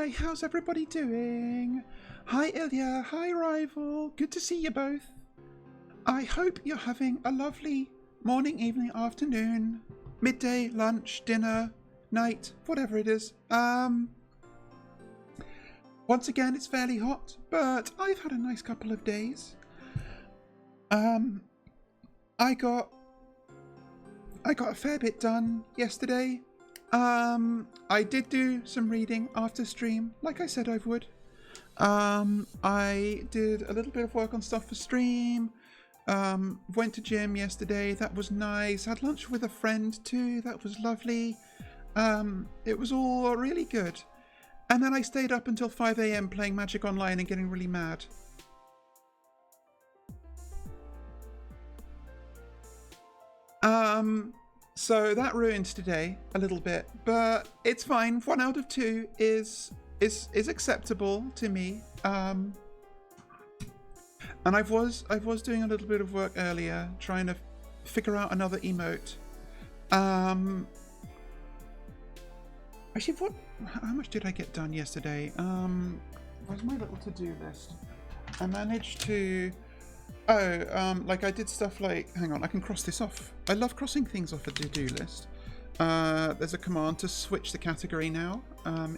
Hi, how's everybody doing? Hi Ilya, hi Rival, good to see you both. I hope you're having a lovely morning, evening, afternoon, midday, lunch, dinner, night, whatever it is. Once again, it's fairly hot, but I've had a nice couple of days. I got a fair bit done yesterday. I did do some reading after stream, like I said I would. I did a little bit of work on stuff for stream. Went to gym yesterday, that was nice. Had lunch with a friend too, that was lovely. It was all really good. And then I stayed up until 5 a.m. playing Magic Online and getting really mad. So that ruined today a little bit, but it's fine. 1 out of 2 is acceptable to me. And I was doing a little bit of work earlier, trying to figure out another emote. Actually, how much did I get done yesterday? Where's my little to-do list? I managed to... like I did stuff like... Hang on, I can cross this off. I love crossing things off a to-do list. There's a command to switch the category now,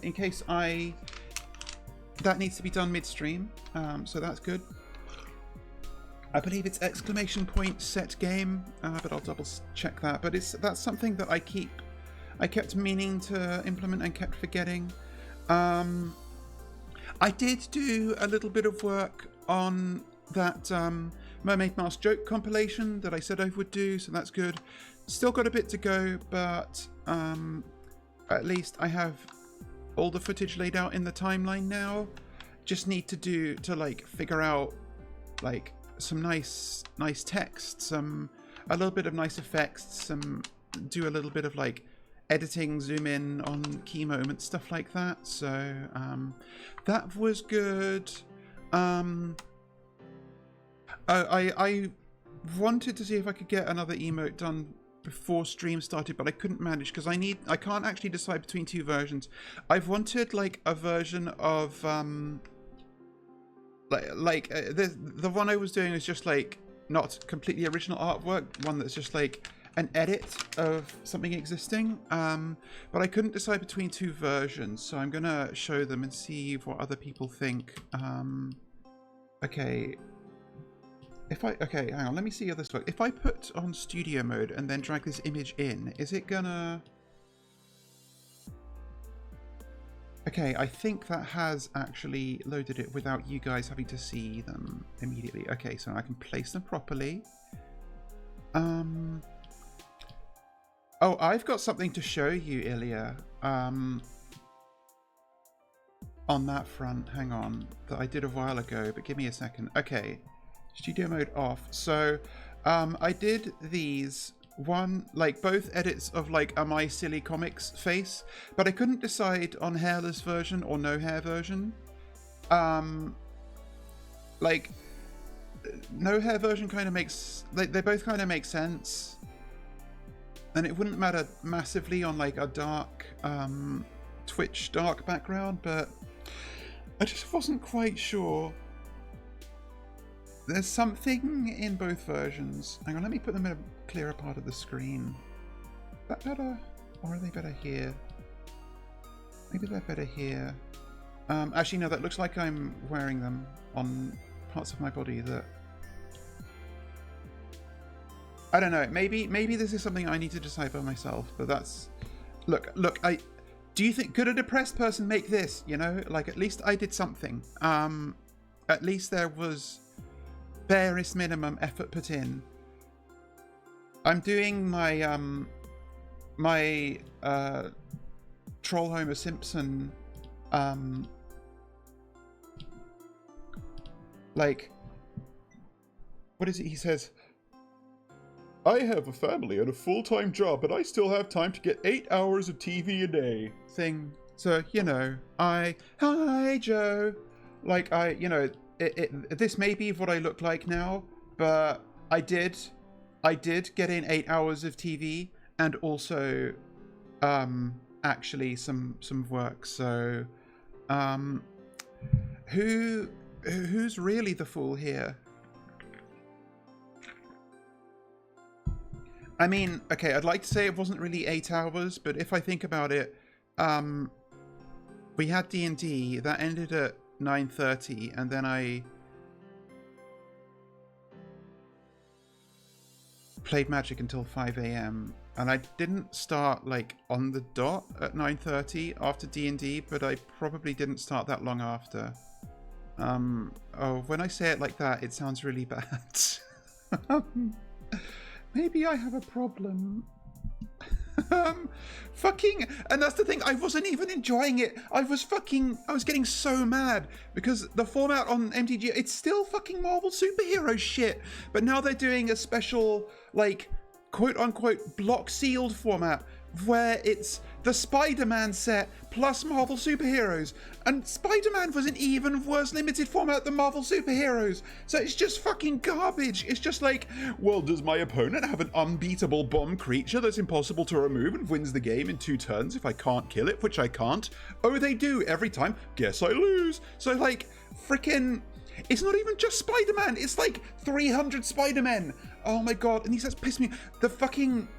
in case that needs to be done midstream, so that's good. I believe it's ! set game, but I'll double check that. But that's something that I kept meaning to implement and kept forgetting. I did do a little bit of work on that Mermaid Mask joke compilation that I said I would do, so that's good. Still got a bit to go, but at least I have all the footage laid out in the timeline now. Just need to figure out like some nice text, a little bit of nice effects, do a little bit of like editing, zoom in on key moments, stuff like that. So that was good. I wanted to see if I could get another emote done before stream started, but I couldn't manage because I can't actually decide between 2 versions. I've wanted like a version of the one I was doing is just like not completely original artwork, one that's just like an edit of something existing, but I couldn't decide between 2 versions, so I'm gonna show them and see what other people think. Okay, hang on, let me see how this works. If I put on studio mode and then drag this image in, is it gonna... Okay, I think that has actually loaded it without you guys having to see them immediately. Okay, so I can place them properly. Oh, I've got something to show you, Ilya. On that front, hang on, that I did a while ago, but give me a second. Okay, studio mode off. So, I did these... both edits of like a My Silly Comics face, but I couldn't decide on hairless version or no hair version. Like no hair version kind of makes, they both kind of make sense, and it wouldn't matter massively on like a dark Twitch dark background, but I just wasn't quite sure. There's something in both versions. Hang on, let me put them in a clearer part of the screen. Is that better? Or are they better here? Maybe they're better here. Actually, no, that looks like I'm wearing them on parts of my body that... I don't know, maybe this is something I need to decide by myself, but that's... Look, do you think, could a depressed person make this, you know? Like, at least I did something. At least there was barest minimum effort put in. I'm doing my my Troll Homer Simpson like, what is it he says? I have a family and a full-time job, but I still have time to get 8 hours of TV a day thing. So, you know, hi Joe, like this may be what I look like now, but I did get in 8 hours of TV and also actually some work. So Who's really the fool here? I mean, okay, I'd like to say it wasn't really 8 hours, but if I think about it, we had D&D, that ended at 9:30, and then I played Magic until 5 a.m. and I didn't start like on the dot at 9:30 after D&D, but I probably didn't start that long after. Oh, when I say it like that, it sounds really bad. Maybe I have a problem. And that's the thing, I wasn't even enjoying it. I was getting so mad because the format on MTG, it's still fucking Marvel superhero shit, but now they're doing a special, like, quote unquote block sealed format where it's the Spider-Man set plus Marvel superheroes, and Spider-Man was an even worse limited format than Marvel superheroes, so it's just fucking garbage. It's just like, well, does my opponent have an unbeatable bomb creature that's impossible to remove and wins the game in 2 turns if I can't kill it, which I can't? Oh, they do every time. Guess I lose. So like, freaking, it's not even just Spider-Man, it's like 300 Spider-Men. Oh my god, and these guys piss me. The fucking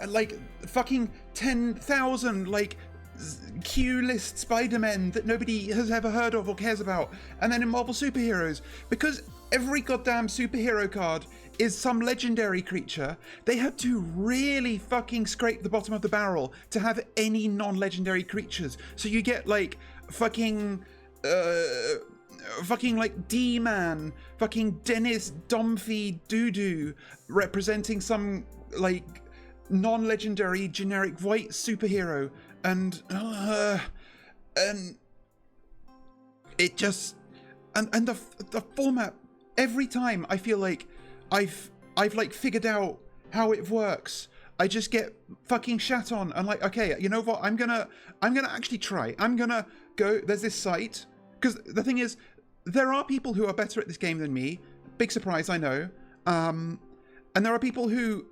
like fucking 10,000 like queue list Spider-Men that nobody has ever heard of or cares about. And then in Marvel superheroes, because every goddamn superhero card is some legendary creature, they had to really fucking scrape the bottom of the barrel to have any non-legendary creatures. So you get like fucking like D-Man, fucking Dennis Dumphy Doodoo representing some like non-legendary generic white superhero, and it just and the format, every time I feel like I've like figured out how it works, I just get fucking shat on. And like, okay, you know what, I'm gonna actually try. I'm gonna go, there's this site, because the thing is, there are people who are better at this game than me. Big surprise, I know. And there are people who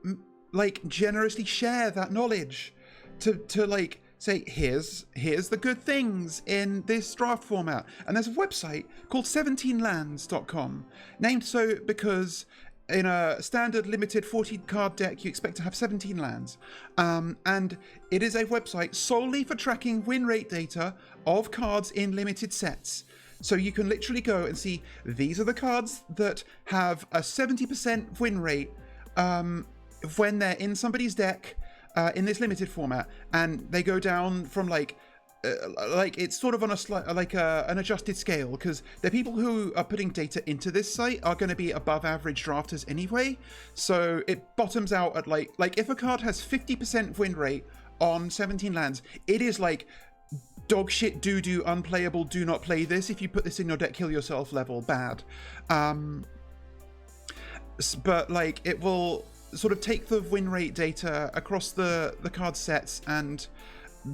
like generously share that knowledge to like say, here's the good things in this draft format. And there's a website called 17lands.com, named so because in a standard limited 40 card deck, you expect to have 17 lands. And it is a website solely for tracking win rate data of cards in limited sets. So you can literally go and see, these are the cards that have a 70% win rate when they're in somebody's deck in this limited format, and they go down from like it's sort of on a an adjusted scale, because the people who are putting data into this site are going to be above average drafters anyway. So it bottoms out at like if a card has 50% win rate on 17 lands, it is like dog shit, doo-doo, unplayable, do not play this. If you put this in your deck, kill yourself level, bad. But like, it will sort of take the win rate data across the card sets and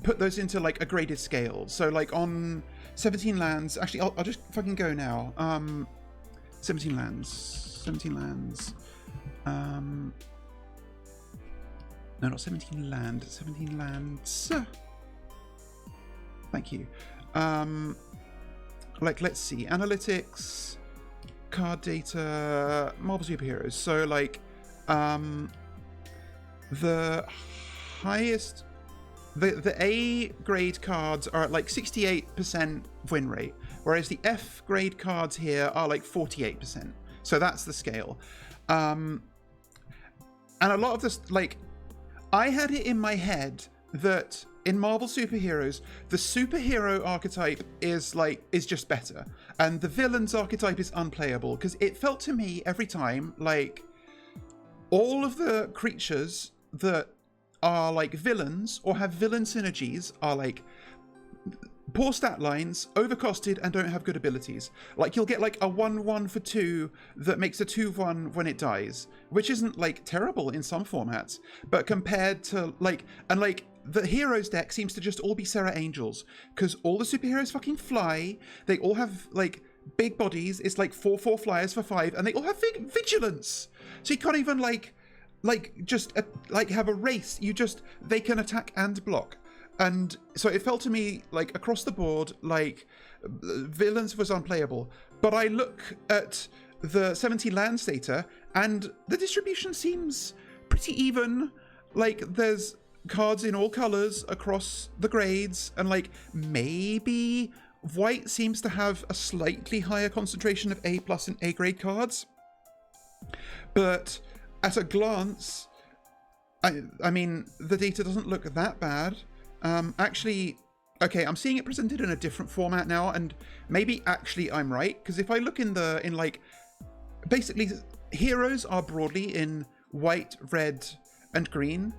put those into like a graded scale. So like on 17 lands, actually I'll just fucking go now. 17 lands. No, not 17 land, 17 lands. Thank you. Like, let's see, analytics, card data, Marvel superheroes. So like, the highest, the A grade cards are at like 68% win rate, whereas the F grade cards here are like 48%. So that's the scale. And a lot of this, like, I had it in my head that in Marvel superheroes, the superhero archetype is just better, and the villain's archetype is unplayable, because it felt to me every time like all of the creatures that are like villains or have villain synergies are like poor stat lines, overcosted, and don't have good abilities. Like, you'll get like a 1/1 for 2 that makes a 2/1 when it dies, which isn't like terrible in some formats, but compared to like, and like the heroes deck seems to just all be Serra Angels, because all the superheroes fucking fly, they all have like big bodies, it's like 4/4 flyers for 5, and they all have vigilance, so you can't even like just like have a race, they can attack and block. And so it felt to me like across the board, like Villains was unplayable. But I look at the 17 lands data and the distribution seems pretty even. Like there's cards in all colors across the grades, and like maybe white seems to have a slightly higher concentration of A+ and A grade cards. But at a glance, I mean, the data doesn't look that bad. Actually, okay, I'm seeing it presented in a different format now, and maybe actually I'm right, because if I look in like, basically, heroes are broadly in white, red, and green,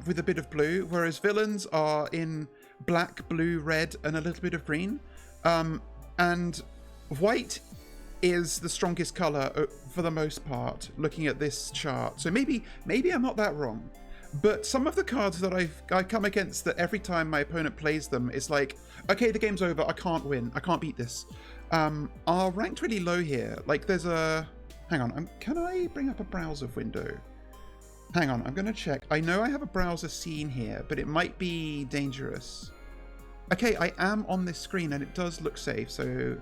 with a bit of blue, whereas villains are in black, blue, red, and a little bit of green. And white is the strongest color for the most part, looking at this chart. So maybe I'm not that wrong. But some of the cards that I come against that every time my opponent plays them, it's like, okay, the game's over. I can't win. I can't beat this. Are ranked really low here. Like there's a... Hang on. Can I bring up a browser window? Hang on. I'm going to check. I know I have a browser scene here, but it might be dangerous. Okay, I am on this screen and it does look safe. So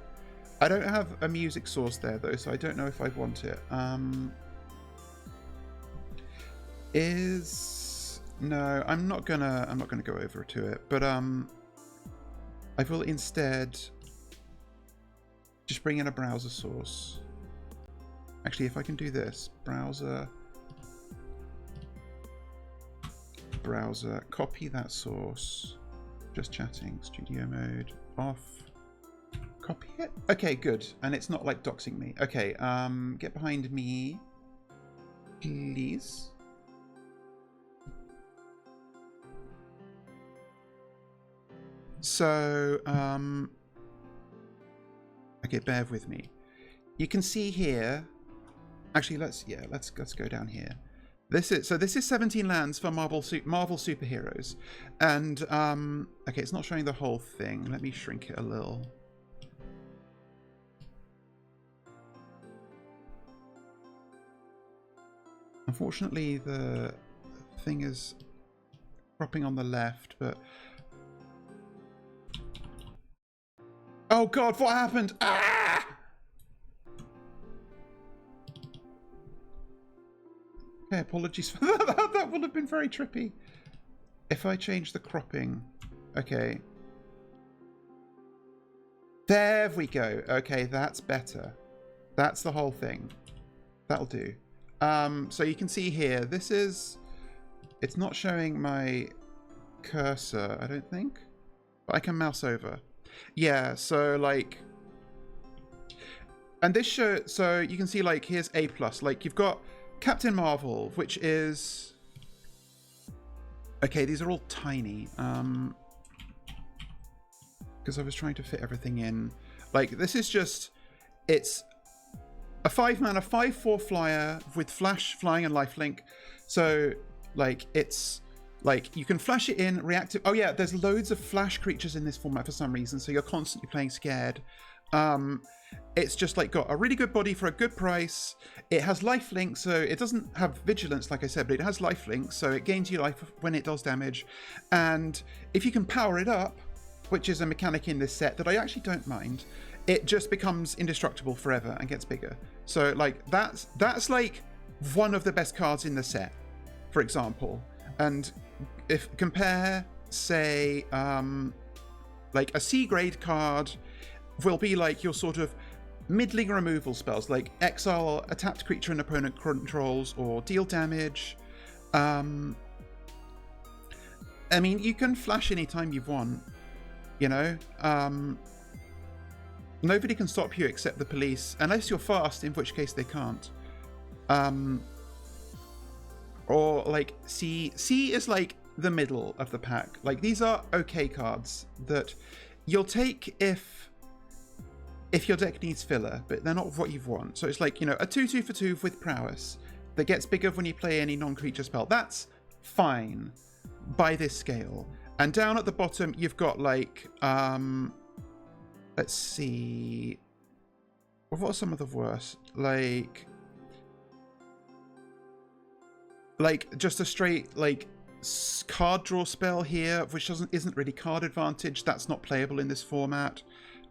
I don't have a music source there though, so I don't know if I want it. No, I'm not gonna go over to it, but I will instead just bring in a browser source. Actually, if I can do this, browser, copy that source, just chatting, studio mode, off, copy it. Okay, good, and it's not like doxing me. Okay, get behind me, please. So, okay, bear with me. You can see here. Actually, let's go down here. This is 17 lands for Marvel superheroes, and okay, it's not showing the whole thing. Let me shrink it a little. Unfortunately, the thing is cropping on the left, but. Oh God, what happened? Ah! Okay, apologies for that. That would have been very trippy. If I change the cropping. Okay. There we go. Okay, that's better. That's the whole thing. That'll do. So you can see here, this is... It's not showing my cursor, I don't think. But I can mouse over. Yeah, so like... And this show... So you can see like, here's A+. Like you've got Captain Marvel, which is... Okay, these are all tiny. Because I was trying to fit everything in. Like, this is just... It's a 5-mana, 5/4 flyer with flash, flying, and lifelink. So, like, it's... Like, you can flash it in, reactive... Oh, yeah, there's loads of flash creatures in this format for some reason, so you're constantly playing scared. It's just, like, got a really good body for a good price. It has lifelink, so it doesn't have vigilance, like I said, but it has lifelink, so it gains you life when it does damage. And if you can power it up, which is a mechanic in this set that I actually don't mind, it just becomes indestructible forever and gets bigger. So, like, that's like, one of the best cards in the set, for example. And... If compare, say, like a C grade card will be like your sort of middling removal spells, like exile a tapped creature an opponent controls or deal damage. I mean, you can flash anytime you want, you know. Nobody can stop you except the police, unless you're fast, in which case they can't. Or like C is like the middle of the pack. Like, these are okay cards that you'll take if your deck needs filler, but they're not what you want. So it's like, you know, a 2/2 for 2 with prowess that gets bigger when you play any non-creature spell. That's fine by this scale. And down at the bottom, you've got like, let's see, what are some of the worst? Like just a straight, like, card draw spell here, which isn't really card advantage. That's not playable in this format.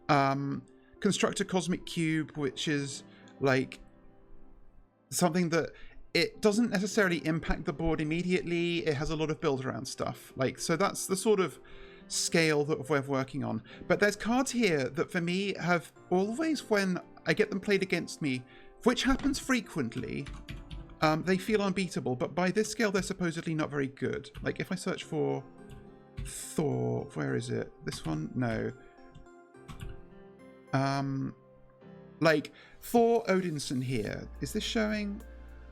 Construct a Cosmic Cube, which is like something that it doesn't necessarily impact the board immediately. It has a lot of build around stuff. Like, so that's the sort of scale that we're working on. But there's cards here that for me have always, when I get them played against me, which happens frequently, they feel unbeatable, but by this scale they're supposedly not very good. Like if I search for Thor, where is it? This one? No. Like Thor Odinson here. Is this showing?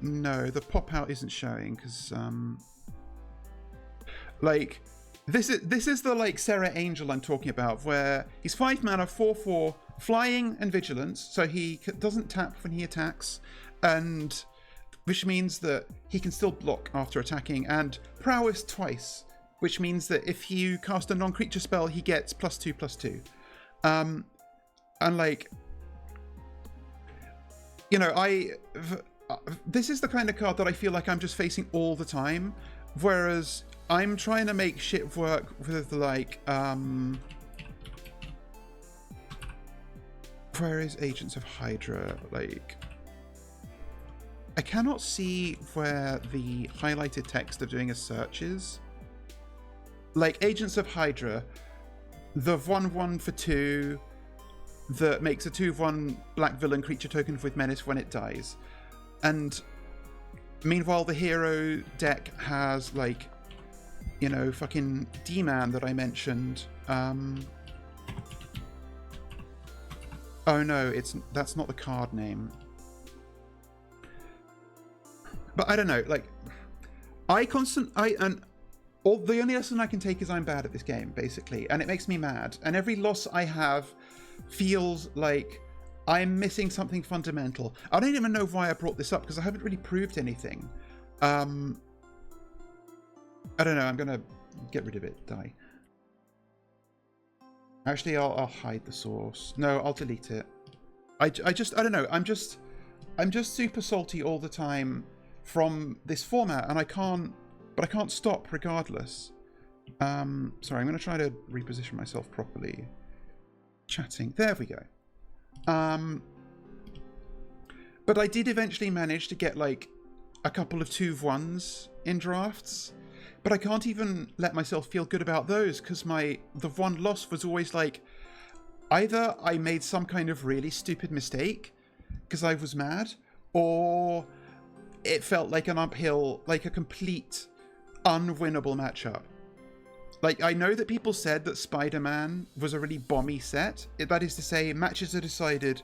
No, the pop out isn't showing because like this is the like Serra Angel I'm talking about, where he's 5 mana, 4/4, flying and vigilance, so he doesn't tap when he attacks, and which means that he can still block after attacking, and prowess twice, which means that if you cast a non-creature spell, he gets +2/+2. And like, you know, this is the kind of card that I feel like I'm just facing all the time, whereas I'm trying to make shit work with like, where is Agents of Hydra? Like, I cannot see where the highlighted text of doing a search is. Like Agents of Hydra, the 1/1 for 2 that makes a 2/1 black villain creature token with menace when it dies. And meanwhile, the hero deck has like, you know, fucking D-Man that I mentioned. Oh no, that's not the card name. But I don't know, like, the only lesson I can take is I'm bad at this game, basically, and it makes me mad. And every loss I have feels like I'm missing something fundamental. I don't even know why I brought this up, because I haven't really proved anything. I don't know, I'm gonna get rid of it, die. Actually, I'll hide the source. No, I'll delete it. I don't know, I'm just super salty all the time from this format, and I can't stop regardless. Sorry, I'm going to try to reposition myself properly. Chatting, there we go. But I did eventually manage to get like a couple of 2/1s in drafts, but I can't even let myself feel good about those, because the one loss was always like, either I made some kind of really stupid mistake because I was mad, or it felt like an uphill, like a complete unwinnable matchup. Like, I know that people said that Spider-Man was a really bomby set. That is to say, matches are decided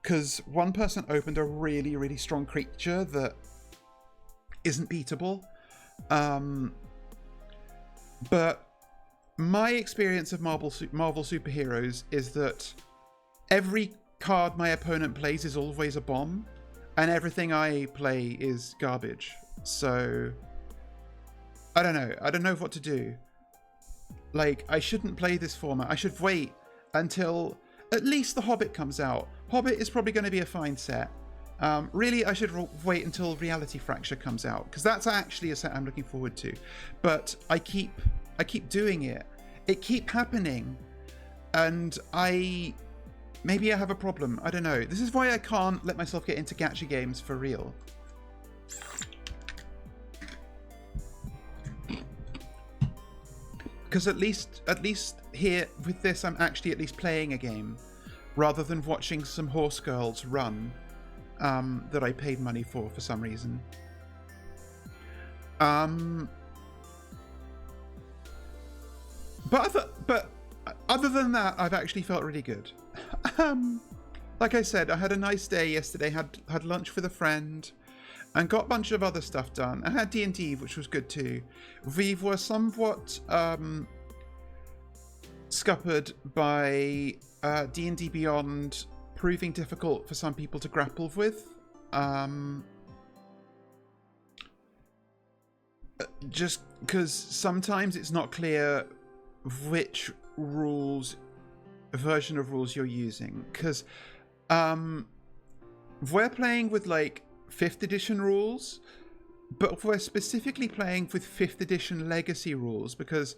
because one person opened a really, really strong creature that isn't beatable. But my experience of Marvel superheroes is that every card my opponent plays is always a bomb, and everything I play is garbage. So I don't know what to do. Like, I shouldn't play this format. I should wait until at least The Hobbit comes out. Hobbit is probably going to be a fine set. Really, I should wait until Reality Fracture comes out, because that's actually a set I'm looking forward to. But I keep doing it. It keeps happening, and maybe I have a problem. I don't know. This is why I can't let myself get into gacha games for real. Because at least here with this, I'm actually at least playing a game, rather than watching some horse girls run that I paid money for some reason. But other than that, I've actually felt really good. Like I said, I had a nice day yesterday. Had lunch with a friend, and got a bunch of other stuff done. I had D&D, which was good too. We were somewhat scuppered by D&D Beyond proving difficult for some people to grapple with. Just because sometimes it's not clear which version of rules you're using. Because we're playing with like 5th edition rules, but we're specifically playing with 5th edition legacy rules because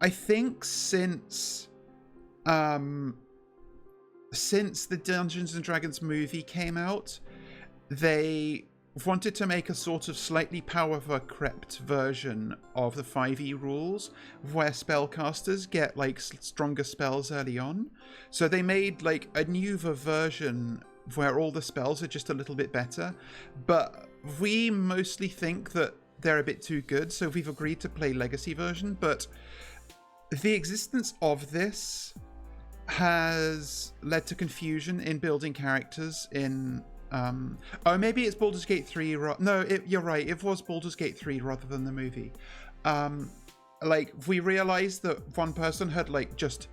I think since the Dungeons and Dragons movie came out, they wanted to make a sort of slightly power-crept version of the 5e rules where spellcasters get like stronger spells early on. So they made like a newer version where all the spells are just a little bit better, but we mostly think that they're a bit too good, so we've agreed to play legacy version. But the existence of this has led to confusion in building characters in oh, maybe it's Baldur's Gate 3. No, you're right. It was Baldur's Gate 3 rather than the movie. Like, we realized that one person had, like, just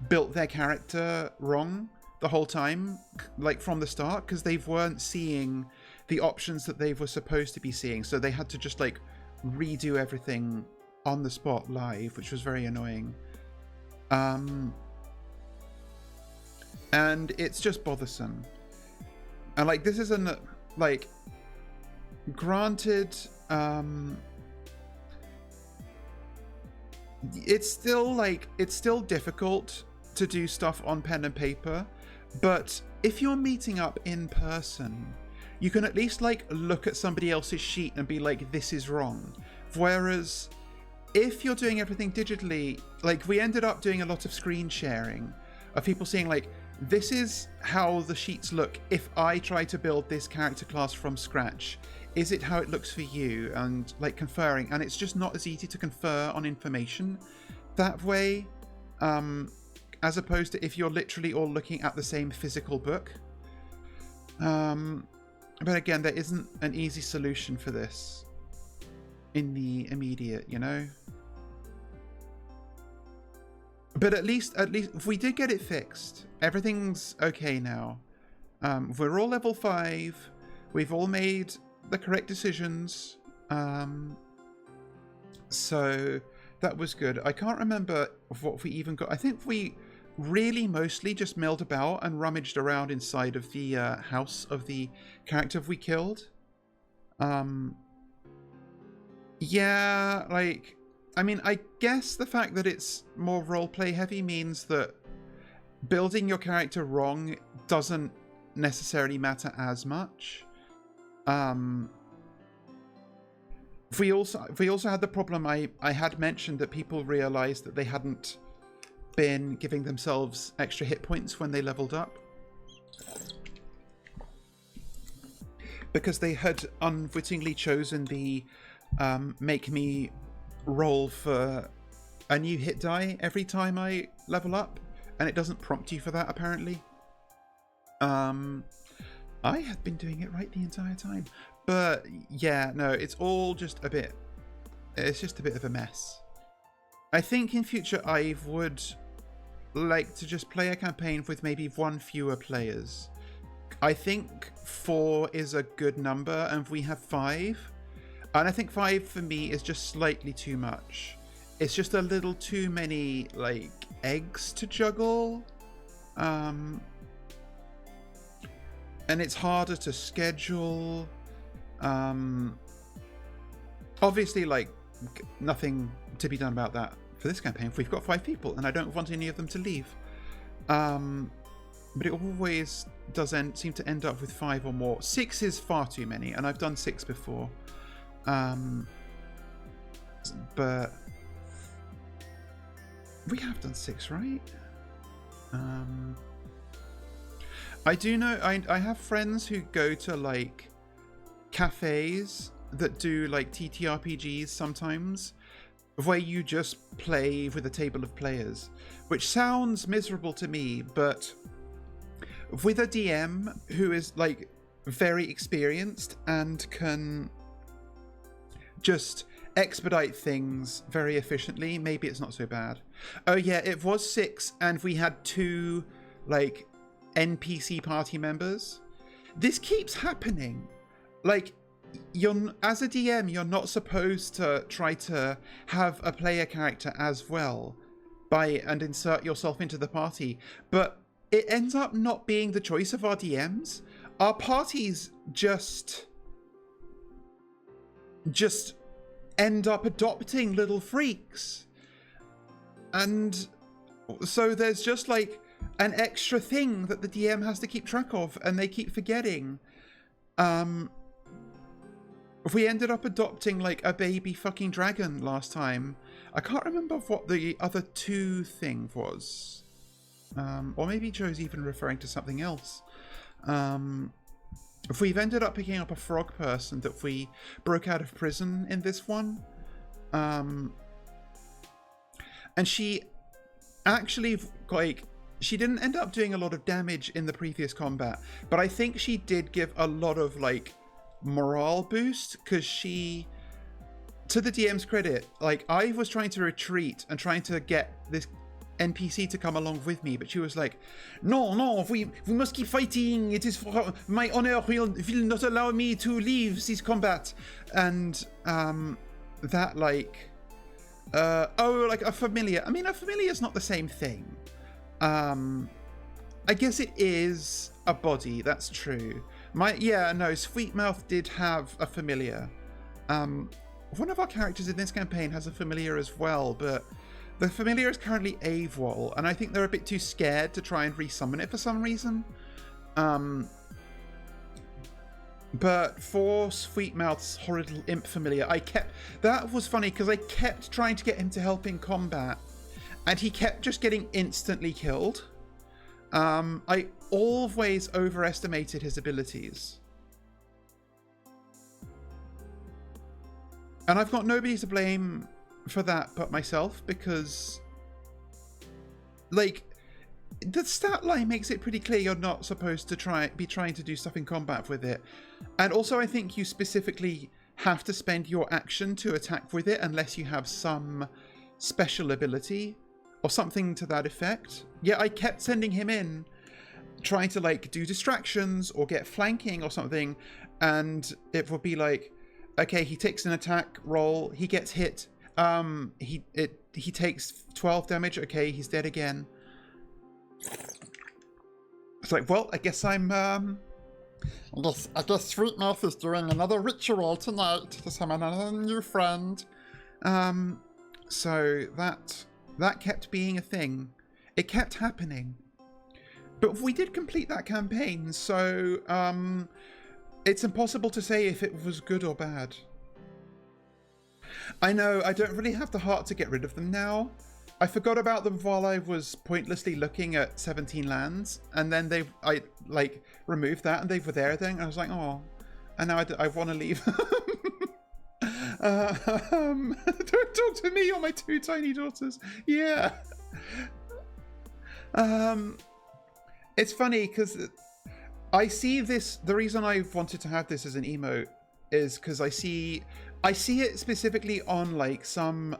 built their character wrong the whole time, like, from the start, because they weren't seeing the options that they were supposed to be seeing. So they had to just, like, redo everything on the spot live, which was very annoying. And it's just bothersome. And like, this isn't like, granted, it's still difficult to do stuff on pen and paper, but if you're meeting up in person, you can at least like look at somebody else's sheet and be like, this is wrong. Whereas if you're doing everything digitally, like, we ended up doing a lot of screen sharing of people seeing like, this is how the sheets look if I try to build this character class from scratch. Is it how it looks for you? And like conferring, and it's just not as easy to confer on information that way, as opposed to if you're literally all looking at the same physical book. But again, there isn't an easy solution for this in the immediate, you know? But at least we did get it fixed. Everything's okay now. We're all level 5. We've all made the correct decisions. So that was good. I can't remember what we even got. I think we really mostly just milled about and rummaged around inside of the house of the character we killed. Yeah, like, I mean, I guess the fact that it's more roleplay heavy means that building your character wrong doesn't necessarily matter as much. We also had the problem I had mentioned that people realized that they hadn't been giving themselves extra hit points when they leveled up, because they had unwittingly chosen the make me roll for a new hit die every time I level up, and it doesn't prompt you for that apparently. I had been doing it right the entire time, but yeah, no, it's all just a bit, it's just a bit of a mess. I think in future I would like to just play a campaign with maybe 1 fewer players. I think 4 is a good number, and we have 5. And I think 5 for me is just slightly too much. It's just a little too many, like, eggs to juggle. And it's harder to schedule. Obviously, like, nothing to be done about that for this campaign. We've got 5 people, and I don't want any of them to leave. But it always does seem to end up with 5 or more. 6 is far too many, and I've done 6 before. But we have done 6, right? I do know, I have friends who go to like cafes that do like TTRPGs sometimes, where you just play with a table of players, which sounds miserable to me, but with a DM who is like very experienced and can just expedite things very efficiently, maybe it's not so bad. Oh yeah, it was 6 and we had 2 like NPC party members. This keeps happening. Like, you're, as a DM, you're not supposed to try to have a player character as well and insert yourself into the party, but it ends up not being the choice of our DMs. Our parties just just end up adopting little freaks. And so there's just like an extra thing that the DM has to keep track of, and they keep forgetting. We ended up adopting like a baby fucking dragon last time. I can't remember what the other two thing was. Or maybe Joe's even referring to something else. We've ended up picking up a frog person that we broke out of prison in this one. And she actually, like, she didn't end up doing a lot of damage in the previous combat, but I think she did give a lot of, like, morale boost, because she, to the DM's credit, like, I was trying to retreat and trying to get this NPC to come along with me, but she was like, no, we must keep fighting, it is for my honor, will not allow me to leave this combat. And that, like, like a familiar, I mean, a familiar is not the same thing. I guess it is a body, that's true. Sweetmouth did have a familiar. One of our characters in this campaign has a familiar as well, but the familiar is currently AWOL, and I think they're a bit too scared to try and resummon it for some reason. But for Sweetmouth's horrid little imp familiar, that was funny because I kept trying to get him to help in combat, and he kept just getting instantly killed. I always overestimated his abilities. And I've got nobody to blame for that but myself, because, like, the stat line makes it pretty clear you're not supposed to be trying to do stuff in combat with it. And also I think you specifically have to spend your action to attack with it unless you have some special ability or something to that effect. Yeah, I kept sending him in trying to, like, do distractions or get flanking or something, and it would be like, okay, he takes an attack roll, he gets hit, he takes 12 damage, okay, he's dead again. It's like, well, I guess I'm I guess Sweetmouth is doing another ritual tonight to summon another new friend. So that kept being a thing. It kept happening. But we did complete that campaign, so it's impossible to say if it was good or bad. I know, I don't really have the heart to get rid of them now. I forgot about them while I was pointlessly looking at 17 lands, and then I like removed that, and they were there then, and I was like, oh, and now I want to leave. Don't talk to me or my two tiny daughters. Yeah. It's funny because I see this, the reason I wanted to have this as an emote is because I see it specifically on, like, some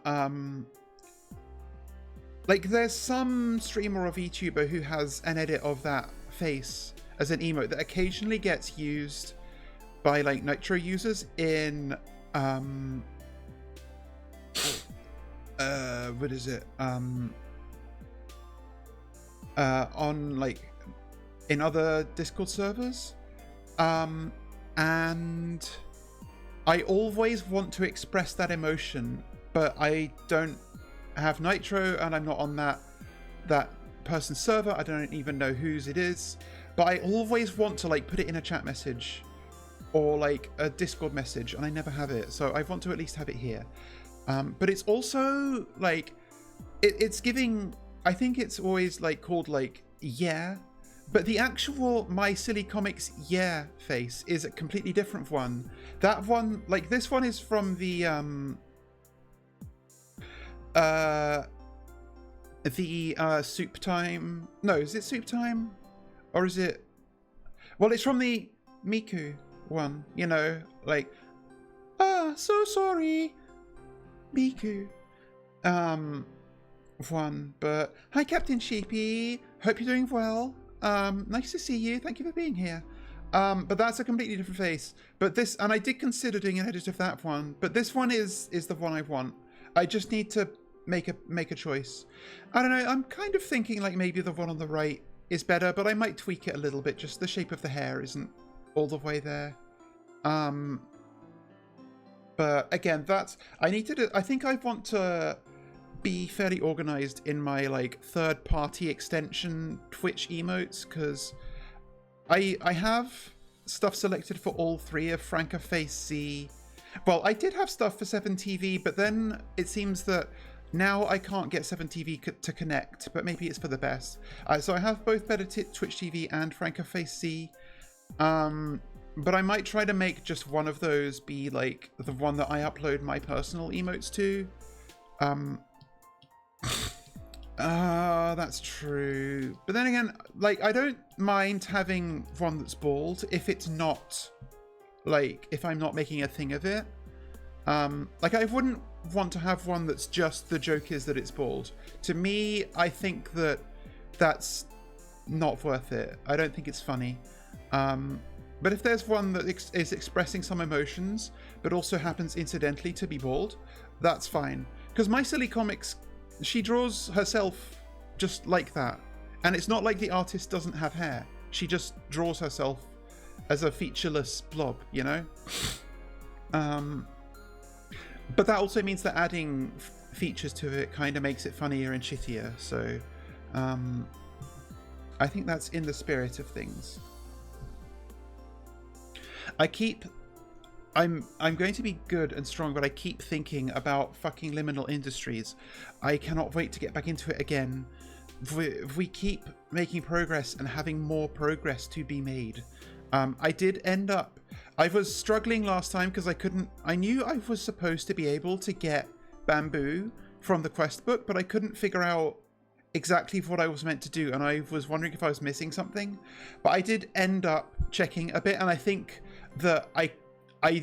like, there's some streamer or VTuber who has an edit of that face as an emote that occasionally gets used by, like, Nitro users in what is it, on, like, in other Discord servers, and I always want to express that emotion, but I don't have Nitro, and I'm not on that person's server. I don't even know whose it is, but I always want to, like, put it in a chat message or, like, a Discord message, and I never have it, so I want to at least have it here. But it's also, like, it's giving, I think it's always, like, called, like, yeah, but the actual My Silly Comics yeah face is a completely different one. That one, like, this one is from the Soup Time. No, is it Soup Time? Or is it, well, it's from the Miku one, you know, like, so sorry, Miku one. But hi, Captain Sheepy, hope you're doing well. Nice to see you, thank you for being here. But that's a completely different face. But this, and I did consider doing an edit of that one, but this one is the one I want. I just need to make a choice. I don't know, I'm kind of thinking like maybe the one on the right is better, but I might tweak it a little bit. Just the shape of the hair isn't all the way there. But again, I need to do, I think I want to be fairly organized in my like third-party extension Twitch emotes, because I have stuff selected for all three of Frankerface Z. Well, I did have stuff for 7TV, but then it seems that now I can't get 7TV to connect, but maybe it's for the best. So I have both Better Twitch TV and Frankerface Z. But I might try to make just one of those be like the one that I upload my personal emotes to. That's true. But then again, like, I don't mind having one that's bald if it's not, like, if I'm not making a thing of it. Like, I wouldn't want to have one that's just the joke is that it's bald. To me, I think that that's not worth it. I don't think it's funny. But if there's one that is expressing some emotions, but also happens incidentally to be bald, that's fine. Because My Silly Comics, she draws herself just like that. And it's not like the artist doesn't have hair. She just draws herself as a featureless blob, you know? But that also means that adding features to it kind of makes it funnier and shittier. So I think that's in the spirit of things. I'm going to be good and strong, but I keep thinking about fucking Liminal Industries. I cannot wait to get back into it again. We keep making progress and having more progress to be made. I did end up... I was struggling last time because I knew I was supposed to be able to get bamboo from the quest book, but I couldn't figure out exactly what I was meant to do, and I was wondering if I was missing something. But I did end up checking a bit, and I think that I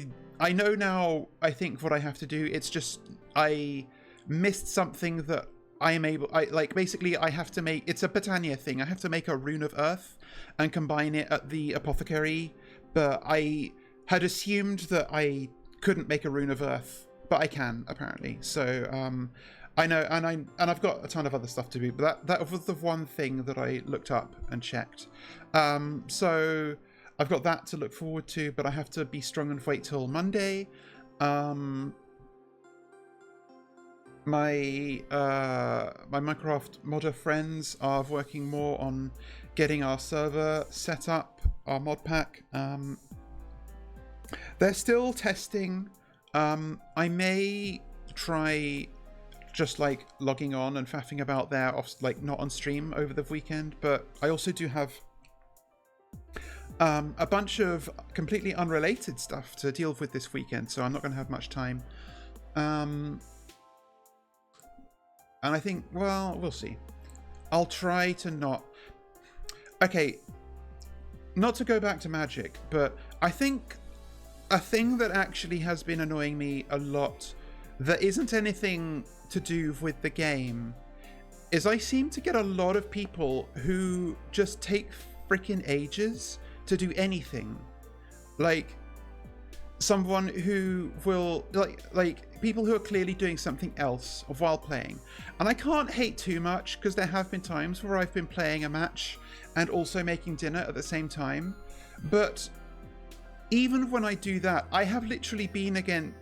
know now, I think what I have to do. It's just I missed something that I am able... basically I have to make... It's a Botania thing. I have to make a Rune of Earth and combine it at the apothecary, but I had assumed that I couldn't make a Rune of Earth, but I can, apparently. So, I know, and I've got a ton of other stuff to do, but that was the one thing that I looked up and checked. So I've got that to look forward to, but I have to be strong and wait till Monday. My Minecraft modder friends are working more on getting our server set up, our mod pack. They're still testing. I may try just like logging on and faffing about there, like not on stream over the weekend, but I also do have a bunch of completely unrelated stuff to deal with this weekend, so I'm not going to have much time. And I think, well, we'll see. I'll try to not... Okay, not to go back to Magic, but I think a thing that actually has been annoying me a lot that isn't anything to do with the game is I seem to get a lot of people who just take freaking ages to do anything. Like someone who will like people who are clearly doing something else while playing. And I can't hate too much because there have been times where I've been playing a match and also making dinner at the same time. But even when I do that, I have literally been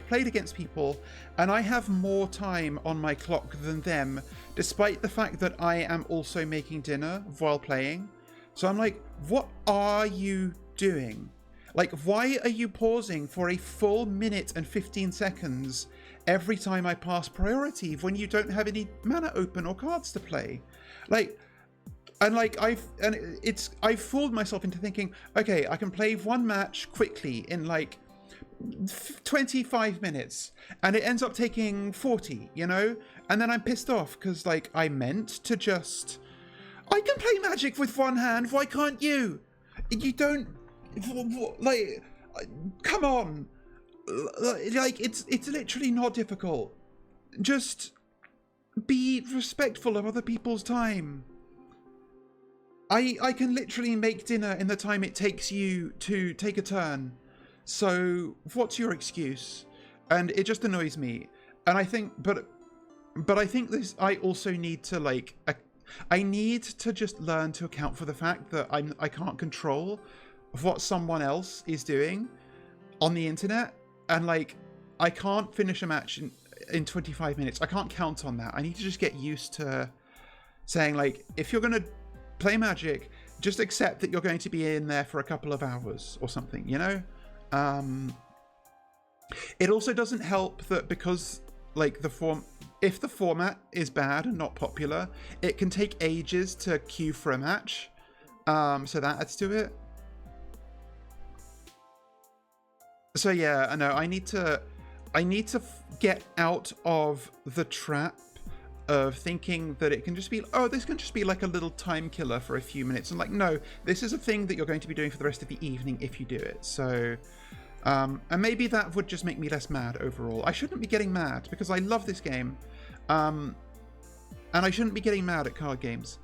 played against people, and I have more time on my clock than them, despite the fact that I am also making dinner while playing. So I'm like, what are you doing? Like, why are you pausing for a full minute and 15 seconds every time I pass priority when you don't have any mana open or cards to play? I've fooled myself into thinking, okay, I can play one match quickly in like 25 minutes, and it ends up taking 40, you know? And then I'm pissed off because like I meant to just... I can play Magic with one hand, why can't you? You don't... Like, come on. Like, it's literally not difficult. Just be respectful of other people's time. I can literally make dinner in the time it takes you to take a turn. So what's your excuse? And it just annoys me. And I think, but I think this, I also need to like, I need to just learn to account for the fact that I can't control what someone else is doing on the internet. And like, I can't finish a match in 25 minutes. I can't count on that. I need to just get used to saying, like, if you're going to play Magic, just accept that you're going to be in there for a couple of hours or something, you know? It also doesn't help that because, like, if the format is bad and not popular, it can take ages to queue for a match. So that adds to it. So yeah, I know I need to get out of the trap of thinking that it can just be, oh, this can just be like a little time killer for a few minutes. And like, no, this is a thing that you're going to be doing for the rest of the evening if you do it. So, and maybe that would just make me less mad overall. I shouldn't be getting mad because I love this game. And I shouldn't be getting mad at card games.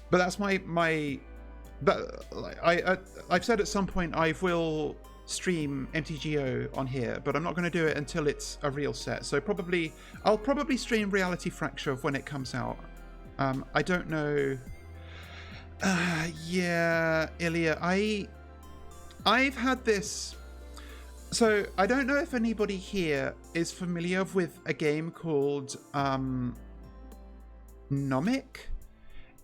But that's I've said at some point I will stream MTGO on here, but I'm not going to do it until it's a real set. So I'll probably stream Reality Fracture when it comes out. I don't know. Yeah, Ilya, I've had this. So I don't know if anybody here is familiar with a game called Nomic.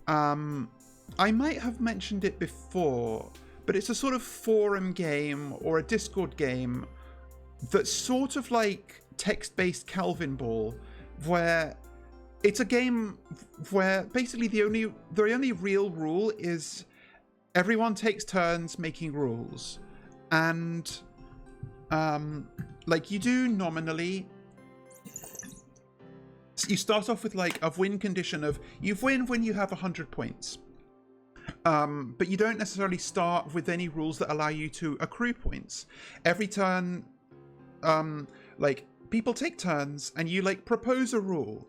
I might have mentioned it before, but it's a sort of forum game or a Discord game that's sort of like text-based Calvin Ball, where it's a game where basically the only real rule is everyone takes turns making rules, and like you do nominally. You start off with like a win condition of you win when you have 100 points. But you don't necessarily start with any rules that allow you to accrue points. Every turn, like people take turns and you like propose a rule,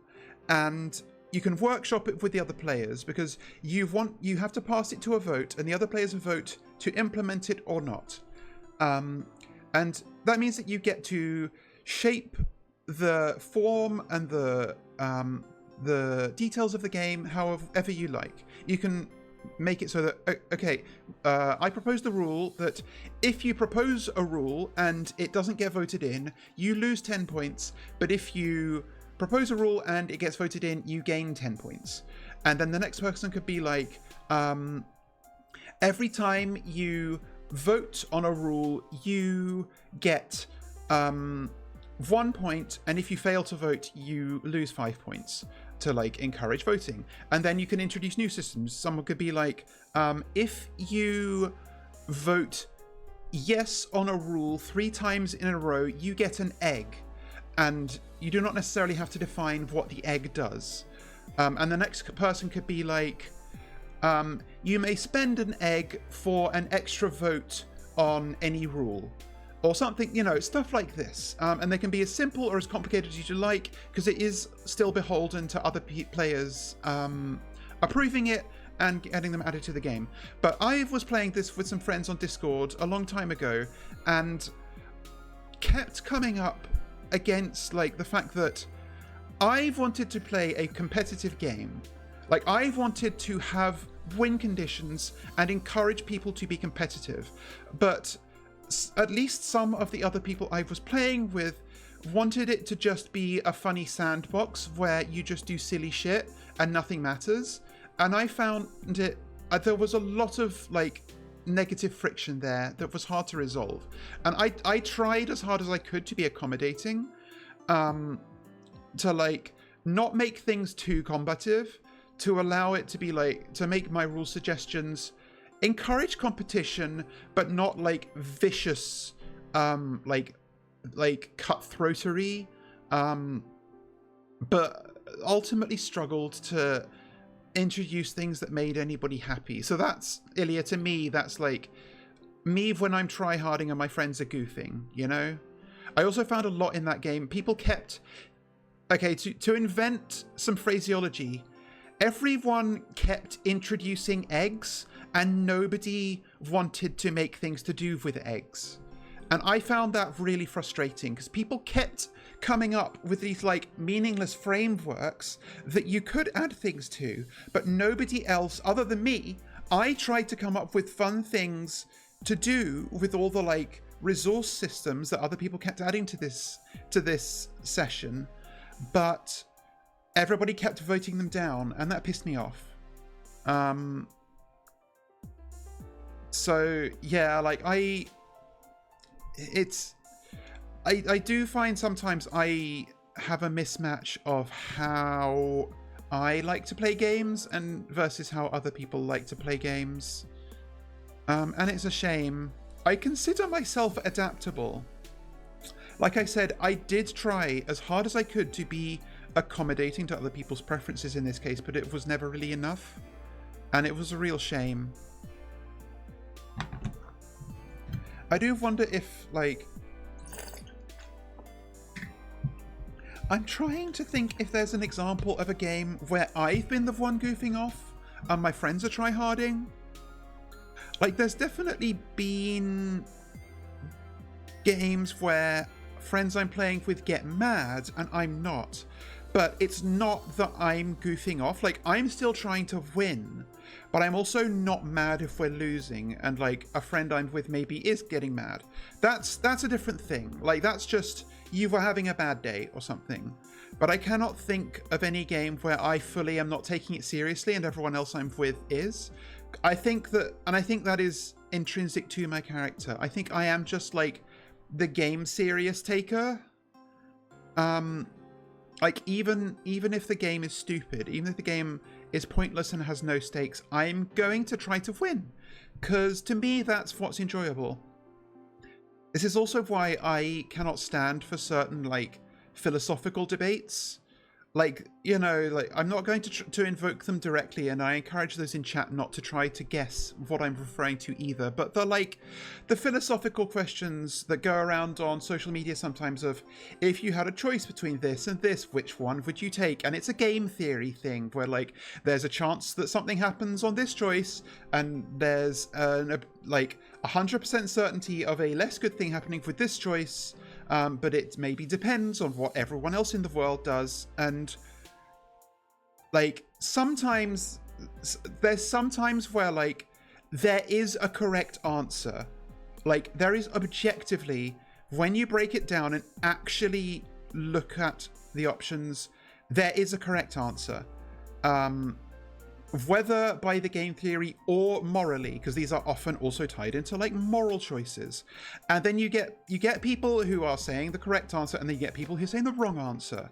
and you can workshop it with the other players because you have to pass it to a vote and the other players vote to implement it or not. And that means that you get to shape the form and the details of the game however you like. You can make it so that, okay, I propose the rule that if you propose a rule and it doesn't get voted in, you lose 10 points, but if you propose a rule and it gets voted in, you gain 10 points. And then the next person could be like, every time you vote on a rule, you get 1 point, and if you fail to vote, you lose 5 points to like encourage voting. And then you can introduce new systems. Someone could be like, if you vote yes on a rule 3 times in a row, you get an egg, and you do not necessarily have to define what the egg does. And the next person could be like, you may spend an egg for an extra vote on any rule, or something, you know, stuff like this. And they can be as simple or as complicated as you like, because it is still beholden to other players approving it and getting them added to the game. But I was playing this with some friends on Discord a long time ago, and kept coming up against like the fact that I've wanted to play a competitive game. Like, I've wanted to have win conditions and encourage people to be competitive, but at least some of the other people I was playing with wanted it to just be a funny sandbox where you just do silly shit and nothing matters. And I found it, there was a lot of like negative friction there that was hard to resolve. And I tried as hard as I could to be accommodating, to like not make things too combative, to allow it to be like, to make my rule suggestions encourage competition, but not like vicious, like cutthroatery, but ultimately struggled to introduce things that made anybody happy. So that's, Ilya, to me, that's like me when I'm tryharding and my friends are goofing, you know? I also found a lot in that game, people kept, okay, to invent some phraseology, everyone kept introducing eggs and nobody wanted to make things to do with eggs. And I found that really frustrating because people kept coming up with these like meaningless frameworks that you could add things to, but nobody else other than me, I tried to come up with fun things to do with all the like resource systems that other people kept adding to this session, but everybody kept voting them down, and that pissed me off. So yeah, like I do find sometimes I have a mismatch of how I like to play games and versus how other people like to play games. And it's a shame. I consider myself adaptable. Like I said, I did try as hard as I could to be accommodating to other people's preferences in this case, but it was never really enough. And it was a real shame. I do wonder if, like... I'm trying to think if there's an example of a game where I've been the one goofing off and my friends are tryharding. Like, there's definitely been games where friends I'm playing with get mad and I'm not. But it's not that I'm goofing off. Like, I'm still trying to win, but I'm also not mad if we're losing and, like, a friend I'm with maybe is getting mad. That's a different thing. Like, that's just... you were having a bad day or something. But I cannot think of any game where I fully am not taking it seriously and everyone else I'm with is. I think that is intrinsic to my character. I think I am just like the game serious taker. Like even if the game is stupid, even if the game is pointless and has no stakes, I'm going to try to win. 'Cause to me that's what's enjoyable. This is also why I cannot stand for certain, like, philosophical debates. Like, you know, like, I'm not going to invoke them directly, and I encourage those in chat not to try to guess what I'm referring to either. But the philosophical questions that go around on social media sometimes of, if you had a choice between this and this, which one would you take? And it's a game theory thing where, like, there's a chance that something happens on this choice, and there's, like, 100% certainty of a less good thing happening with this choice. But it maybe depends on what everyone else in the world does. And, like, sometimes there's sometimes where, like, there is a correct answer. Like, there is objectively, when you break it down and actually look at the options, there is a correct answer. Whether by the game theory or morally, because these are often also tied into, like, moral choices. And then you get people who are saying the correct answer, and then you get people who are saying the wrong answer.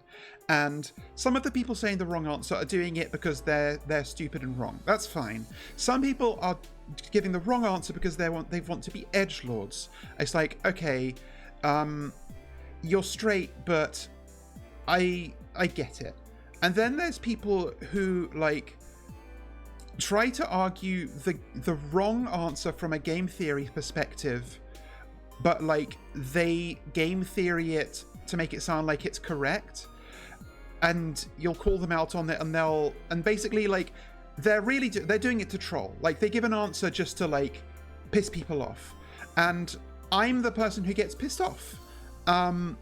And some of the people saying the wrong answer are doing it because they're stupid and wrong. That's fine. Some people are giving the wrong answer because they want to be edgelords. It's like, okay, you're straight, but I get it. And then there's people who, like, try to argue the wrong answer from a game theory perspective, but, like, they game theory it to make it sound like it's correct, and you'll call them out on it, and basically, like, they're doing it to troll. Like, they give an answer just to, like, piss people off, and I'm the person who gets pissed off. And,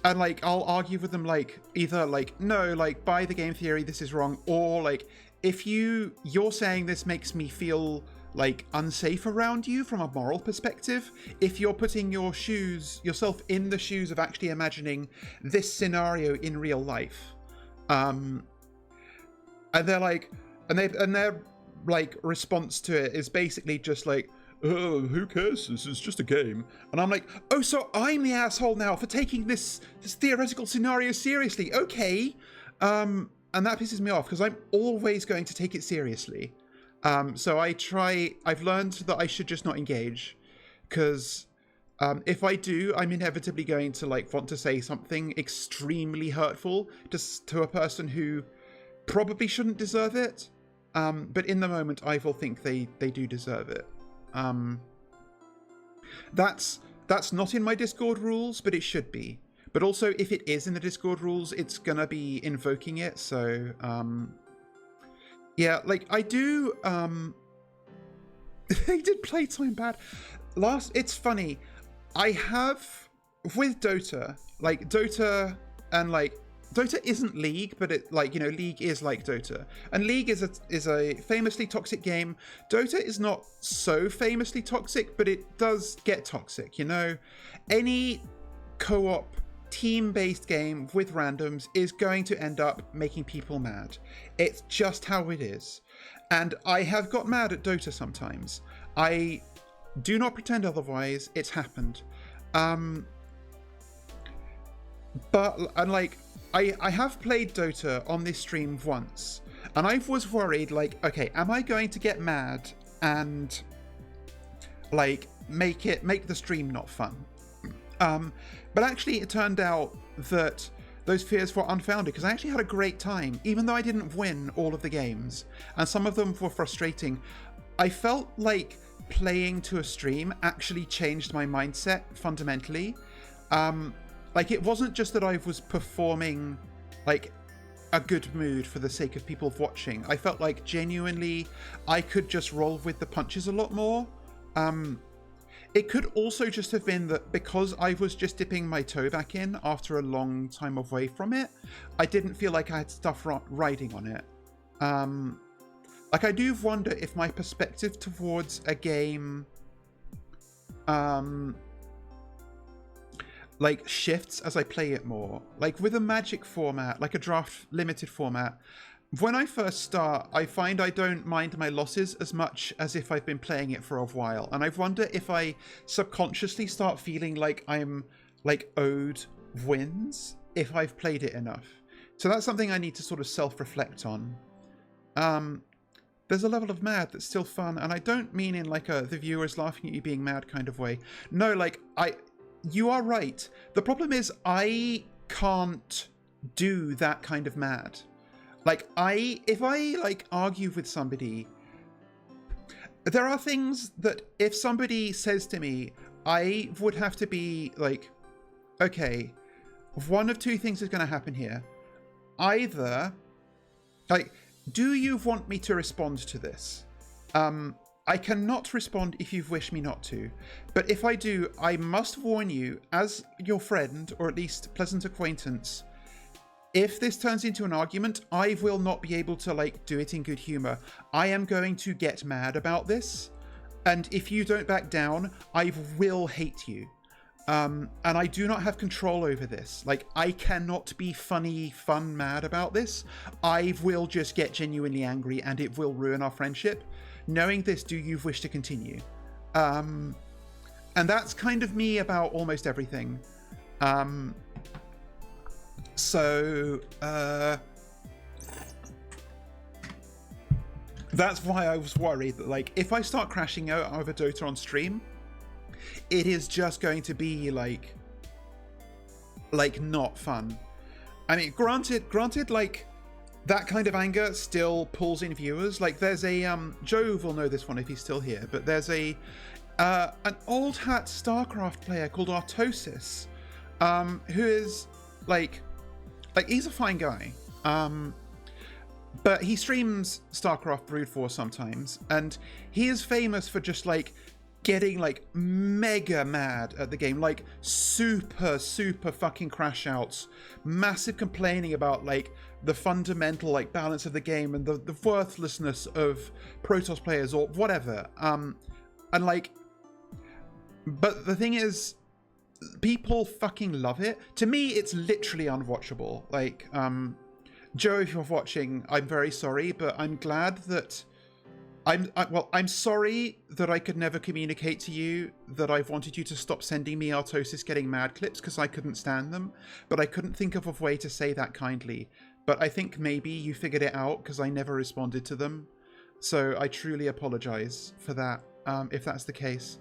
like, I'll argue with them, like, either, like, no, like, by the game theory this is wrong, or, like, if you're saying this makes me feel, like, unsafe around you from a moral perspective, if you're putting yourself in the shoes of actually imagining this scenario in real life, and they're like, and their like response to it is basically just like, oh, who cares? This is just a game. And I'm like, oh, so I'm the asshole now for taking this theoretical scenario seriously. Okay. And that pisses me off because I'm always going to take it seriously. So I've learned that I should just not engage, because if I do, I'm inevitably going to, like, want to say something extremely hurtful just to a person who probably shouldn't deserve it. But in the moment, I will think they do deserve it. That's not in my Discord rules, but it should be. But also, if it is in the Discord rules, it's gonna be invoking it, so, yeah, like, I do, they did playtime bad. It's funny, I have, with Dota, like, Dota and, like, Dota isn't League, but it like, you know, League is like Dota, and League is a famously toxic game. Dota is not so famously toxic, but it does get toxic. You know, any co-op team-based game with randoms is going to end up making people mad. It's just how it is, and I have got mad at Dota sometimes. I do not pretend otherwise. It's happened. But like, I have played Dota on this stream once, and I was worried, like, okay, am I going to get mad and like make the stream not fun? But actually, it turned out that those fears were unfounded, because I actually had a great time, even though I didn't win all of the games, and some of them were frustrating. I felt like playing to a stream actually changed my mindset fundamentally. Like, it wasn't just that I was performing like a good mood for the sake of people watching. I felt like genuinely I could just roll with the punches a lot more. It could also just have been that because I was just dipping my toe back in after a long time away from it, I didn't feel like I had stuff riding on it. Like, I do wonder if my perspective towards a game like shifts as I play it more. Like with a Magic format, like a draft limited format, when I first start, I find I don't mind my losses as much as if I've been playing it for a while. And I wonder if I subconsciously start feeling like I'm like owed wins if I've played it enough. So that's something I need to sort of self-reflect on. There's a level of mad that's still fun, and I don't mean in like a the viewers laughing at you being mad kind of way. No, like you are right. The problem is I can't do that kind of mad. Like if I like argue with somebody, there are things that if somebody says to me, I would have to be like, okay, one of two things is going to happen here. Either, like, do you want me to respond to this? I cannot respond if you wish me not to. But if I do, I must warn you, as your friend, or at least pleasant acquaintance, if this turns into an argument, I will not be able to like do it in good humor. I am going to get mad about this. And if you don't back down, I will hate you. And I do not have control over this. Like, I cannot be fun mad about this. I will just get genuinely angry and it will ruin our friendship. Knowing this, do you wish to continue? And that's kind of me about almost everything. So that's why I was worried that, like, if I start crashing out over Dota on stream, it is just going to be like not fun. I mean, granted, like, that kind of anger still pulls in viewers. Like, there's a Jove will know this one if he's still here, but there's a an old hat StarCraft player called Artosis, who is like he's a fine guy, but he streams StarCraft Brood Force sometimes, and he is famous for just like getting like mega mad at the game, like super fucking crash outs, massive complaining about like the fundamental like balance of the game and the worthlessness of Protoss players or whatever. And like, but the thing is, people fucking love it. To me, it's literally unwatchable. Like, Joe, if you're watching, I'm very sorry, but I'm glad that I'm sorry that I could never communicate to you that I've wanted you to stop sending me Artosis getting mad clips, because I couldn't stand them, but I couldn't think of a way to say that kindly. But I think maybe you figured it out because I never responded to them. So I truly apologize for that, if that's the case.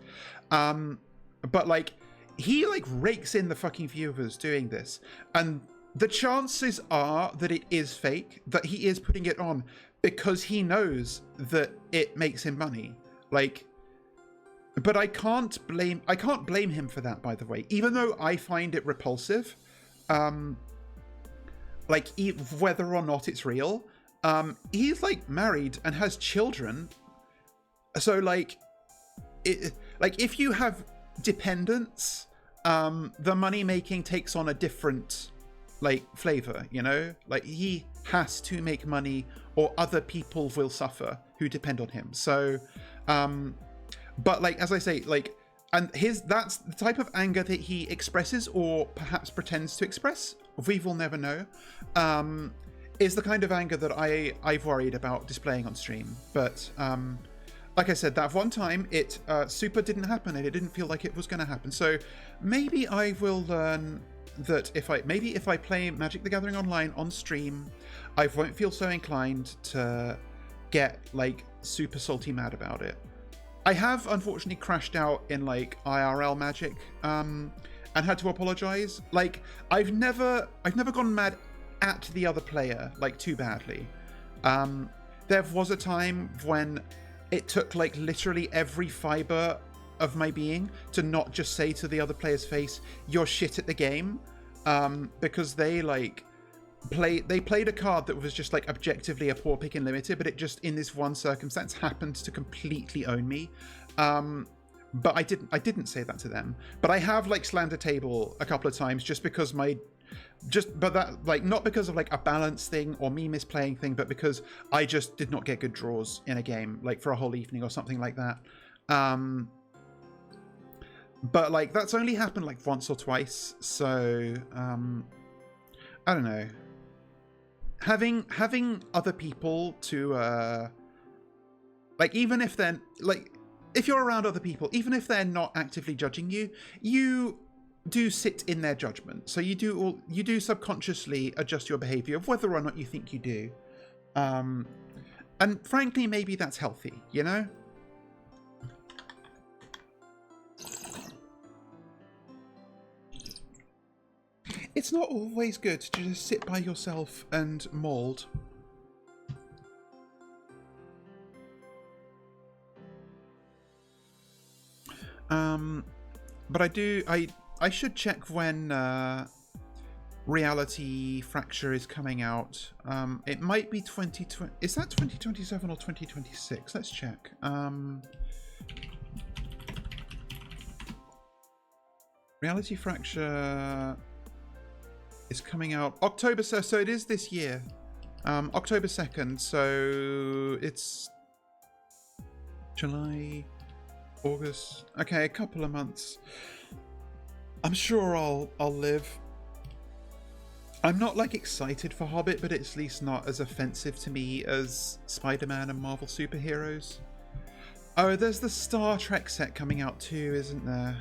But like, he like rakes in the fucking viewers doing this, and the chances are that it is fake, that he is putting it on because he knows that it makes him money. Like, but I can't blame him for that, by the way, even though I find it repulsive. Like, whether or not it's real, he's like married and has children, so like if you have dependents, the money making takes on a different like flavor, you know? Like he has to make money or other people will suffer who depend on him. So but like as I say, like, and that's the type of anger that he expresses or perhaps pretends to express, we will never know, is the kind of anger that I've worried about displaying on stream. But like I said, that one time it super didn't happen and it didn't feel like it was going to happen. So maybe I will learn that if I play Magic the Gathering Online on stream, I won't feel so inclined to get like super salty mad about it. I have unfortunately crashed out in like IRL Magic and had to apologize. Like I've never gone mad at the other player like too badly. There was a time when it took like literally every fiber of my being to not just say to the other player's face, "You're shit at the game," because they played a card that was just like objectively a poor pick in limited, but it just in this one circumstance happened to completely own me. But I didn't say that to them. But I have like slammed a table a couple of times just because but that like not because of like a balance thing or me misplaying thing, but because I just did not get good draws in a game like for a whole evening or something like that. But like that's only happened like once or twice, so I don't know. Having other people to like, even if they're like, if you're around other people, even if they're not actively judging you, you do sit in their judgment. So you do subconsciously adjust your behavior of whether or not you think you do. And frankly, maybe that's healthy, you know? It's not always good to just sit by yourself and mold. But I should check when Reality Fracture is coming out. It might be 2020. Is that 2027 or 2026? Let's check. Reality Fracture is coming out October, so it is this year. October 2nd, so it's July, August. Okay, a couple of months. I'm sure I'll live. I'm not like excited for Hobbit, but it's at least not as offensive to me as Spider-Man and Marvel superheroes. Oh, there's the Star Trek set coming out too, isn't there?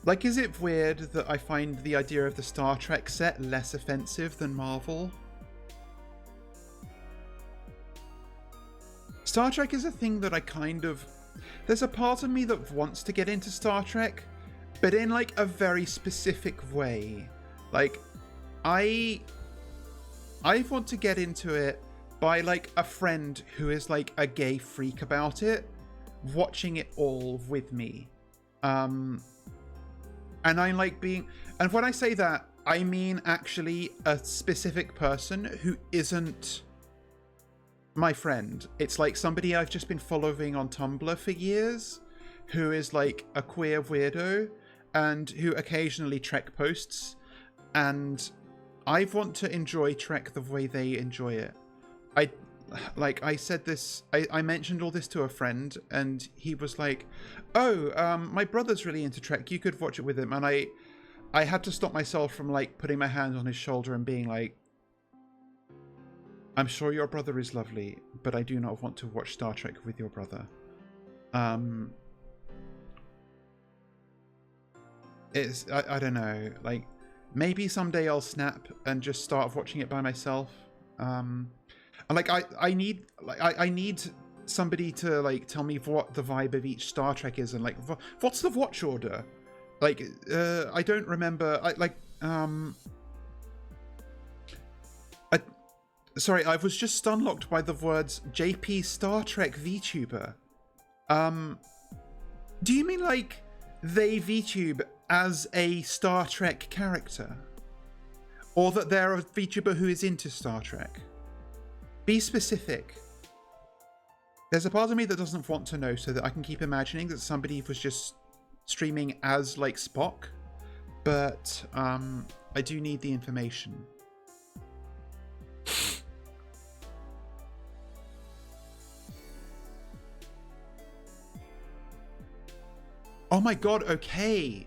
Like, is it weird that I find the idea of the Star Trek set less offensive than Marvel? Star Trek is a thing that I kind of... There's a part of me that wants to get into Star Trek, but in like a very specific way. Like, I want to get into it by like a friend who is like a gay freak about it, watching it all with me. And I like being... And when I say that, I mean actually a specific person who isn't my friend. It's like somebody I've just been following on Tumblr for years, who is like a queer weirdo, and who occasionally Trek posts. And I want to enjoy Trek the way they enjoy it. I said this, I mentioned all this to a friend, and he was like, "Oh, my brother's really into Trek. You could watch it with him." And I had to stop myself from like putting my hand on his shoulder and being like, "I'm sure your brother is lovely, but I do not want to watch Star Trek with your brother." I don't know. Like, maybe someday I'll snap and just start watching it by myself. And like I need somebody to like tell me what the vibe of each Star Trek is, and like what's the watch order. Like I don't remember. Sorry, I was just stunlocked by the words JP Star Trek VTuber. Do you mean like they VTube as a Star Trek character, or that they're a VTuber who is into Star Trek? Be specific. There's a part of me that doesn't want to know, so that I can keep imagining that somebody was just streaming as like Spock, but I do need the information. Oh my god, okay.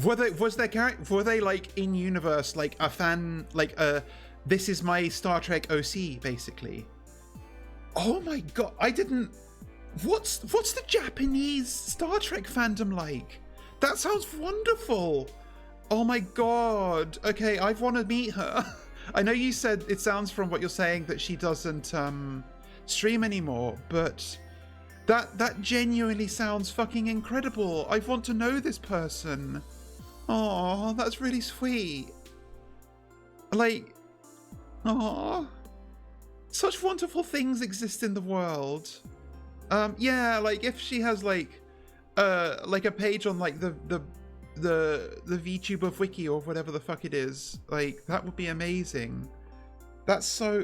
Were they like in universe, like a fan, like this is my Star Trek OC, basically? Oh my god, I didn't. What's the Japanese Star Trek fandom like? That sounds wonderful. Oh my god. Okay, I want to meet her. I know you said, it sounds from what you're saying that she doesn't stream anymore, but that genuinely sounds fucking incredible. I want to know this person. Oh, that's really sweet. Like, oh, such wonderful things exist in the world. Yeah, like if she has like a page on like the VTuber wiki or whatever the fuck it is, like that would be amazing. That's so,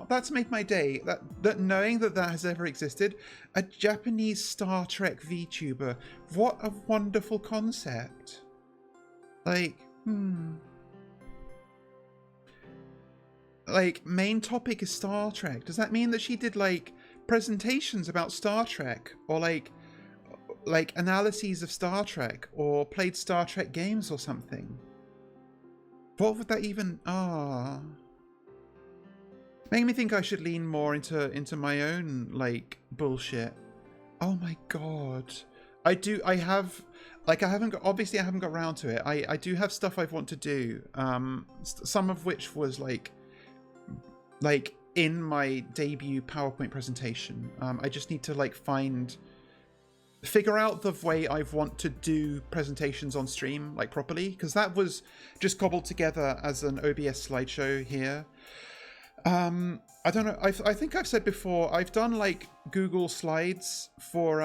that's made my day. That knowing that has ever existed, a Japanese Star Trek VTuber. What a wonderful concept. Like, like main topic is Star Trek. Does that mean that she did like presentations about Star Trek, or like analyses of Star Trek, or played Star Trek games or something? What would that even make me think I should lean more into my own like bullshit. Oh my god. I haven't got around to it. I do have stuff I want to do. Some of which was like in my debut PowerPoint presentation. I just need to like figure out the way I want to do presentations on stream like properly, because that was just cobbled together as an OBS slideshow here. I don't know. I think I've said before, I've done like Google Slides for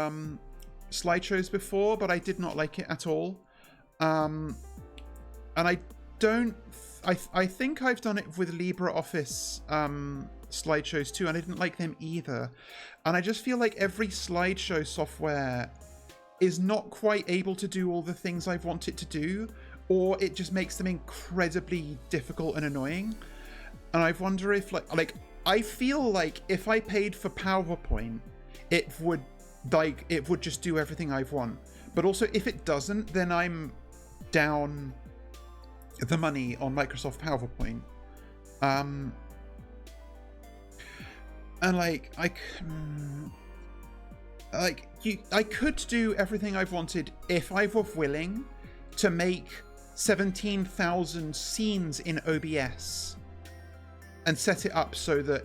slideshows before, but I did not like it at all. And I think I've done it with LibreOffice slideshows too, and I didn't like them either. And I just feel like every slideshow software is not quite able to do all the things I want it to do, or it just makes them incredibly difficult and annoying. And I wonder if like I feel like if I paid for PowerPoint, it would just do everything I want. But also if it doesn't, then I'm down the money on Microsoft PowerPoint. And like I could do everything I've wanted if I were willing to make 17,000 scenes in OBS and set it up so that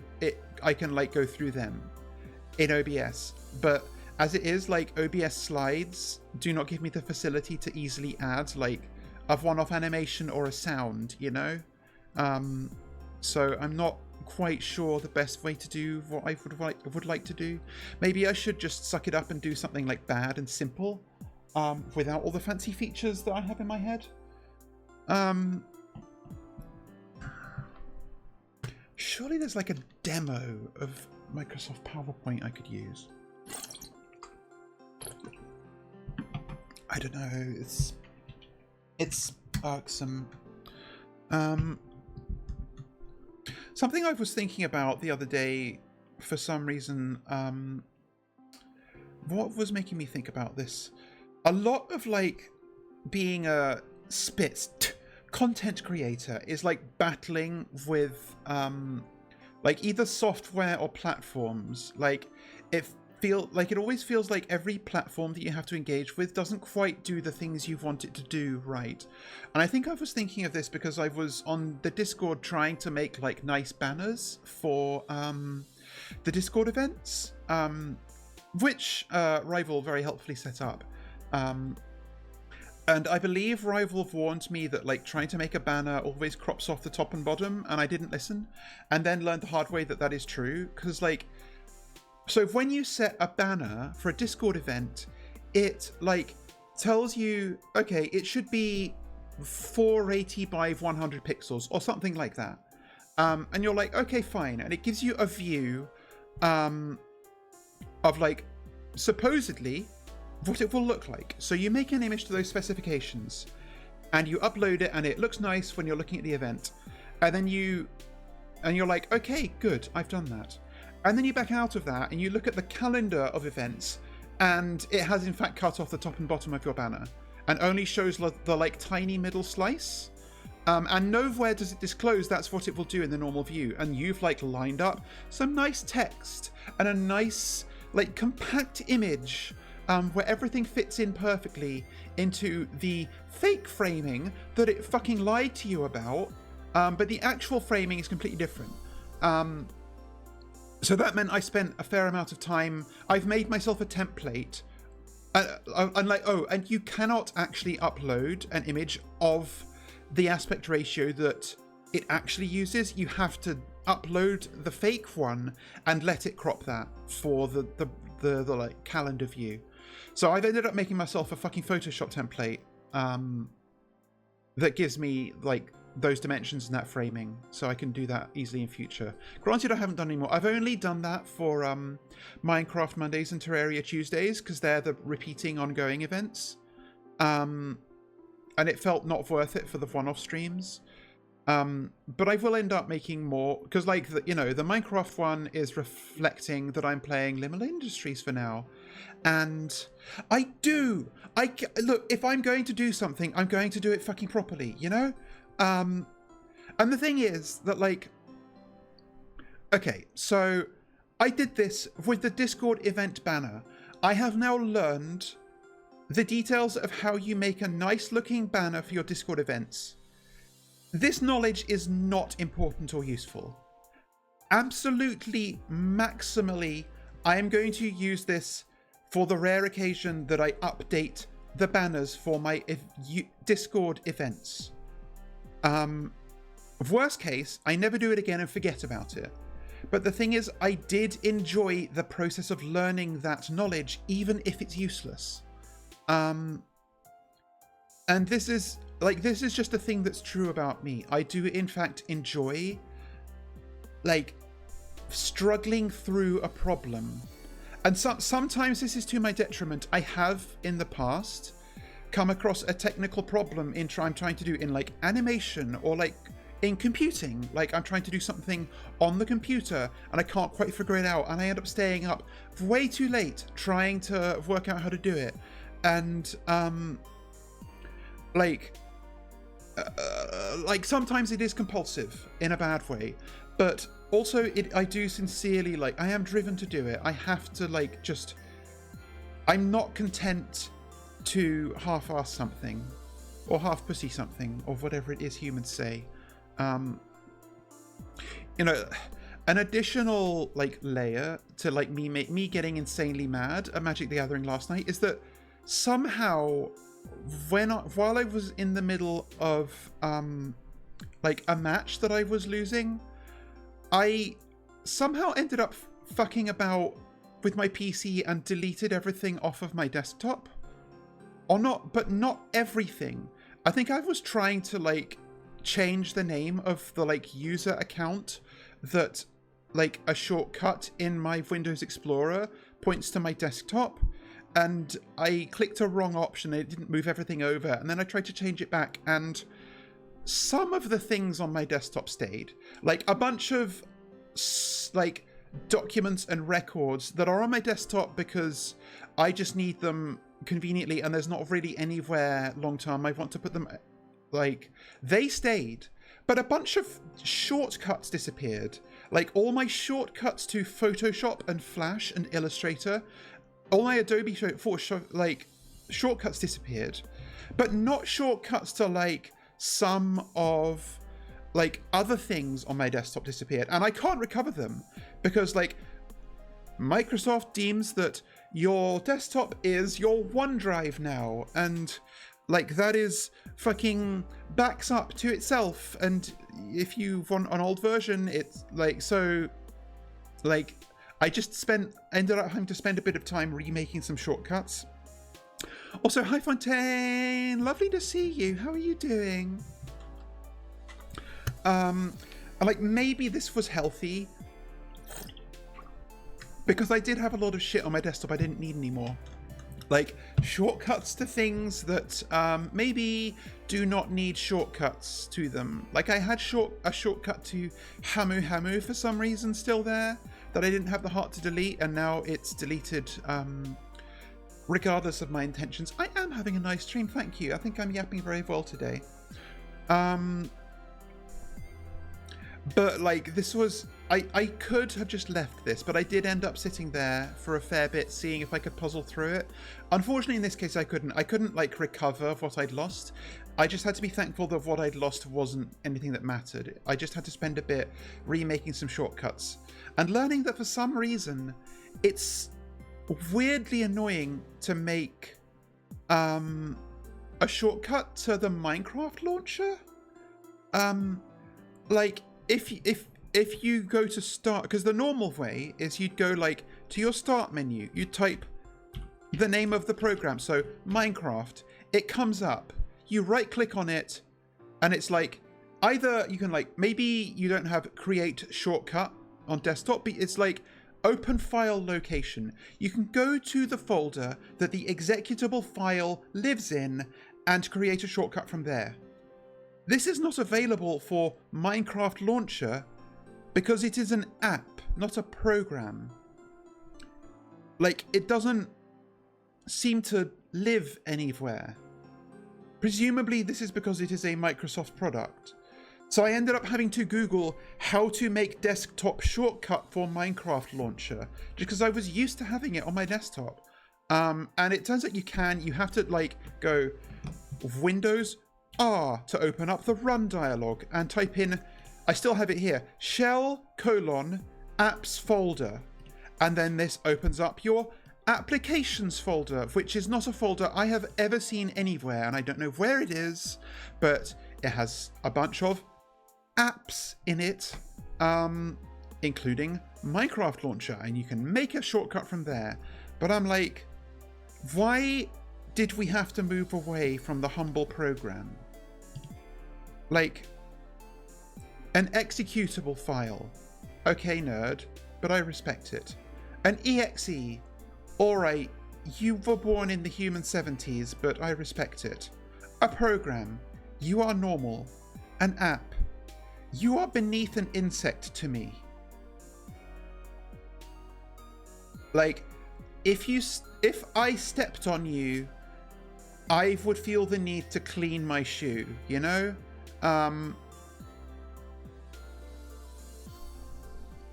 I can like go through them in OBS. But as it is, like OBS slides do not give me the facility to easily add like a one-off animation or a sound, you know? So I'm not quite sure the best way to do what I would like to do. Maybe I should just suck it up and do something like bad and simple, without all the fancy features that I have in my head. Surely there's like a demo of Microsoft PowerPoint I could use. I don't know, it's irksome. Something I was thinking about the other day for some reason, what was making me think about this? A lot of like being a content creator is like battling with like either software or platforms. Like it always feels like every platform that you have to engage with doesn't quite do the things you want it to do right. And I think I was thinking of this because I was on the Discord trying to make like nice banners for the Discord events, which Rival very helpfully set up. And I believe Rival warned me that like trying to make a banner always crops off the top and bottom, and I didn't listen, and then learned the hard way that is true. Because like, so when you set a banner for a Discord event, it like tells you, okay, it should be 480 by 100 pixels or something like that. And you're like, okay, fine. And it gives you a view of like supposedly what it will look like. So you make an image to those specifications and you upload it and it looks nice when you're looking at the event. And then you're like, okay, good, I've done that. And then you back out of that and you look at the calendar of events and it has in fact cut off the top and bottom of your banner and only shows the like tiny middle slice. And nowhere does it disclose that's what it will do in the normal view. And you've like lined up some nice text and a nice like compact image where everything fits in perfectly into the fake framing that it fucking lied to you about. But the actual framing is completely different. So that meant I spent a fair amount of time. I've made myself a template. And you cannot actually upload an image of the aspect ratio that it actually uses. You have to upload the fake one and let it crop that for the like calendar view. So I've ended up making myself a fucking Photoshop template that gives me like those dimensions and that framing, so I can do that easily in future. Granted, I haven't done anymore. I've only done that for Minecraft Mondays and Terraria Tuesdays because they're the repeating ongoing events. And it felt not worth it for the one-off streams. But I will end up making more because, like, the Minecraft one is reflecting that I'm playing Liminal Industries for now, and look, if I'm going to do something, I'm going to do it fucking properly, you know. And the thing is that, like, okay, so I did this with the Discord event banner. I have now learned the details of how you make a nice looking banner for your Discord events. This knowledge is not important or useful. Absolutely, maximally, I am going to use this for the rare occasion that I update the banners for my Discord events. Worst case, I never do it again and forget about it. But the thing is, I did enjoy the process of learning that knowledge, even if it's useless. And this is just a thing that's true about me. I do, in fact, enjoy, like, struggling through a problem. And sometimes this is to my detriment. I have, in the past, come across a technical problem I'm trying to do in, like, animation or, like, in computing. Like, I'm trying to do something on the computer and I can't quite figure it out. And I end up staying up way too late trying to work out how to do it. And, like sometimes it is compulsive in a bad way, but also I do sincerely, like, I am driven to do it. I have to, like, I'm not content to half-ass something or half-pussy something or whatever it is humans say. An additional, like, layer to, like, me getting insanely mad at Magic the Gathering last night is that somehow while I was in the middle of like a match that I was losing, I somehow ended up fucking about with my PC and deleted everything off of my desktop. Or not, but not everything. I think I was trying to, like, change the name of the, like, user account that, like, a shortcut in my Windows Explorer points to my desktop. And I clicked a wrong option and it didn't move everything over. And then I tried to change it back and some of the things on my desktop stayed. Like a bunch of like documents and records that are on my desktop because I just need them conveniently and there's not really anywhere long term I want to put them. Like, they stayed. But a bunch of shortcuts disappeared. Like all my shortcuts to Photoshop and Flash and Illustrator, all my Adobe shortcuts disappeared, but not shortcuts to, like, some of, like, other things on my desktop disappeared. And I can't recover them because, like, Microsoft deems that your desktop is your OneDrive now. And, like, that is fucking backs up to itself. And if you want an old version, it's, like, so, like, I just ended up having to spend a bit of time remaking some shortcuts. Also, hi Fontaine, lovely to see you. How are you doing? Like, maybe this was healthy because I did have a lot of shit on my desktop I didn't need anymore. like shortcuts to things that maybe do not need shortcuts to them. Like I had a shortcut to Hamu Hamu for some reason still there that I didn't have the heart to delete, and now it's deleted regardless of my intentions. I am having a nice stream, thank you. I think I'm yapping very well today. But like this was, I could have just left this, but I did end up sitting there for a fair bit, seeing if I could puzzle through it. Unfortunately, in this case, I couldn't like recover what I'd lost. I just had to be thankful that what I'd lost wasn't anything that mattered. I just had to spend a bit remaking some shortcuts and learning that for some reason, it's weirdly annoying to make a shortcut to the Minecraft launcher. Like if you go to start, because the normal way is you'd go like to your start menu, you type the name of the program, so Minecraft, it comes up, you right click on it, and it's like either you can like, maybe you don't have create shortcut on desktop, but it's like open file location. You can go to the folder that the executable file lives in and create a shortcut from there. This is not available for Minecraft Launcher because it is an app, not a program. Like, it doesn't seem to live anywhere. Presumably this is because it is a Microsoft product. So I ended up having to Google how to make desktop shortcut for Minecraft Launcher, just because I was used to having it on my desktop. And it turns out you have to like go Windows R to open up the run dialog and type in, I still have it here, shell : apps folder. And then this opens up your applications folder, which is not a folder I have ever seen anywhere, and I don't know where it is, but it has a bunch of apps in it, including Minecraft Launcher, and you can make a shortcut from there. But I'm like, why did we have to move away from the humble program? Like, an executable file. Okay, nerd, but I respect it. An exe. Alright, you were born in the human 70s, but I respect it. A program. You are normal. An app. You are beneath an insect to me. Like, if I stepped on you, I would feel the need to clean my shoe, you know?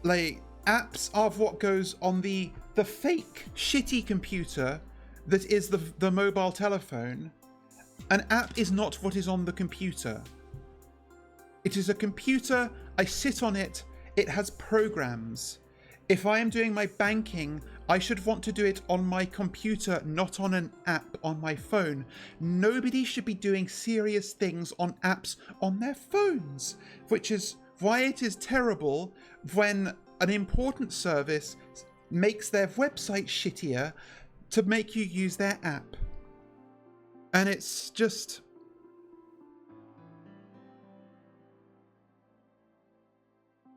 Like, apps are what goes on the fake, shitty computer that is the mobile telephone. An app is not what is on the computer. It is a computer, I sit on it, it has programs. If I am doing my banking, I should want to do it on my computer, not on an app on my phone. Nobody should be doing serious things on apps on their phones, which is why it is terrible when an important service makes their website shittier to make you use their app. And it's just...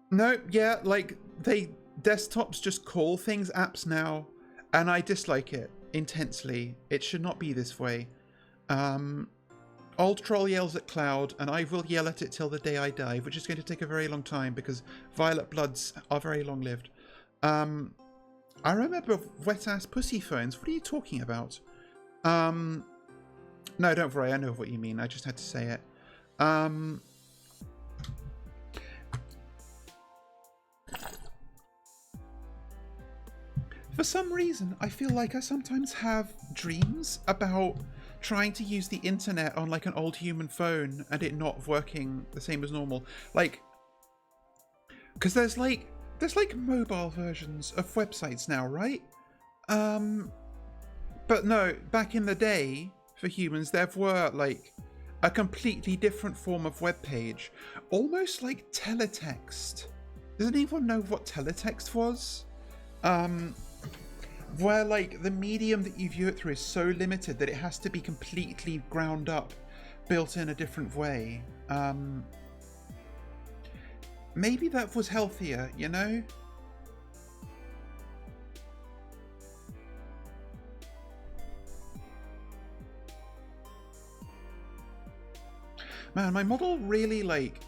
No, yeah, like, desktops just call things apps now, and I dislike it intensely. It should not be this way. Old Troll yells at Cloud, and I will yell at it till the day I die, which is going to take a very long time because Violet Bloods are very long-lived. I remember wet-ass pussy phones. What are you talking about? No, don't worry, I know what you mean. I just had to say it. For some reason, I feel like I sometimes have dreams about trying to use the internet on like an old human phone and it not working the same as normal. Like, because there's like mobile versions of websites now, right? But no, back in the day, for humans, there were like a completely different form of web page, almost like teletext. Does anyone know what teletext was? Where like the medium that you view it through is so limited that it has to be completely ground up, built in a different way. Maybe that was healthier, you know? Man, my model really, like...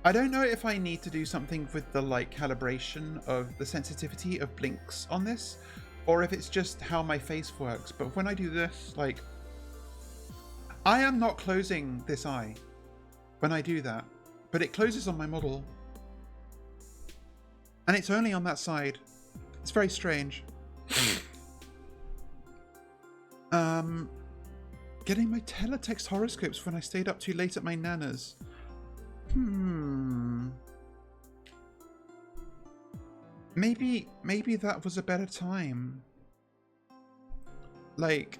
I don't know if I need to do something with the, like, calibration of the sensitivity of blinks on this, or if it's just how my face works, but when I do this, like... I am not closing this eye when I do that, but it closes on my model. And it's only on that side. It's very strange. Getting my teletext horoscopes when I stayed up too late at my nana's. Maybe that was a better time. Like...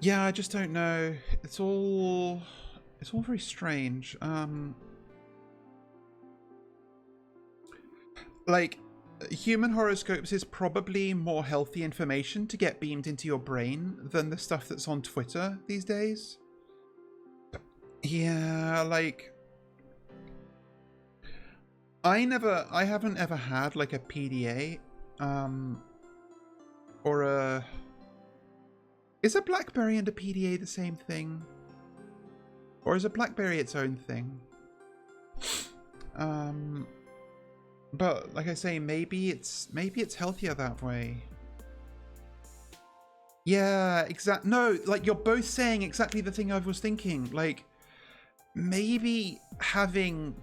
Yeah, I just don't know. It's all very strange. Like, human horoscopes is probably more healthy information to get beamed into your brain than the stuff that's on Twitter these days. Yeah, like... I haven't ever had, like, a PDA, or a... Is a BlackBerry and a PDA the same thing? Or is a BlackBerry its own thing? But like I say, maybe it's healthier that way. Yeah, no, like you're both saying exactly the thing I was thinking. Like maybe having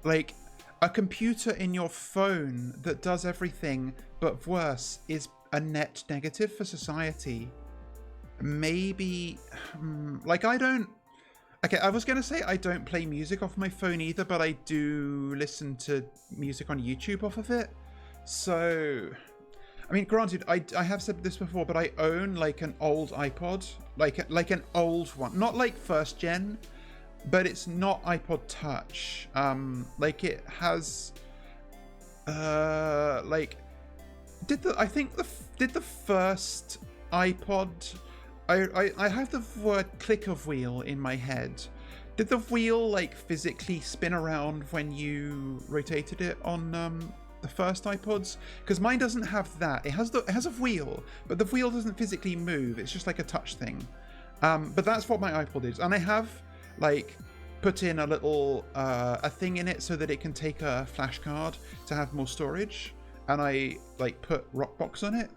like a computer in your phone that does everything but worse is a net negative for society. Maybe like I don't... Okay, I was going to say I don't play music off my phone either, but I do listen to music on YouTube off of it. So, I mean, granted, I have said this before, but I own like an old iPod, like an old one, not like first gen, but it's not iPod Touch. Like it has, like, did the first iPod... I have the word click of wheel in my head. Did the wheel like physically spin around when you rotated it on the first iPods? Because mine doesn't have that. It has a wheel, but the wheel doesn't physically move. It's just like a touch thing. But that's what my iPod is, and I have like put in a little a thing in it so that it can take a flash card to have more storage. And I like put Rockbox on it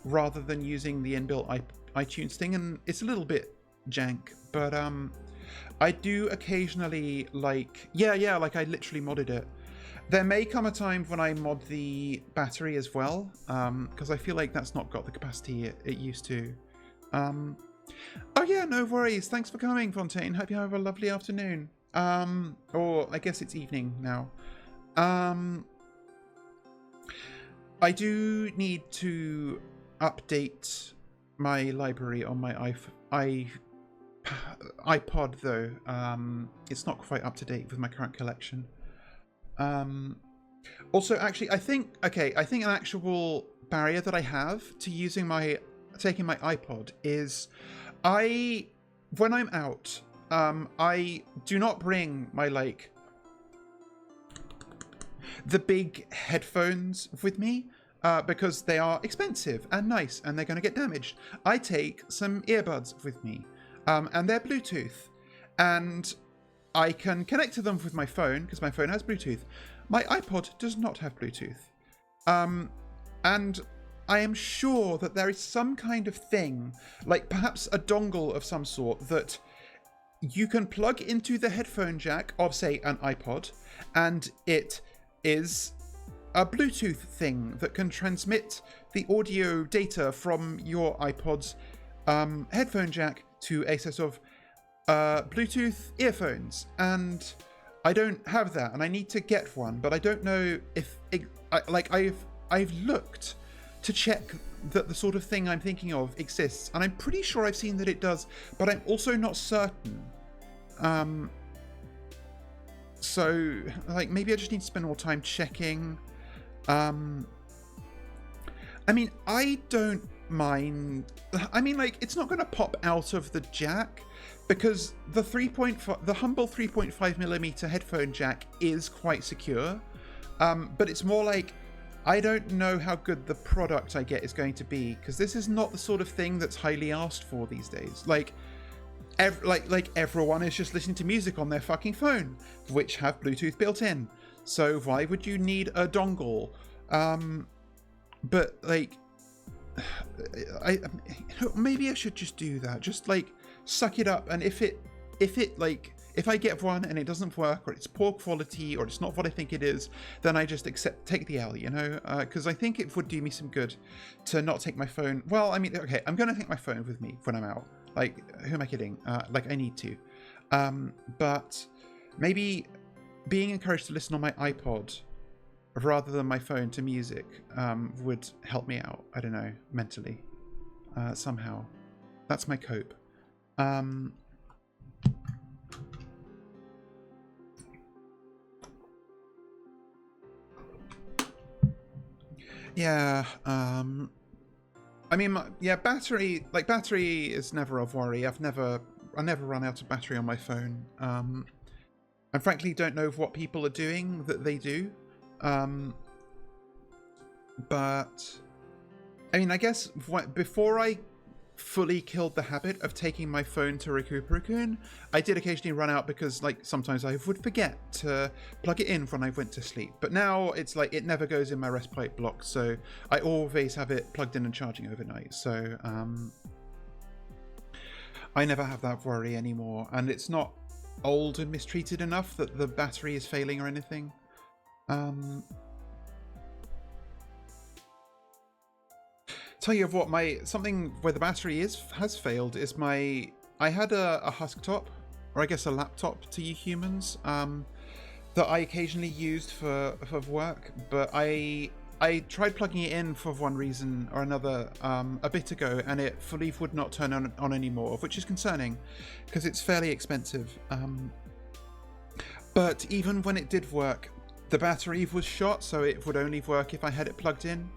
rather than using the inbuilt iTunes thing, and it's a little bit jank, but I do occasionally like like I literally modded it. There may come a time when I mod the battery as well, because I feel like that's not got the capacity it used to. Oh yeah, no worries. Thanks for coming, Fontaine. Hope you have a lovely afternoon. Or I guess it's evening now. I do need to update my library on my iPod though. It's not quite up to date with my current collection. Also, actually, I think an actual barrier that I have to taking my iPod is when I'm out, I do not bring my the big headphones with me. Because they are expensive and nice and they're going to get damaged. I take some earbuds with me, and they're Bluetooth, and I can connect to them with my phone because my phone has Bluetooth. My iPod does not have Bluetooth, and I am sure that there is some kind of thing, like perhaps a dongle of some sort, that you can plug into the headphone jack of, say, an iPod, and it is a Bluetooth thing that can transmit the audio data from your iPod's headphone jack to a set of Bluetooth earphones, and I don't have that, and I need to get one, but I don't know if I've looked to check that the sort of thing I'm thinking of exists, and I'm pretty sure I've seen that it does, but I'm also not certain. So like maybe I just need to spend more time checking. I mean, I don't mind. I mean, like, it's not going to pop out of the jack because the humble 3.5mm headphone jack is quite secure. But it's more like I don't know how good the product I get is going to be, because this is not the sort of thing that's highly asked for these days. Like everyone is just listening to music on their fucking phone, which have Bluetooth built in. So why would you need a dongle? But like, maybe I should just do that. Just like suck it up, and if I get one and it doesn't work, or it's poor quality, or it's not what I think it is, then I just take the L, you know? Because I think it would do me some good to not take my phone. Well, I mean, okay, I'm going to take my phone with me when I'm out. Like, who am I kidding? Like, I need to. But maybe being encouraged to listen on my iPod rather than my phone to music would help me out. I don't know, mentally. Somehow. That's my cope. Yeah, I mean, yeah, battery is never a worry. I never run out of battery on my phone. I frankly don't know what people are doing that they do. But I mean, I guess before I fully killed the habit of taking my phone to Recuperacun, I did occasionally run out because like sometimes I would forget to plug it in when I went to sleep. But now it's like it never goes in my respite block, so I always have it plugged in and charging overnight. So I never have that worry anymore, and it's not old and mistreated enough that the battery is failing or anything. Tell you of what, something where the battery has failed is I had a Husk top, or I guess a laptop to you humans, that I occasionally used for work, but I tried plugging it in for one reason or another a bit ago, and it fully would not turn on anymore, which is concerning because it's fairly expensive. But even when it did work, the battery was shot, so it would only work if I had it plugged in.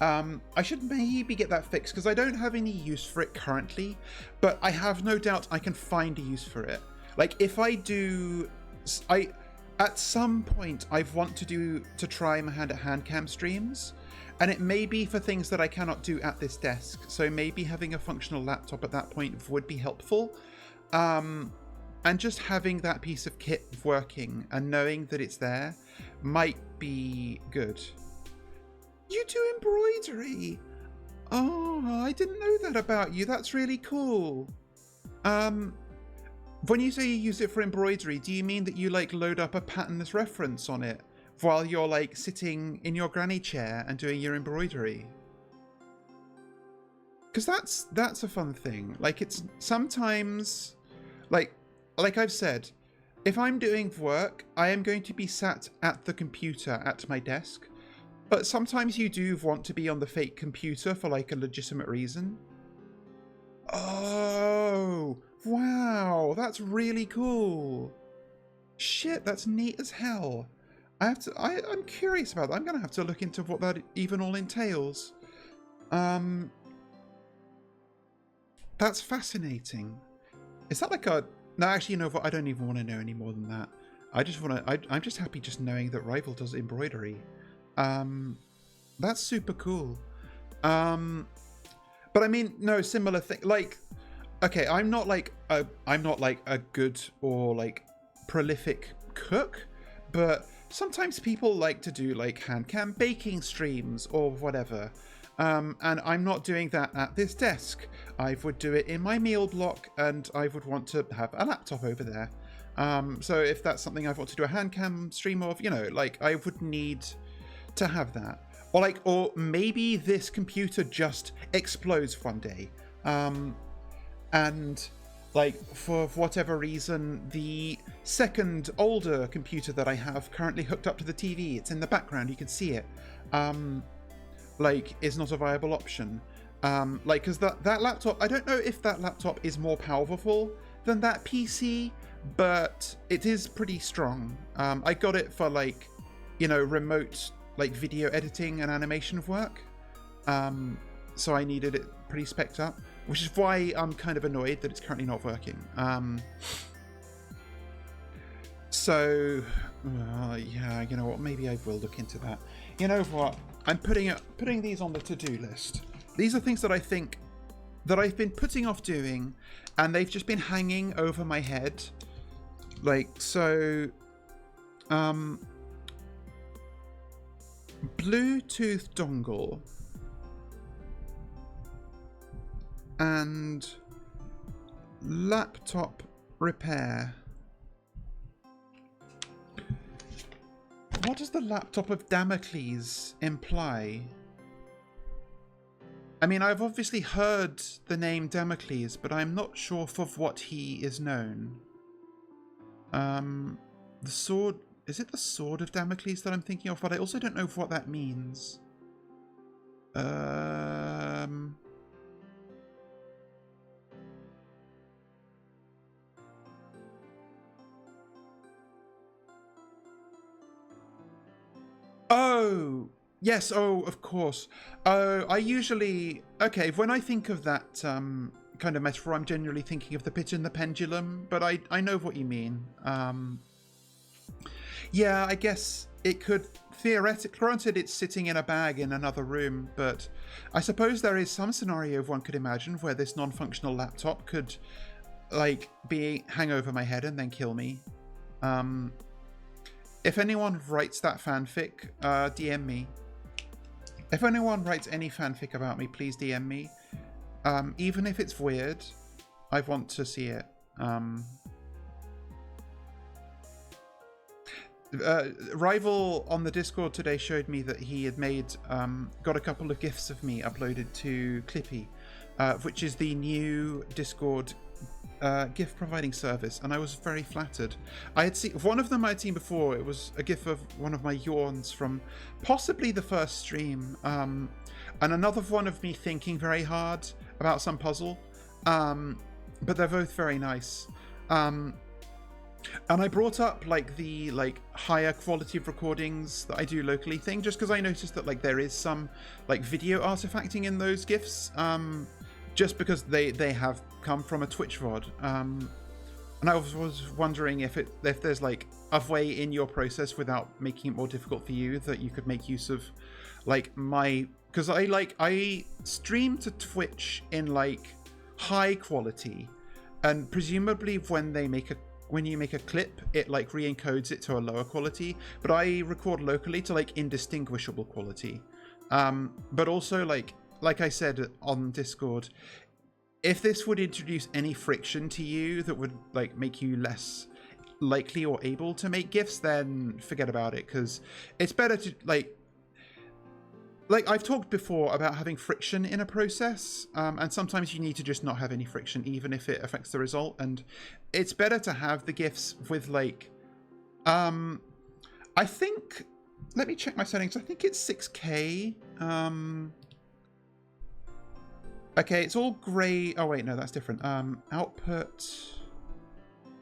I should maybe get that fixed because I don't have any use for it currently, but I have no doubt I can find a use for it. Like if I do, at some point I want to try my hand cam streams, and it may be for things that I cannot do at this desk. So maybe having a functional laptop at that point would be helpful. And just having that piece of kit working and knowing that it's there might be good. You do embroidery? Oh, I didn't know that about you. That's really cool. When you say you use it for embroidery, do you mean that you like load up a patternless reference on it while you're like sitting in your granny chair and doing your embroidery? Because that's a fun thing. Like it's sometimes, like I've said, if I'm doing work, I am going to be sat at the computer at my desk. But sometimes you do want to be on the fake computer for like a legitimate reason. Oh, wow, that's really cool. Shit, that's neat as hell. I'm curious about that. I'm gonna have to look into what that even all entails. That's fascinating. Is that like a... No, actually, you know what? I don't even want to know any more than that. I'm just happy just knowing that Rival does embroidery. That's super cool. But I mean, no, similar thing. Like, okay, I'm not like a good or like prolific cook, but sometimes people like to do like hand cam baking streams or whatever. And I'm not doing that at this desk. I would do it in my meal block, and I would want to have a laptop over there. So if that's something I want to do a hand cam stream of, you know, like I would need to have that. Or maybe this computer just explodes one day. And like for whatever reason, the second older computer that I have currently hooked up to the TV, it's in the background, you can see it, like is not a viable option. Like, because that laptop, I don't know if that laptop is more powerful than that PC, but it is pretty strong. I got it for like, you know, remote like video editing and animation work. So I needed it pretty spec'd up, which is why I'm kind of annoyed that it's currently not working. So, yeah, you know what, maybe I will look into that. You know what, I'm putting these on the to-do list. These are things that I think that I've been putting off doing, and they've just been hanging over my head. Like, so, Bluetooth dongle and laptop repair. What does the laptop of Damocles imply? I mean, I've obviously heard the name Damocles, but I'm not sure for what he is known. The sword... Is it the sword of Damocles that I'm thinking of? But I also don't know what that means. Oh, yes. Oh, of course. Oh, I usually... Okay, when I think of that kind of metaphor, I'm generally thinking of the pitch and the pendulum, but I know what you mean. Yeah, I guess it could theoretically... Granted, it's sitting in a bag in another room, but I suppose there is some scenario one could imagine where this non-functional laptop could, like, hang over my head and then kill me. If anyone writes that fanfic, DM me. If anyone writes any fanfic about me, please DM me. Even if it's weird, I want to see it. Rival on the Discord today showed me that he had got a couple of GIFs of me uploaded to Clippy, which is the new Discord GIF providing service, and I was very flattered. I had seen one of them I'd seen before. It was a GIF of one of my yawns from possibly the first stream, and another one of me thinking very hard about some puzzle, but they're both very nice. And I brought up the higher quality of recordings that I do locally thing, just because I noticed that there is some video artifacting in those GIFs, just because they have come from a Twitch VOD. And I was wondering if there's a way in your process without making it more difficult for you that you could make use of because I stream to Twitch in high quality, and presumably when you make a clip, it re-encodes it to a lower quality, but I record locally to indistinguishable quality. But also like I said on Discord, if this would introduce any friction to you that would make you less likely or able to make GIFs, then forget about it, because it's better to I've talked before about having friction in a process, and sometimes you need to just not have any friction, even if it affects the result. And it's better to have the GIFs with I think, let me check my settings. I think it's 6K. Okay, it's all gray. Oh wait, no, that's different. Output.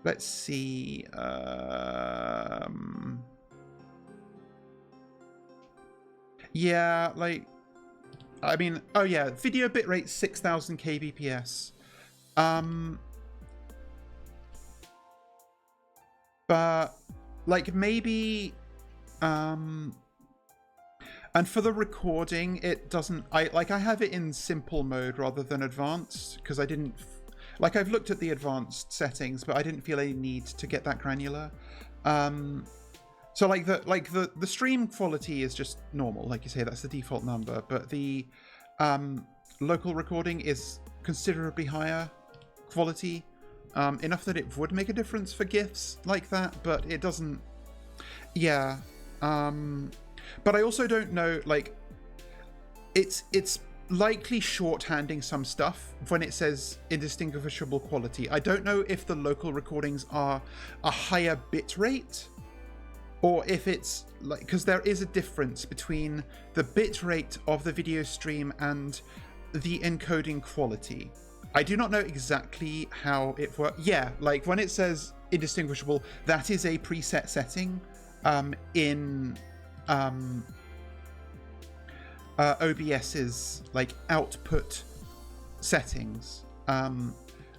Let's see. Yeah, I mean, oh yeah, video bitrate 6000 kbps. But maybe and for the recording, it doesn't. I have it in simple mode rather than advanced, because I didn't I've looked at the advanced settings, but I didn't feel any need to get that granular. So the stream quality is just normal, like you say, that's the default number, but the local recording is considerably higher quality, enough that it would make a difference for GIFs like that, but it doesn't. Yeah. But I also don't know, it's likely shorthanding some stuff when it says indistinguishable quality. I don't know if the local recordings are a higher bit rate, or if it's because there is a difference between the bit rate of the video stream and the encoding quality. I do not know exactly how it works. Yeah, when it says indistinguishable, that is a preset setting in OBS's output settings, and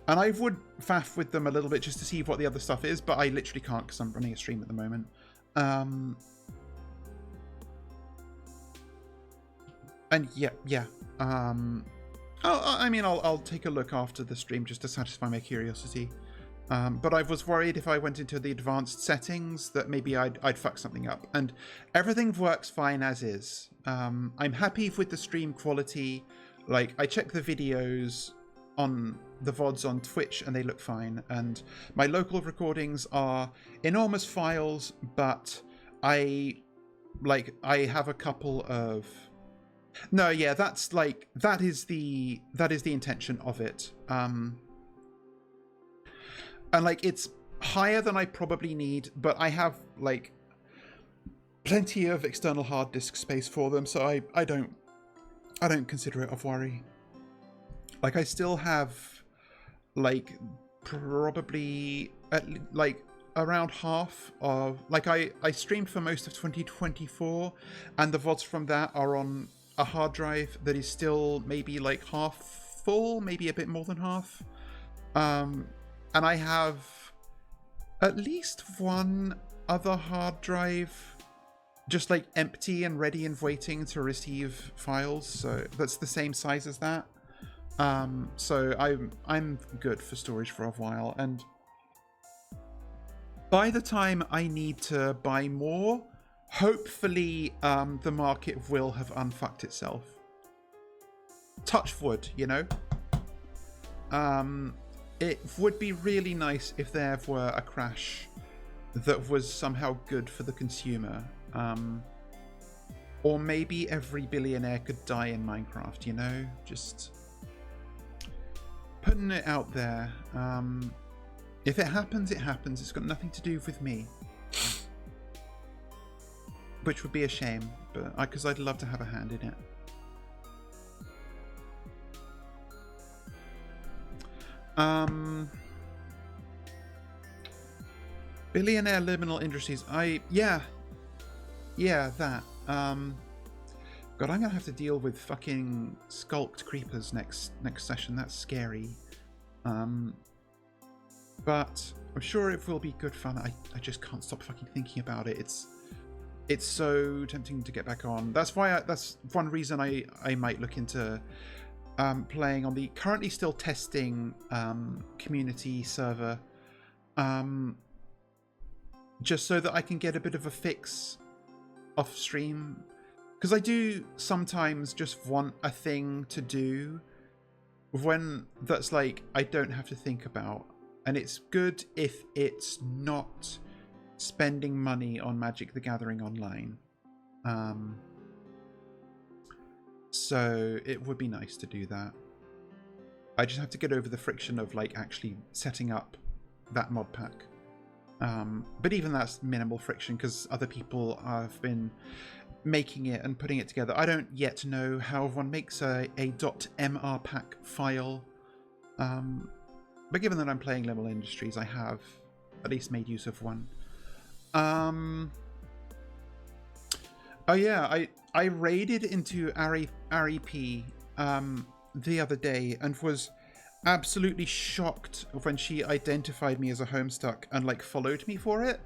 I would faff with them a little bit just to see what the other stuff is, but I literally can't because I'm running a stream at the moment. And yeah. I'll take a look after the stream just to satisfy my curiosity. But I was worried if I went into the advanced settings that maybe I'd fuck something up. And everything works fine as is. I'm happy with the stream quality. Like, I check the videos on the VODs on Twitch and they look fine. And my local recordings are enormous files, but I have a couple of... No, yeah, that is the intention of it. And like, it's higher than I probably need, but I have like plenty of external hard disk space for them, so I don't consider it of worry. Like, I still have like probably like around half of, like, I streamed for most of 2024, and the VODs from that are on a hard drive that is still maybe like half full, maybe a bit more than half. And I have at least one other hard drive just like empty and ready and waiting to receive files, so that's the same size as that. So I'm good for storage for a while, and by the time I need to buy more, hopefully the market will have unfucked itself. Touch wood, you know? It would be really nice if there were a crash that was somehow good for the consumer. Or maybe every billionaire could die in Minecraft, you know? Just putting it out there. If it happens, it happens. It's got nothing to do with me. Which would be a shame, but because I'd love to have a hand in it. Billionaire Liminal Industries. Yeah, that. God, I'm gonna have to deal with fucking skulked creepers next session. That's scary. But I'm sure it will be good fun. I just can't stop fucking thinking about it. It's so tempting to get back on. That's why that's one reason I might look into playing on the currently still testing community server, just so that I can get a bit of a fix off stream, because I do sometimes just want a thing to do when that's like I don't have to think about, and it's good if it's not spending money on Magic the Gathering Online. So it would be nice to do that. I just have to get over the friction of like actually setting up that mod pack. But even that's minimal friction because other people have been making it and putting it together. I don't yet know how one makes a .mr pack file. But given that I'm playing Liminal Industries, I have at least made use of one. Oh yeah, I raided into Ari P the other day and was absolutely shocked when she identified me as a Homestuck and like followed me for it.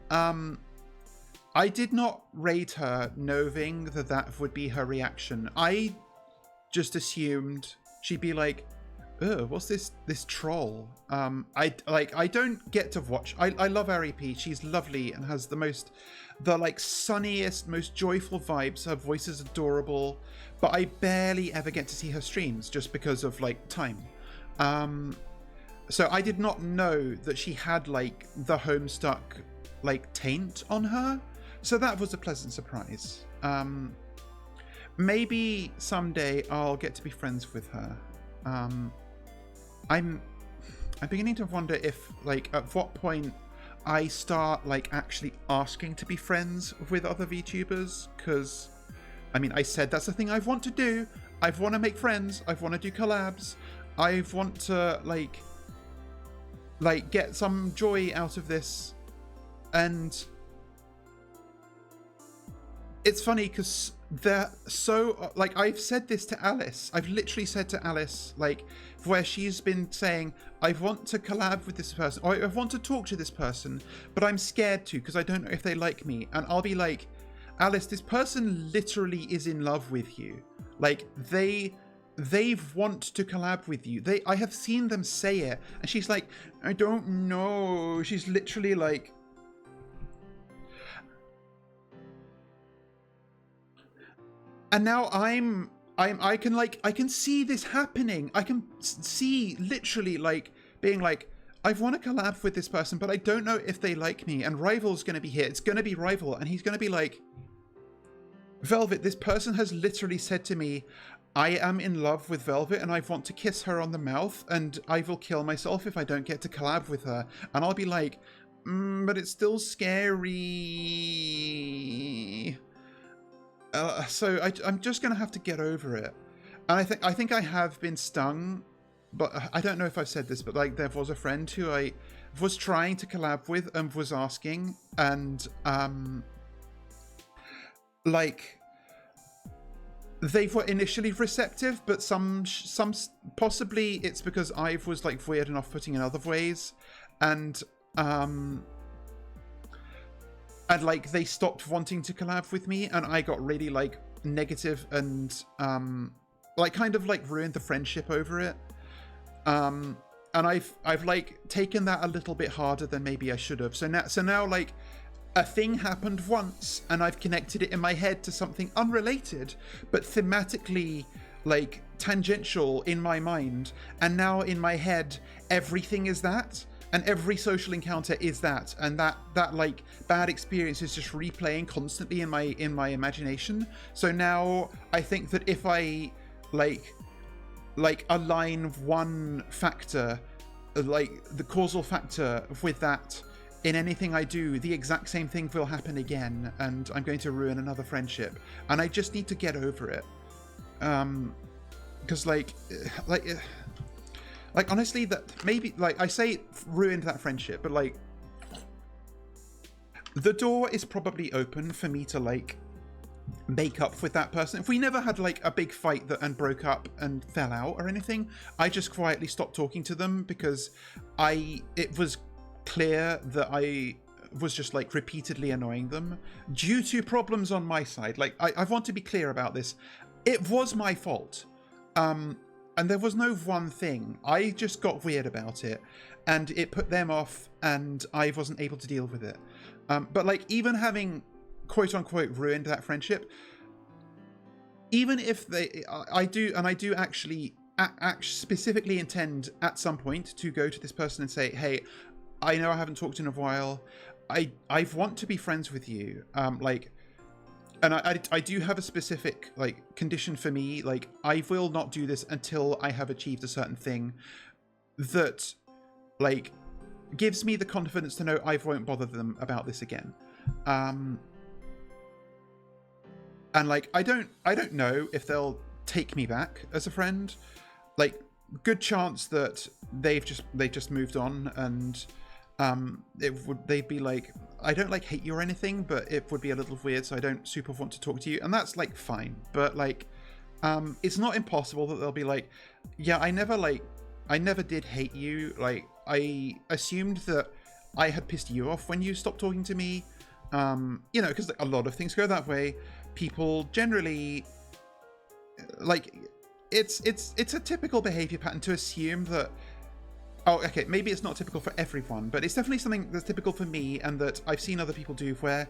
I did not raid her knowing that would be her reaction. I just assumed she'd be like, "Ugh, what's this troll?" I don't get to watch. I love Ari P. She's lovely and has the like sunniest, most joyful vibes. Her voice is adorable, but I barely ever get to see her streams just because of like time. So I did not know that she had like the Homestuck like taint on her. So that was a pleasant surprise. Maybe someday I'll get to be friends with her. I'm beginning to wonder if like at what point I start like actually asking to be friends with other VTubers, because I mean I said that's the thing I want to do. I want to make friends. I want to do collabs. I want to like get some joy out of this. And it's funny because they're so like, I've said this to Alice. I've literally said to Alice, like, where she's been saying, I want to collab with this person, or I want to talk to this person, but I'm scared to because I don't know if they like me. And I'll be like, Alice, this person literally is in love with you. Like, they want to collab with you. I have seen them say it, and she's like, I don't know. She's literally like, and now I can see this happening. I can see literally like being like, I want to collab with this person, but I don't know if they like me. And Rival's going to be here. It's going to be Rival, and he's going to be like, Velvet, this person has literally said to me, I am in love with Velvet and I want to kiss her on the mouth and I will kill myself if I don't get to collab with her. And I'll be like, but it's still scary. So I'm just going to have to get over it. And I think I have been stung, but I don't know if I've said this, but like there was a friend who I was trying to collab with and was asking, and like they were initially receptive, but some possibly it's because I was like weird and off-putting in other ways, and like they stopped wanting to collab with me, and I got really like negative and like kind of like ruined the friendship over it. And I've like taken that a little bit harder than maybe I should have. So now like a thing happened once and I've connected it in my head to something unrelated, but thematically like tangential in my mind. And now in my head, everything is that. And every social encounter is that, and that like bad experience is just replaying constantly in my imagination. So now I think that if I like align one factor, like the causal factor with that in anything I do, the exact same thing will happen again, and I'm going to ruin another friendship. And I just need to get over it, because like honestly, that maybe like I say ruined that friendship, but like the door is probably open for me to like make up with that person. If we never had like a big fight and broke up and fell out or anything, I just quietly stopped talking to them because it was clear that I was just like repeatedly annoying them due to problems on my side. Like I want to be clear about this. It was my fault. And there was no one thing. I just got weird about it, and it put them off, and I wasn't able to deal with it. But like, even having quote unquote ruined that friendship, even if I do actually specifically intend at some point to go to this person and say, hey, I know I haven't talked in a while. I want to be friends with you. And I do have a specific like condition for me. Like I will not do this until I have achieved a certain thing that like gives me the confidence to know I won't bother them about this again. And like I don't know if they'll take me back as a friend. Like good chance that they just moved on, and they'd be like, I don't like hate you or anything, but it would be a little weird, so I don't super want to talk to you, and that's like fine. But like it's not impossible that they'll be like, yeah, I never did hate you, like I assumed that I had pissed you off when you stopped talking to me, you know, because a lot of things go that way. People generally like it's a typical behavior pattern to assume that, oh, okay, maybe it's not typical for everyone, but it's definitely something that's typical for me and that I've seen other people do, where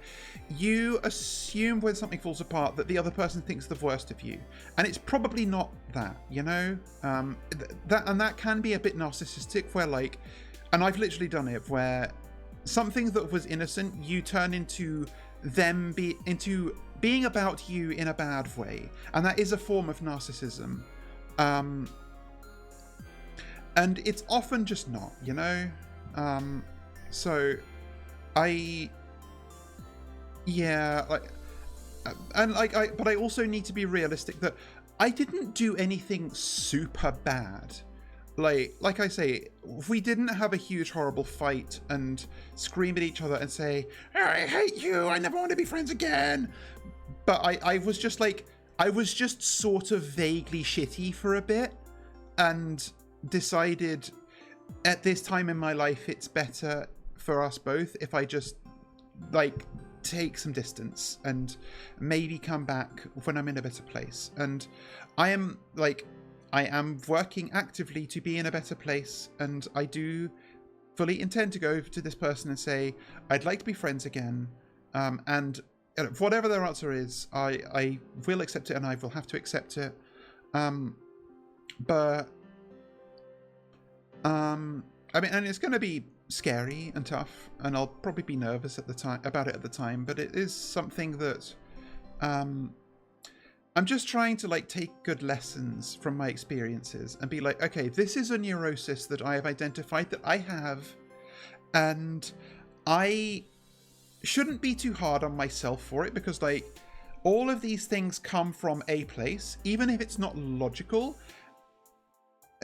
you assume when something falls apart that the other person thinks the worst of you. And it's probably not that, you know? That can be a bit narcissistic, where like, and I've literally done it, where something that was innocent, you turn into being about you in a bad way. And that is a form of narcissism. And it's often just not, you know? But I also need to be realistic that I didn't do anything super bad. Like I say, we didn't have a huge horrible fight and scream at each other and say, I hate you, I never want to be friends again. But I was just like, I was just sort of vaguely shitty for a bit, and decided at this time in my life it's better for us both if I just like take some distance and maybe come back when I'm in a better place. And I am working actively to be in a better place, and I do fully intend to go to this person and say, I'd like to be friends again, and whatever their answer is, I will accept it, and I will have to accept it. But I mean, and it's going to be scary and tough, and I'll probably be nervous at the time about it at the time, but it is something that I'm just trying to like take good lessons from my experiences and be like, okay, this is a neurosis that I have identified that I have, and I shouldn't be too hard on myself for it, because like all of these things come from a place, even if it's not logical,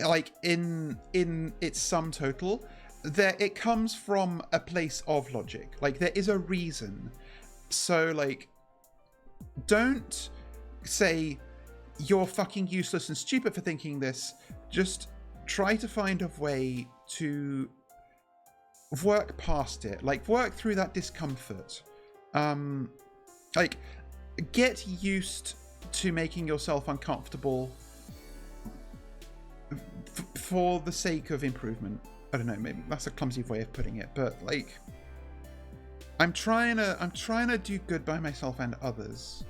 like in its sum total, there it comes from a place of logic. Like there is a reason. So like, don't say you're fucking useless and stupid for thinking this. Just try to find a way to work past it, like work through that discomfort. Like get used to making yourself uncomfortable for the sake of improvement. I don't know, maybe that's a clumsy way of putting it, but like I'm trying to do good by myself and others.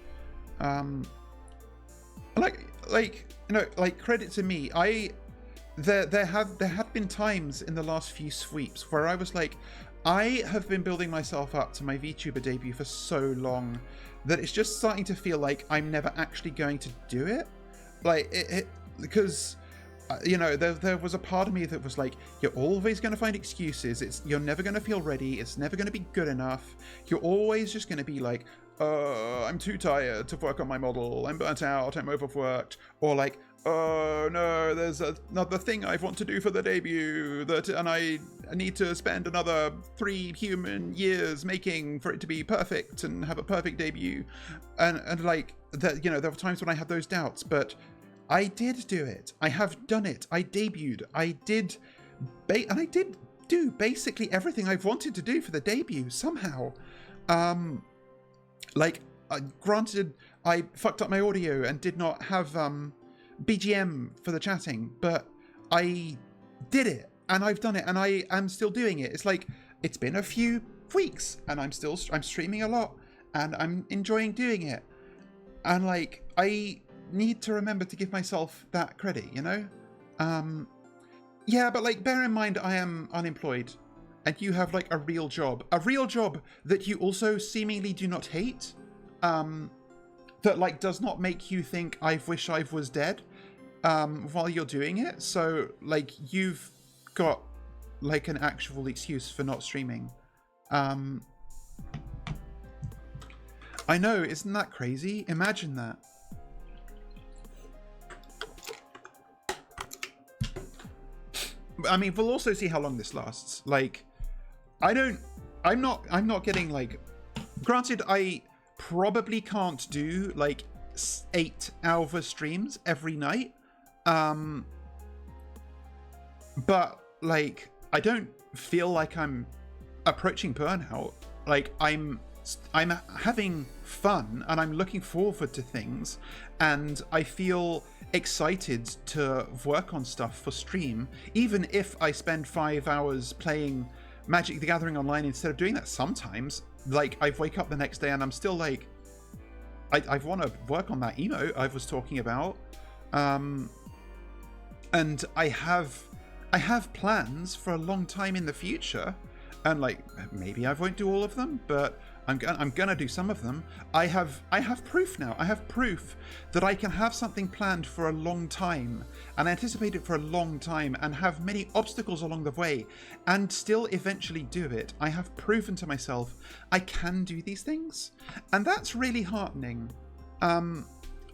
Like you know, like credit to me, there had been times in the last few sweeps where I was like, I have been building myself up to my VTuber debut for so long that it's just starting to feel like I'm never actually going to do it. Like because you know, there was a part of me that was like, you're always going to find excuses. You're never going to feel ready. It's never going to be good enough. You're always just going to be like, I'm too tired to work on my model. I'm burnt out. I'm overworked. Or like, oh no, there's another thing I want to do for the debut and I need to spend another 3 human years making for it to be perfect and have a perfect debut. And like that, you know, there were times when I had those doubts, but I did do it. I have done it. I debuted. I did do basically everything I've wanted to do for the debut somehow. Like, granted, I fucked up my audio and did not have BGM for the chatting, but I did it, and I've done it, and I am still doing it. It's like, it's been a few weeks, and I'm streaming a lot, and I'm enjoying doing it. And like, I need to remember to give myself that credit, you know? Yeah, but like, bear in mind I am unemployed, and you have like a real job that you also seemingly do not hate, that like does not make you think I wish I was dead while you're doing it. So like, you've got like an actual excuse for not streaming. I know, isn't that crazy? Imagine that. I mean, we'll also see how long this lasts. Like, I'm not getting like, granted, I probably can't do like 8-hour streams every night. But like, I don't feel like I'm approaching burnout. Like, I'm having fun and I'm looking forward to things, and I feel excited to work on stuff for stream, even if I spend 5 hours playing Magic the Gathering online instead of doing that sometimes. Like, I wake up the next day and I'm still like, I want to work on that emote I was talking about, and I have plans for a long time in the future, and like, maybe I won't do all of them, but I'm gonna do some of them. I have proof now. I have proof that I can have something planned for a long time and anticipate it for a long time and have many obstacles along the way and still eventually do it. I have proven to myself I can do these things, and that's really heartening.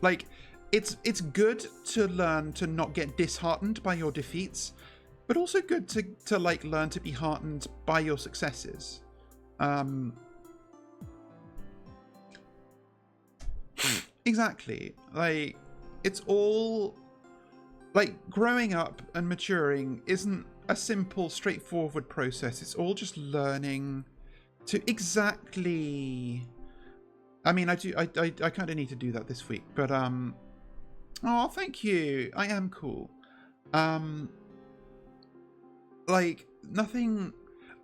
Like, it's good to learn to not get disheartened by your defeats, but also good to like learn to be heartened by your successes. Exactly. Like, it's all like, growing up and maturing isn't a simple, straightforward process. It's all just learning to exactly. I mean, I do. I kind of need to do that this week, but oh, thank you. I am cool. Like nothing.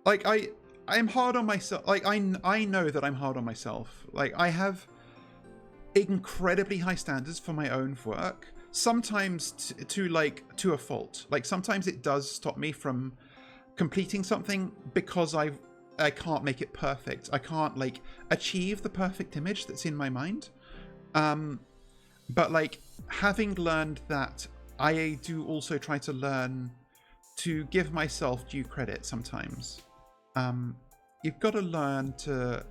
Like I am hard on myself. Like I know that I'm hard on myself. Like I have incredibly high standards for my own work. Sometimes to a fault. Like sometimes it does stop me from completing something because I can't make it perfect. I can't like achieve the perfect image that's in my mind. But like having learned that, I do also try to learn to give myself due credit sometimes. You've got to learn to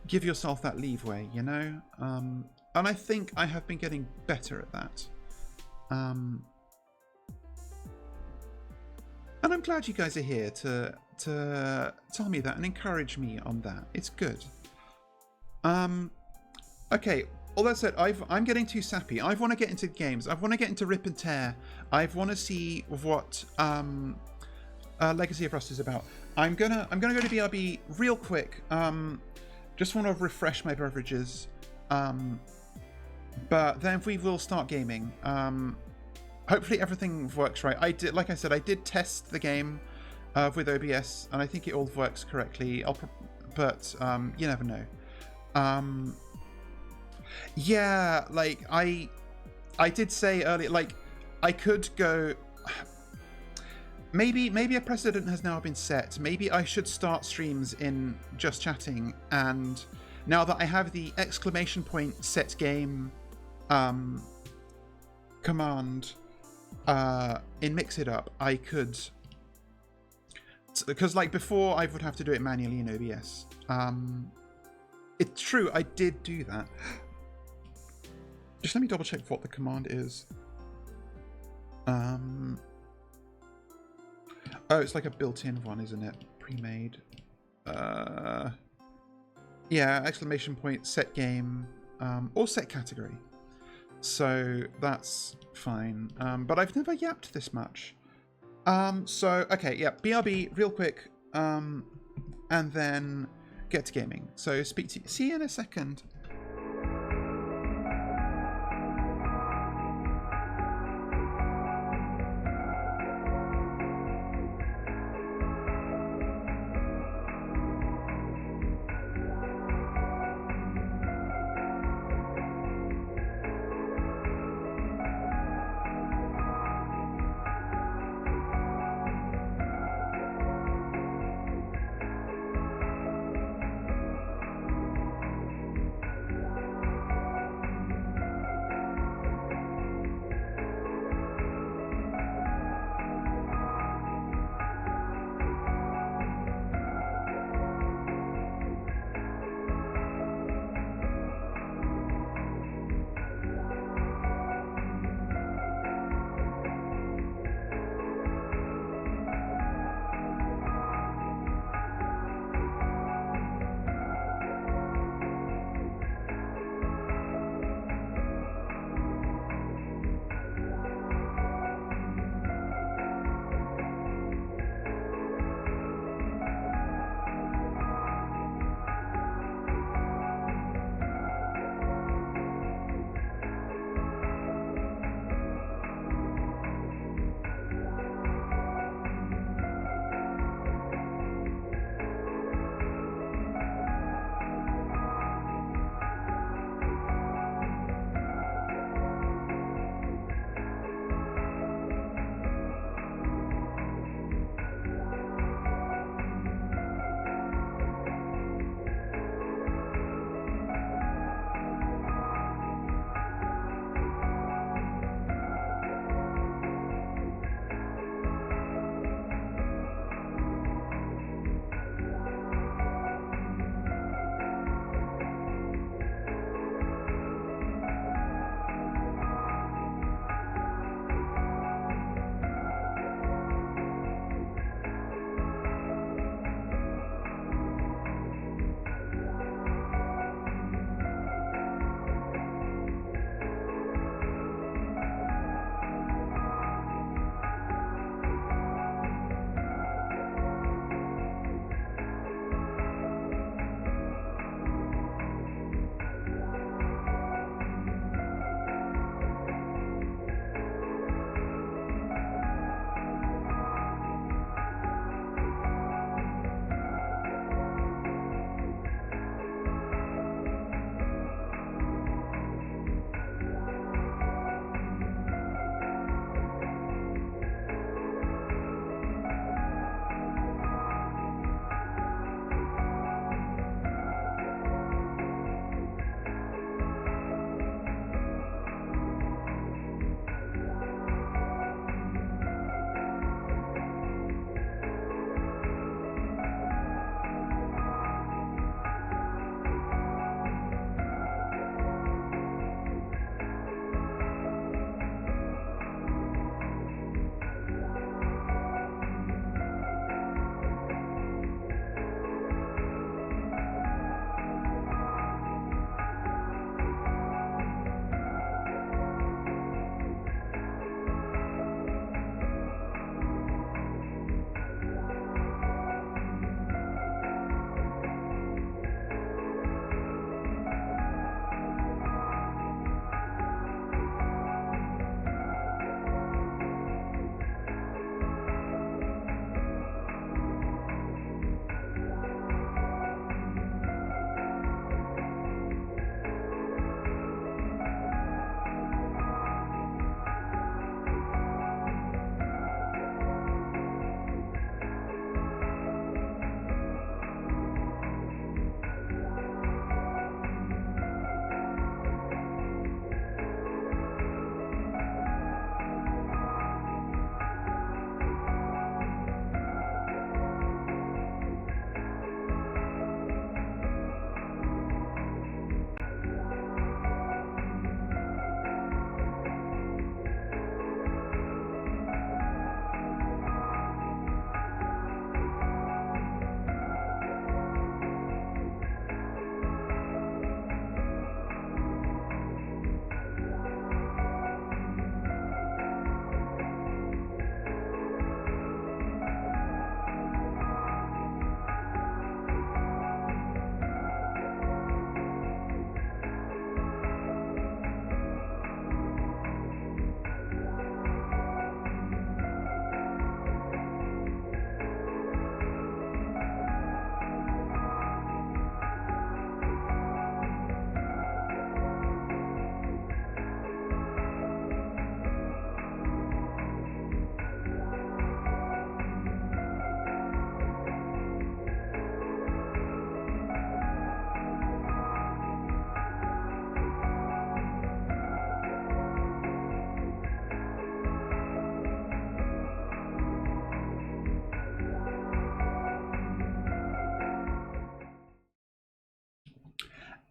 give yourself that leeway, you know? And I think I have been getting better at that. And I'm glad you guys are here to tell me that and encourage me on that. It's good. Okay, all that said, I'm getting too sappy. I want to get into games. I want to get into Rip and Tear. I want to see what Legacy of Rust is about. I'm gonna go to BRB real quick. Just want to refresh my beverages. But then we will start gaming. Hopefully everything works right. Like I said, I did test the game with OBS, and I think it all works correctly. But you never know. Yeah, like I did say earlier, like I could go. Maybe a precedent has now been set. Maybe I should start streams in just chatting, and now that I have the exclamation point set game command in Mix It Up, I could, because like before I would have to do it manually in OBS. It's true, I did do that. Just let me double check what the command is. Oh, it's like a built-in one, isn't it? Pre-made. Yeah, exclamation point, set game, or set category. So that's fine. But I've never yapped this much. So, okay, yeah, BRB real quick, and then get to gaming. So see you in a second.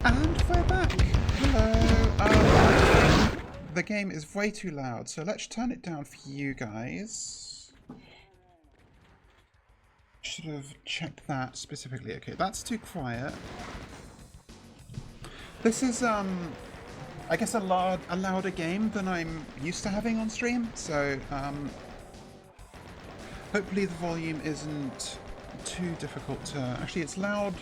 And we're back. Hello. The game is way too loud, so let's turn it down for you guys. Should have checked that specifically. Okay, that's too quiet. This is I guess a louder game than I'm used to having on stream, so hopefully the volume isn't too difficult to... Actually, it's loud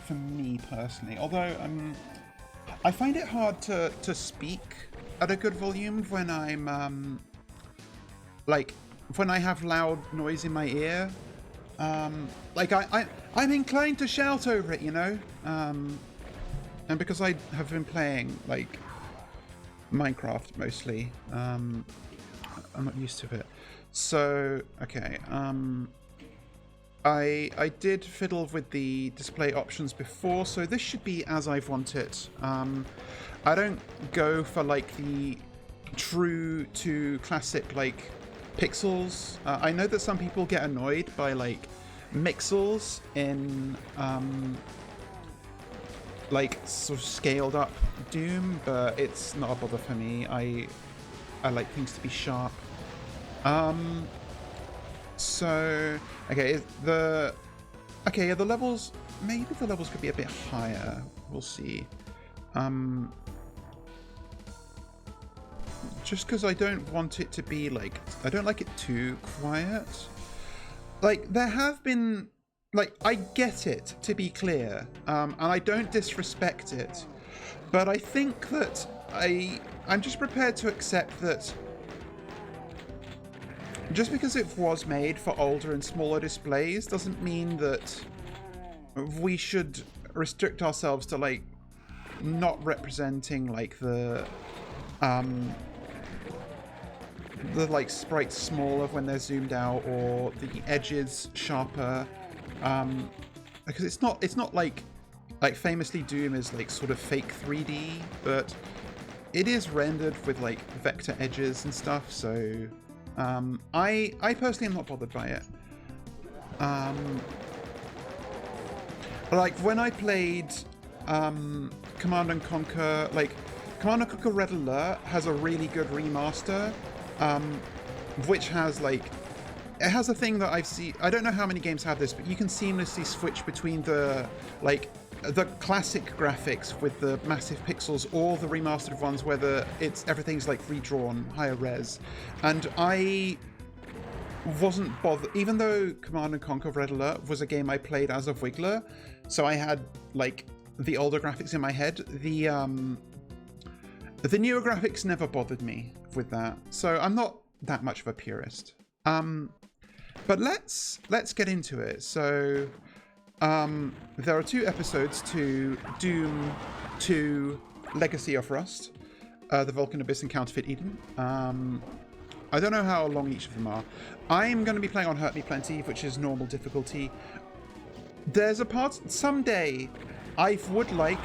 for me personally, although I find it hard to speak at a good volume when I'm like when I have loud noise in my ear. Like I'm inclined to shout over it, you know, and because I have been playing like Minecraft mostly, I'm not used to it. So okay, I did fiddle with the display options before, so this should be as I want it. I don't go for like the true to classic like pixels. I know that some people get annoyed by like mixels in like sort of scaled up Doom, but it's not a bother for me. I like things to be sharp. So okay, the levels, maybe the levels could be a bit higher. We'll see. Just because I don't want it to be like, I don't like it too quiet. Like there have been, like, I get it, to be clear, and I don't disrespect it, but I think that I'm just prepared to accept that just because it was made for older and smaller displays doesn't mean that we should restrict ourselves to like not representing like the like sprites smaller when they're zoomed out or the edges sharper, because it's not like famously Doom is like sort of fake 3D, but it is rendered with like vector edges and stuff, so I personally am not bothered by it. Like when I played Command & Conquer, like Command & Conquer Red Alert has a really good remaster, which has like, it has a thing that I've seen, I don't know how many games have this, but you can seamlessly switch between the like the classic graphics with the massive pixels or the remastered ones where everything's like redrawn higher res, and I wasn't bothered, even though Command & Conquer Red Alert was a game I played as a Wiggler, so I had like the older graphics in my head. The newer graphics never bothered me with that, so I'm not that much of a purist. But let's get into it. So there are 2 episodes to Doom 2 Legacy of Rust, the Vulcan Abyss and Counterfeit Eden. I don't know how long each of them are. I'm going to be playing on Hurt Me Plenty, which is normal difficulty. There's a part someday I would like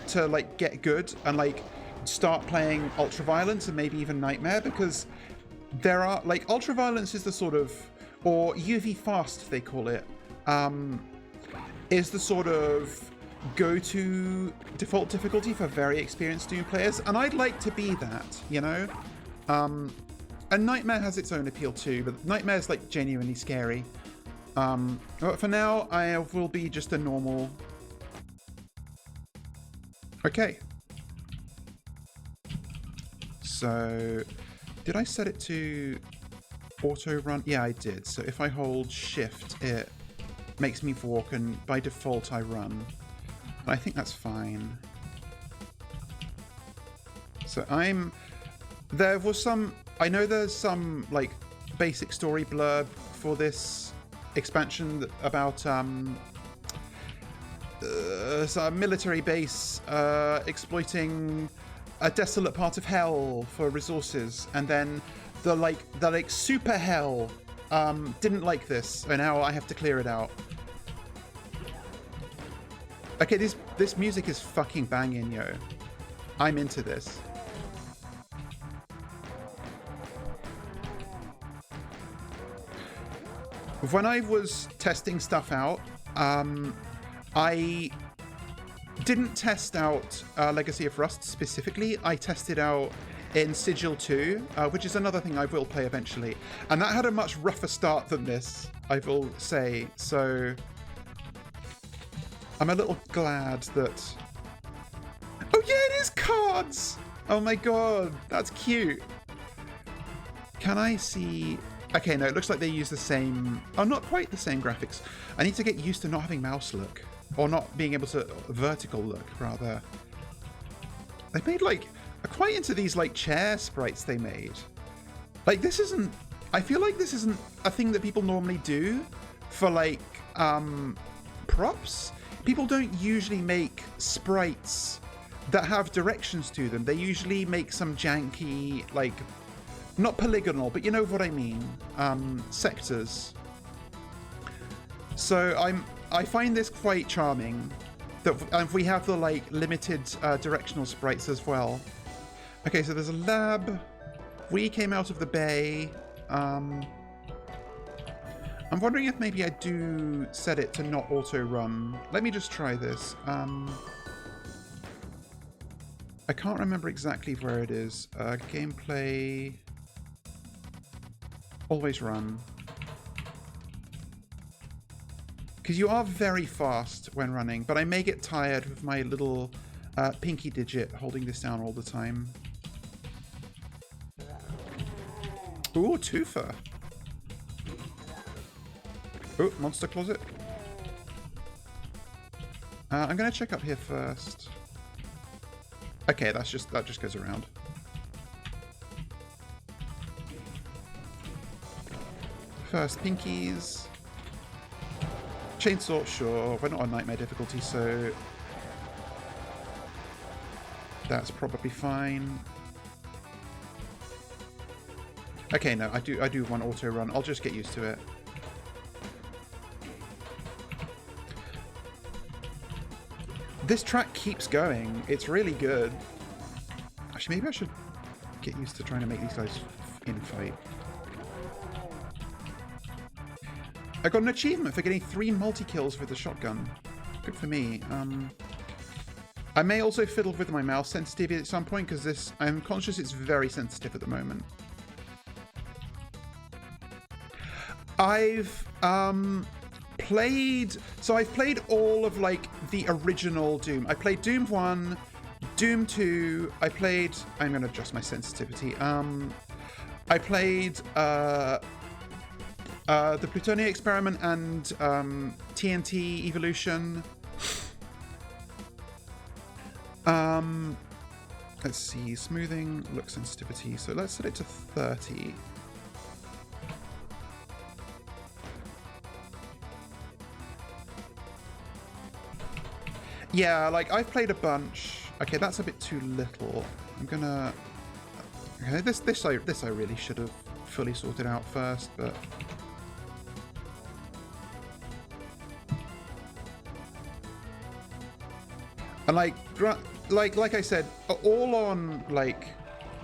to like get good and like start playing Ultraviolence and maybe even Nightmare, because there are like Ultraviolence is the sort of, or UV Fast they call it, is the sort of go-to default difficulty for very experienced Doom players, and I'd like to be that, you know? And Nightmare has its own appeal too, but Nightmare's like genuinely scary. But for now, I will be just a normal... Okay. So, did I set it to auto run? Yeah, I did. So if I hold shift, it makes me walk, and by default I run. I think that's fine. So there was some, I know there's some like basic story blurb for this expansion about a military base exploiting a desolate part of hell for resources, and then the super hell didn't like this, and now I have to clear it out. Okay, this music is fucking banging, yo. I'm into this. When I was testing stuff out, I didn't test out Legacy of Rust specifically. I tested out in Sigil 2, which is another thing I will play eventually. And that had a much rougher start than this, I will say. So I'm a little glad that... Oh yeah, it is cards! Oh my god, that's cute. Can I see... Okay, no, it looks like they use the same... Oh, not quite the same graphics. I need to get used to not having mouse look. Or not being able to... Vertical look, rather. They made, like... I'm quite into these, like, chair sprites they made. Like, this isn't... I feel like this isn't a thing that people normally do for, like, props. People don't usually make sprites that have directions to them. They usually make some janky, like... Not polygonal, but you know what I mean. Sectors. So I find this quite charming. That we have the like limited directional sprites as well. Okay, so there's a lab. We came out of the bay. I'm wondering if maybe I do set it to not auto run. Let me just try this. I can't remember exactly where it is. Gameplay. Always run. Because you are very fast when running, but I may get tired with my little pinky digit holding this down all the time. Ooh, twofer. Oh, monster closet. I'm going to check up here first. Okay, that just goes around. First, pinkies. Chainsaw, sure. We're not on nightmare difficulty, so that's probably fine. Okay, no, I do want auto run. I'll just get used to it. This track keeps going. It's really good. Actually, maybe I should get used to trying to make these guys infight. I got an achievement for getting 3 multi-kills with the shotgun. Good for me. I may also fiddle with my mouse sensitivity at some point because I'm conscious it's very sensitive at the moment. I've played all of like the original Doom. I played Doom 1, Doom 2. I'm going to adjust my sensitivity. I played the Plutonia Experiment and TNT Evolution. Let's see, smoothing, look sensitivity. So let's set it to 30. Yeah, like I've played a bunch. Okay, that's a bit too little. I'm gonna. Okay, this I really should have fully sorted out first, but. And like I said, all on like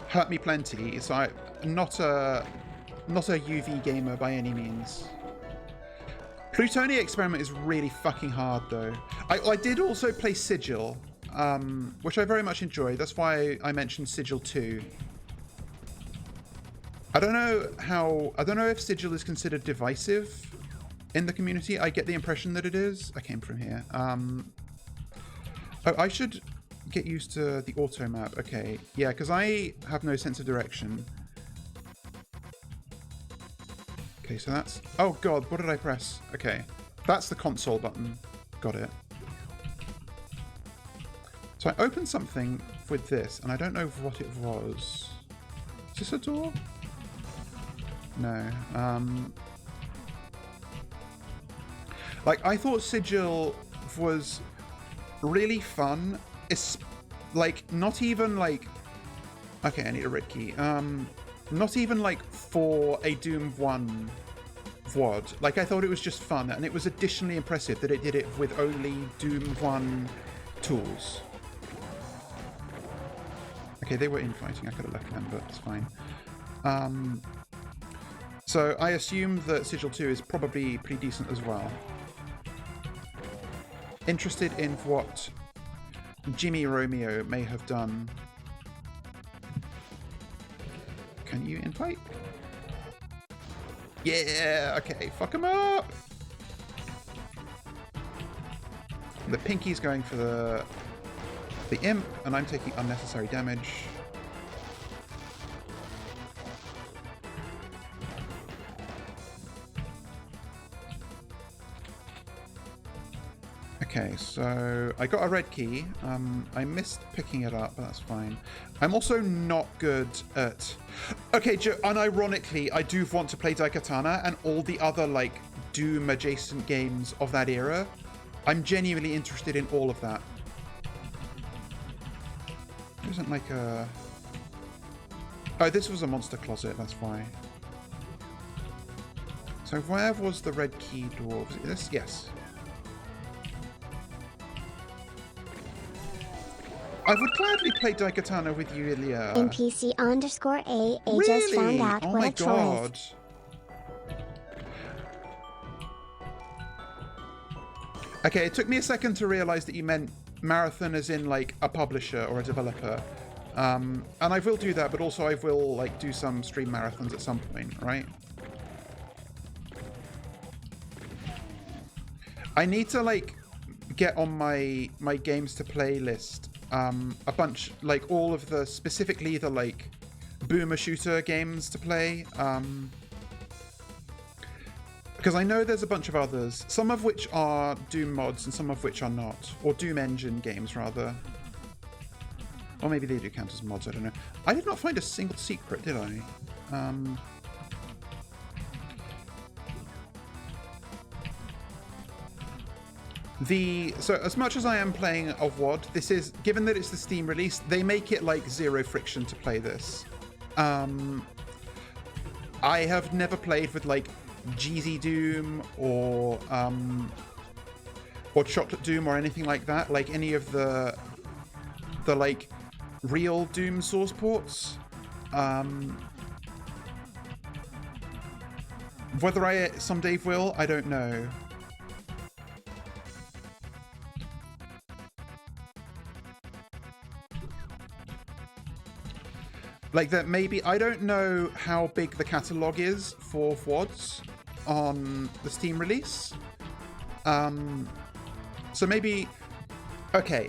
Hurt Me Plenty. So I'm not a UV gamer by any means. Plutonia Experiment is really fucking hard though. I did also play Sigil, which I very much enjoyed. That's why I mentioned Sigil 2. I don't know if Sigil is considered divisive in the community. I get the impression that it is. I came from here. Oh, I should get used to the auto map. Okay, yeah, because I have no sense of direction. Okay, so that's... Oh god, what did I press? Okay, that's the console button. Got it. So I opened something with this, and I don't know what it was. Is this a door? No. Like, I thought Sigil was really fun. It's like not even like okay, I need a red key. Not even like for a Doom 1 VOD. Like I thought it was just fun, and it was additionally impressive that it did it with only Doom 1 tools. Okay, they were infighting. I could have left them, but it's fine. So I assume that Sigil 2 is probably pretty decent as well. Interested in what Jimmy Romeo may have done. Can you invite? Yeah, okay, fuck him up! The Pinky's going for the imp, and I'm taking unnecessary damage. Okay, so I got a red key. I missed picking it up, but that's fine. I'm also not good at... Okay, unironically, I do want to play Daikatana and all the other, like, Doom-adjacent games of that era. I'm genuinely interested in all of that. There isn't like a... Oh, this was a monster closet, that's why. So where was the red key door? Was it this? Yes. I would gladly play Daikatana with you, Ilya. NPC_AA Really? just found out oh what my a troll god. is. Okay, it took me a second to realize that you meant marathon as in like a publisher or a developer. And I will do that, but also I will like do some stream marathons at some point, right? I need to like get on my games to play list a bunch, like all of the specifically the like boomer shooter games to play, because I know there's a bunch of others, some of which are Doom mods and some of which are not, or Doom Engine games rather, or maybe they do count as mods, I don't know. I did not find a single secret, did I? So as much as I am playing of WoD, this is, given that it's the Steam release, they make it like zero friction to play this. I have never played with like Jeezy Doom or Chocolate Doom or anything like that, like any of the like real Doom source ports. Whether I someday will, I don't know. Like that, maybe, I don't know how big the catalogue is for WoDs on the Steam release. So maybe, okay.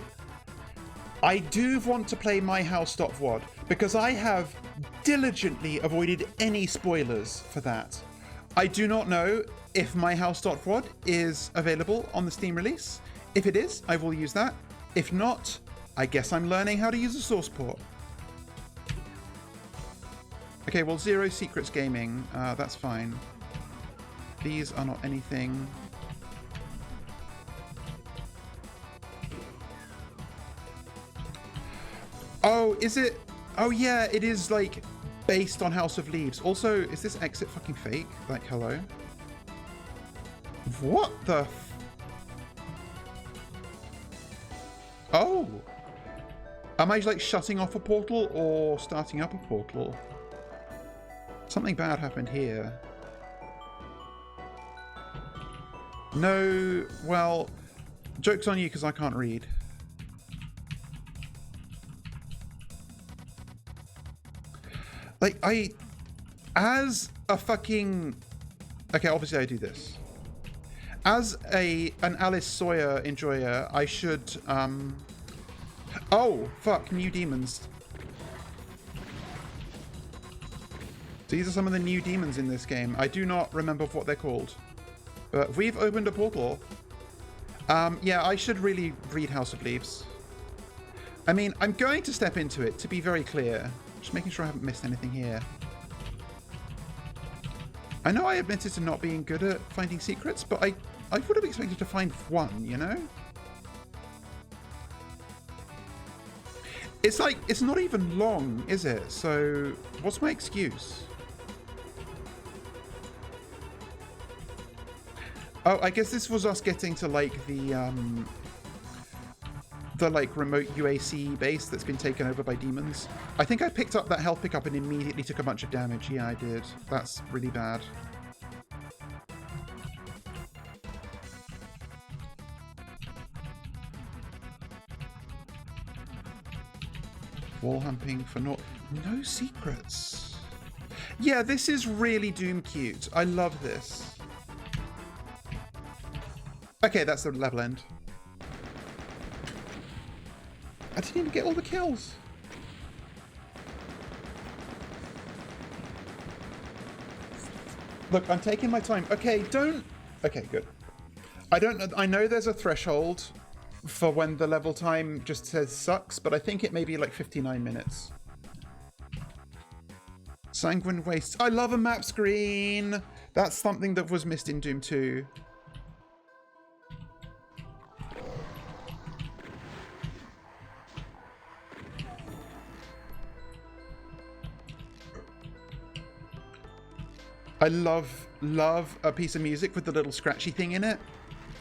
I do want to play My House.WoD because I have diligently avoided any spoilers for that. I do not know if My House.WoD is available on the Steam release. If it is, I will use that. If not, I guess I'm learning how to use a source port. Okay, well, Zero Secrets Gaming, that's fine. These are not anything. Oh, is it? Oh, yeah, it is, like, based on House of Leaves. Also, is this exit fucking fake? Like, hello? What the Oh! Am I, like, shutting off a portal or starting up a portal? Something bad happened here. No, well, joke's on you because I can't read. Like, as a fucking... Okay, obviously I do this. As an Alice Sawyer enjoyer, I should, Oh, fuck, new demons. These are some of the new demons in this game. I do not remember what they're called. But we've opened a portal. Yeah, I should really read House of Leaves. I mean, I'm going to step into it, to be very clear. Just making sure I haven't missed anything here. I know I admitted to not being good at finding secrets, but I would have expected to find one, you know? It's like, it's not even long, is it? So, what's my excuse? Oh, I guess this was us getting to, like, the like, remote UAC base that's been taken over by demons. I think I picked up that health pickup and immediately took a bunch of damage. Yeah, I did. That's really bad. Wall humping for no secrets. Yeah, this is really Doom cute. I love this. Okay, that's the level end. I didn't even get all the kills. Look, I'm taking my time. Okay, don't... Okay, good. I know there's a threshold for when the level time just says sucks, but I think it may be like 59 minutes. Sanguine Wastes. I love a map screen! That's something that was missed in Doom 2. I love a piece of music with the little scratchy thing in it.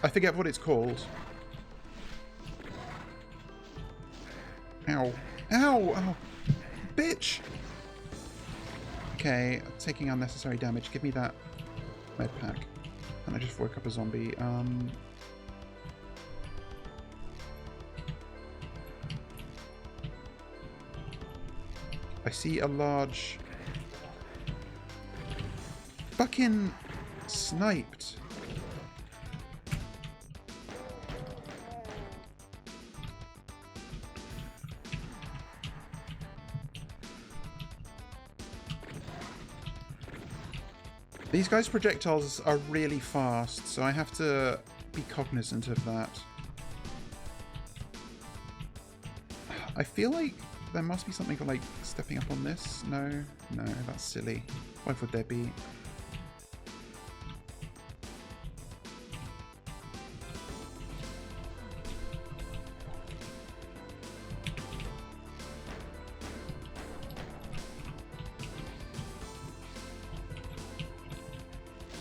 I forget what it's called. Ow. Ow! Ow! Bitch! Okay, taking unnecessary damage. Give me that med pack. And I just woke up a zombie. I see a large... Fucking sniped. These guys' projectiles are really fast, so I have to be cognizant of that. I feel like there must be something for, like, stepping up on this. No, that's silly. Why would there be?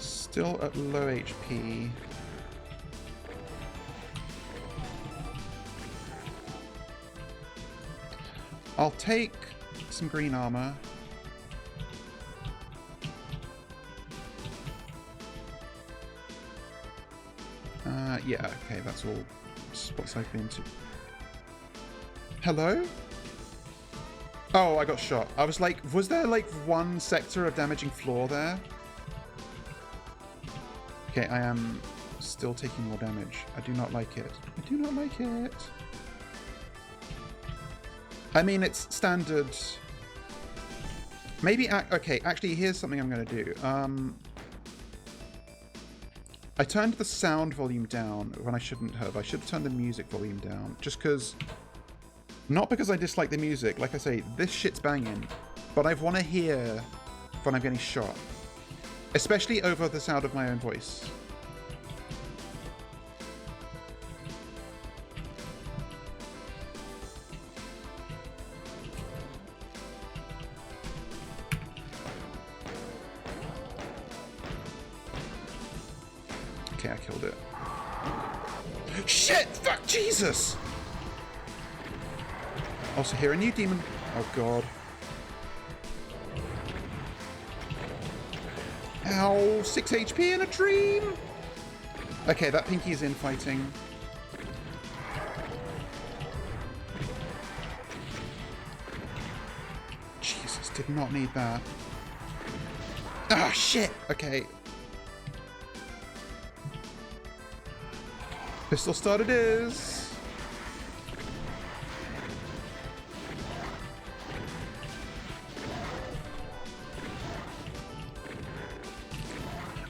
Still at low HP. I'll take some green armor. Yeah, okay, that's all spots I've been to. Hello? Oh, I got shot. I was like, was there like one sector of damaging floor there? Okay, I am still taking more damage. I do not like it. I do not like it. I mean, it's standard. Maybe, okay, actually, here's something I'm going to do. I turned the sound volume down when I shouldn't have. I should have turned the music volume down. Just because, not because I dislike the music. Like I say, this shit's banging. But I want to hear when I'm getting shot. Especially over the sound of my own voice. Okay, I killed it. Shit! Fuck! Jesus! Also hear a new demon. Oh god. Ow! 6 HP in a dream! Okay, that Pinky's in fighting. Jesus, did not need that. Ah, shit! Okay. Pistol start it is.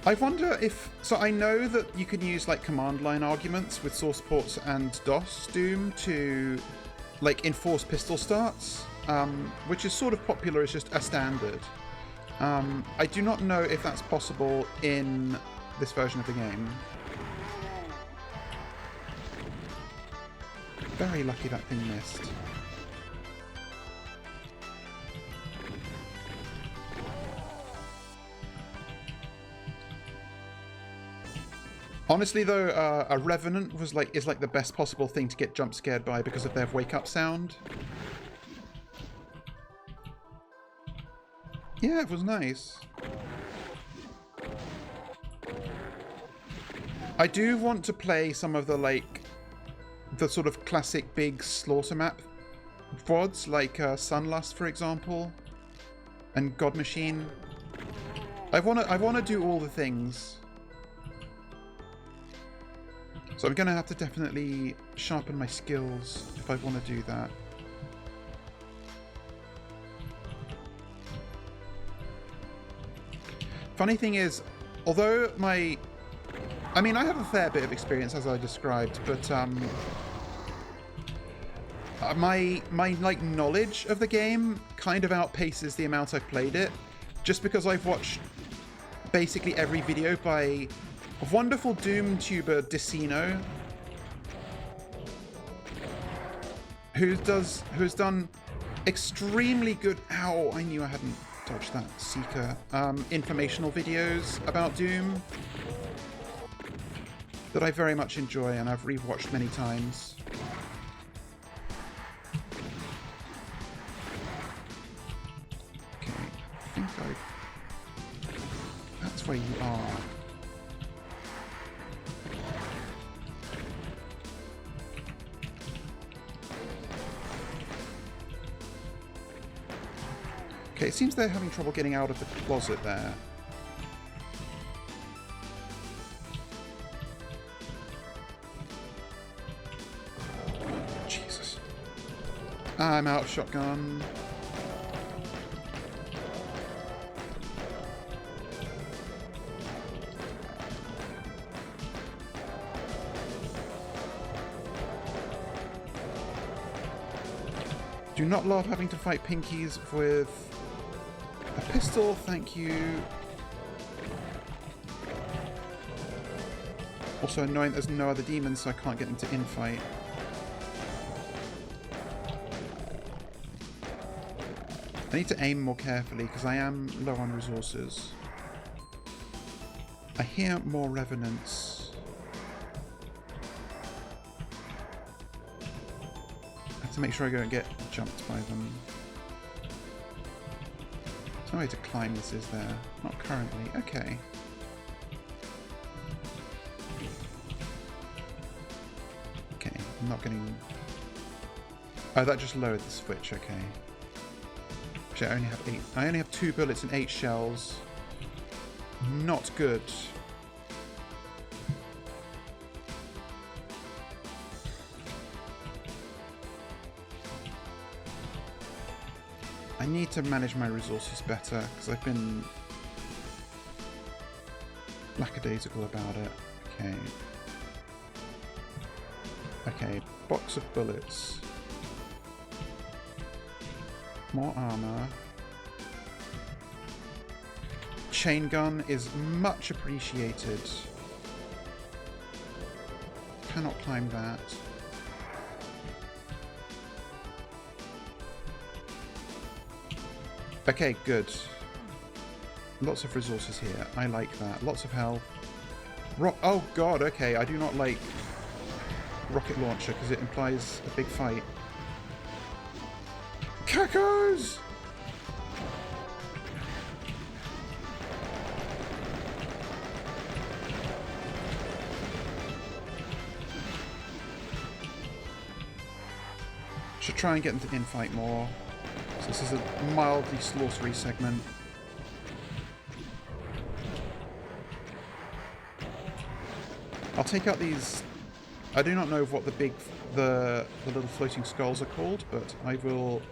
I wonder if... So I know that you can use like command line arguments with source ports and DOS Doom to like enforce pistol starts, which is sort of popular as just a standard. I do not know if that's possible in this version of the game. Very lucky that thing missed. Honestly though, a Revenant is like the best possible thing to get jump scared by because of their wake up sound. Yeah, it was nice. I do want to play some of the like the sort of classic big slaughter map VODs like Sunlust, for example, and God Machine. I wanna do all the things. So I'm gonna have to definitely sharpen my skills if I want to do that. Funny thing is, although I have a fair bit of experience as I described, but my like knowledge of the game kind of outpaces the amount I've played it, just because I've watched basically every video by a wonderful Doom tuber Decino, who's done extremely good. Ow! I knew I hadn't dodged that Seeker. Informational videos about Doom that I very much enjoy and I've rewatched many times. Okay, I think that's where you are. Okay, it seems they're having trouble getting out of the closet there. Jesus. I'm out of shotgun. Do not love having to fight pinkies with a pistol, thank you. Also annoying there's no other demons, so I can't get into infight. I need to aim more carefully because I am low on resources. I hear more revenants. I have to make sure I don't get jumped by them. No way to climb this, is there? Not currently. Okay. Okay, I'm not getting... Oh, that just lowered the switch, okay. Actually, I only have 2 bullets and 8 shells. Not good. I need to manage my resources better because I've been lackadaisical about it. Okay. Okay, box of bullets. More armor. Chain gun is much appreciated. Cannot climb that. Okay, good. Lots of resources here. I like that. Lots of health. Oh god, okay. I do not like rocket launcher because it implies a big fight. Cacos! Should try and get them to infight more. So this is a mildly slaughtery segment. I'll take out these... I do not know what the little floating skulls are called, but I will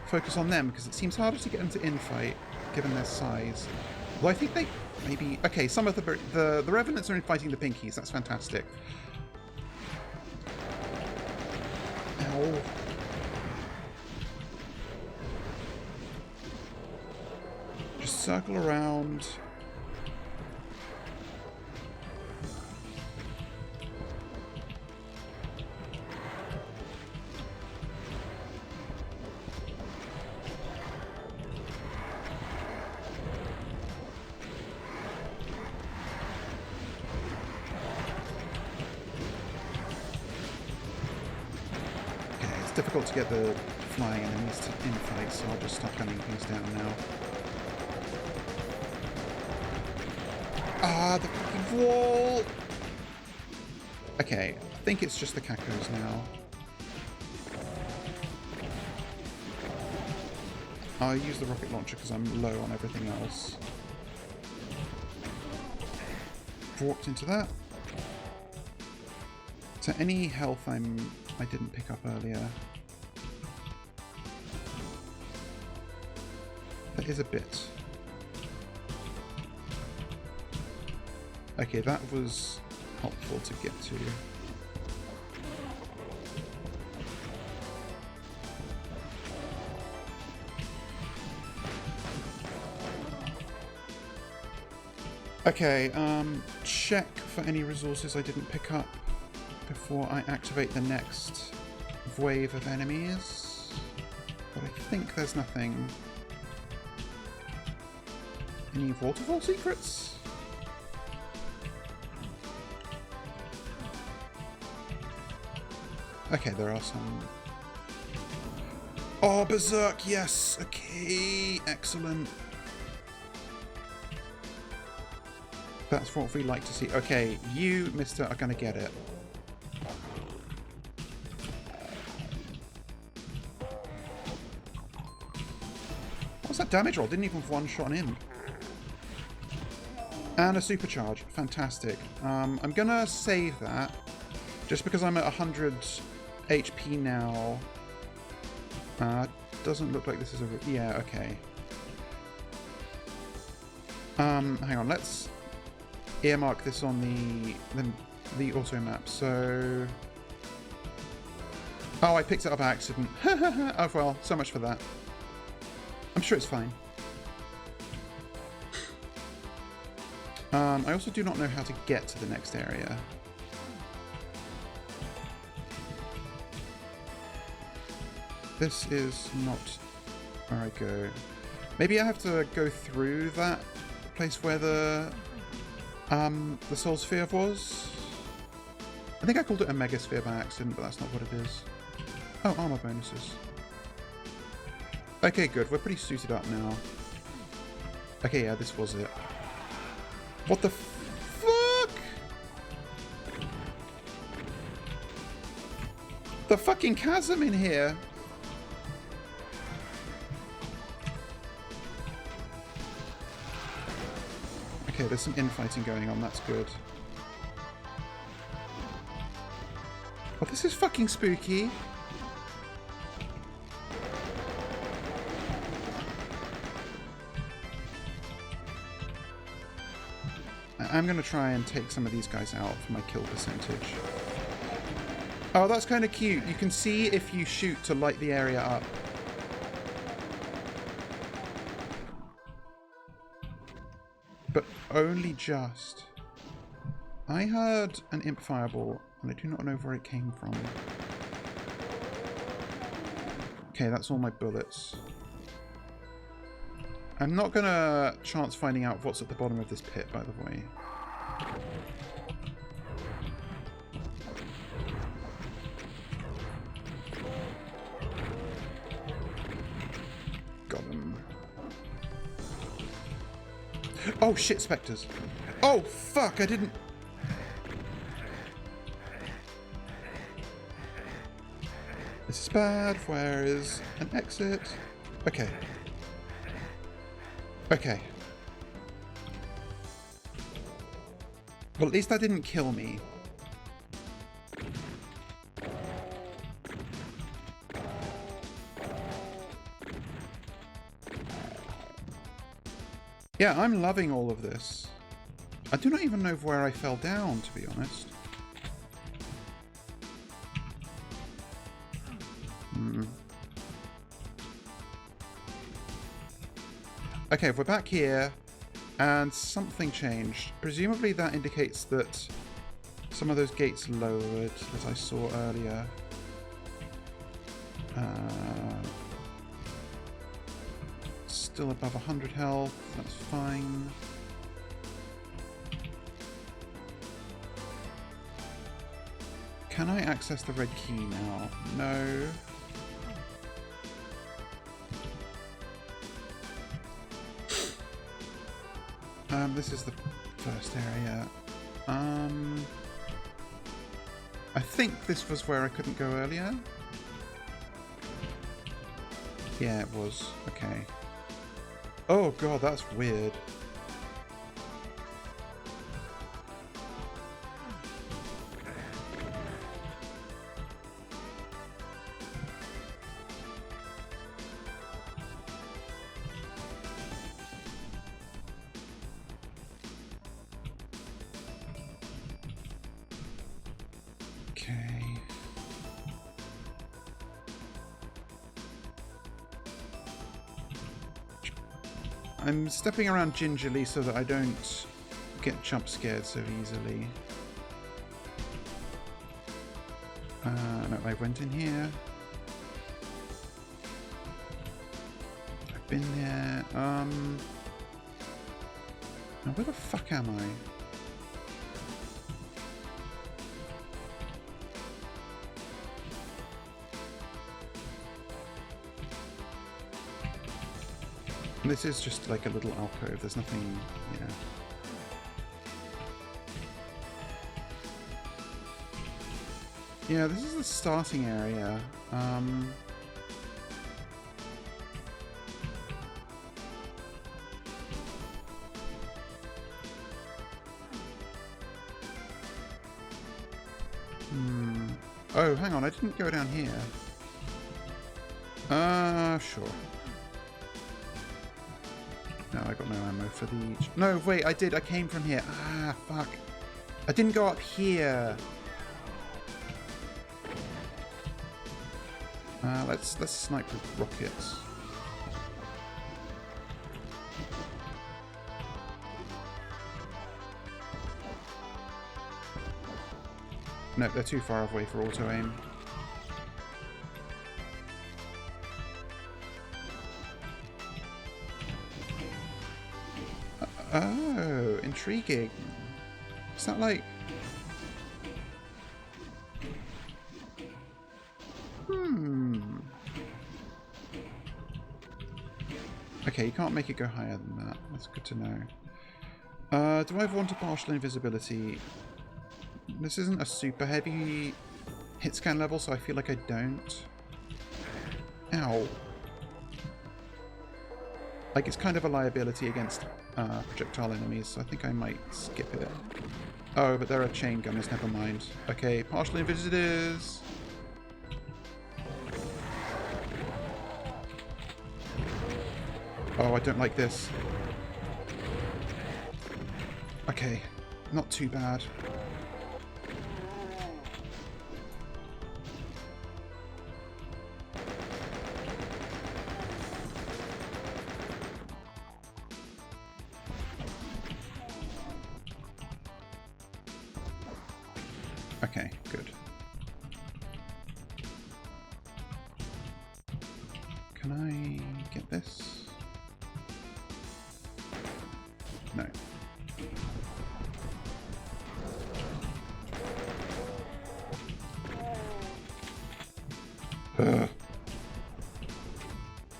focus on them because it seems harder to get them to infight given their size. Well, I think they maybe... Okay, some of the Revenants are infighting the Pinkies. That's fantastic. Ow. Just circle around. Difficult to get the flying enemies to infight, so I'll just stop gunning things down now. Ah, the fucking wall! Okay, I think it's just the Cacos now. I'll use the rocket launcher because I'm low on everything else. Walked into that. So any health I didn't pick up earlier. That is a bit. Okay, that was helpful to get to. Okay, check for any resources I didn't pick up before I activate the next wave of enemies. But I think there's nothing. Any waterfall secrets? Okay, there are some. Oh, Berserk, yes! Okay, excellent. That's what we like to see. Okay, you, mister, are gonna get it. What's that damage roll? Didn't even one-shot him. And a supercharge. Fantastic. I'm gonna save that. Just because I'm at 100 HP now. Doesn't look like this is a... Yeah, okay. Hang on, let's earmark this on the auto map. So... Oh, I picked it up by accident. Oh, well, so much for that. I'm sure it's fine. I also do not know how to get to the next area. This is not where I go. Maybe I have to go through that place where the Soul Sphere was. I think I called it a Megasphere by accident, but that's not what it is. Oh, armor bonuses. Okay, good. We're pretty suited up now. Okay, yeah, this was it. What the fuck? The fucking chasm in here. Okay, there's some infighting going on. That's good. Oh, this is fucking spooky. I'm going to try and take some of these guys out for my kill percentage. Oh, that's kind of cute. You can see if you shoot to light the area up. But only just. I heard an imp fireball, and I do not know where it came from. Okay, that's all my bullets. I'm not gonna chance finding out what's at the bottom of this pit, by the way. Got him. Oh shit, spectres. Oh fuck, I didn't... This is bad. Where is an exit? Okay. Okay. Well, at least that didn't kill me. Yeah, I'm loving all of this. I do not even know where I fell down, to be honest. Okay, we're back here, and something changed. Presumably that indicates that some of those gates lowered that I saw earlier. Still above 100 health, that's fine. Can I access the red key now? No. This is the first area. I think this was where I couldn't go earlier. Yeah, it was. Okay. Oh god, that's weird. Okay. I'm stepping around gingerly so that I don't get jump scared so easily. No, I went in here. I've been there. Now where the fuck am I? This is just like a little alcove. There's nothing, yeah. Yeah, this is the starting area. Oh, hang on, I didn't go down here. Sure. No, I got no ammo for the... No, wait, I did. I came from here. Ah, fuck. I didn't go up here. Let's snipe with rockets. No, they're too far away for auto-aim. Oh, intriguing. Is that like... Okay, you can't make it go higher than that. That's good to know. Do I want a partial invisibility? This isn't a super heavy hit scan level, so I feel like I don't. Ow. Like, it's kind of a liability against projectile enemies, so I think I might skip it. Oh, but there are chain gunners, never mind. Okay, partial invis it is. Oh, I don't like this. Okay, not too bad. Okay, good. Can I get this? No. Ugh.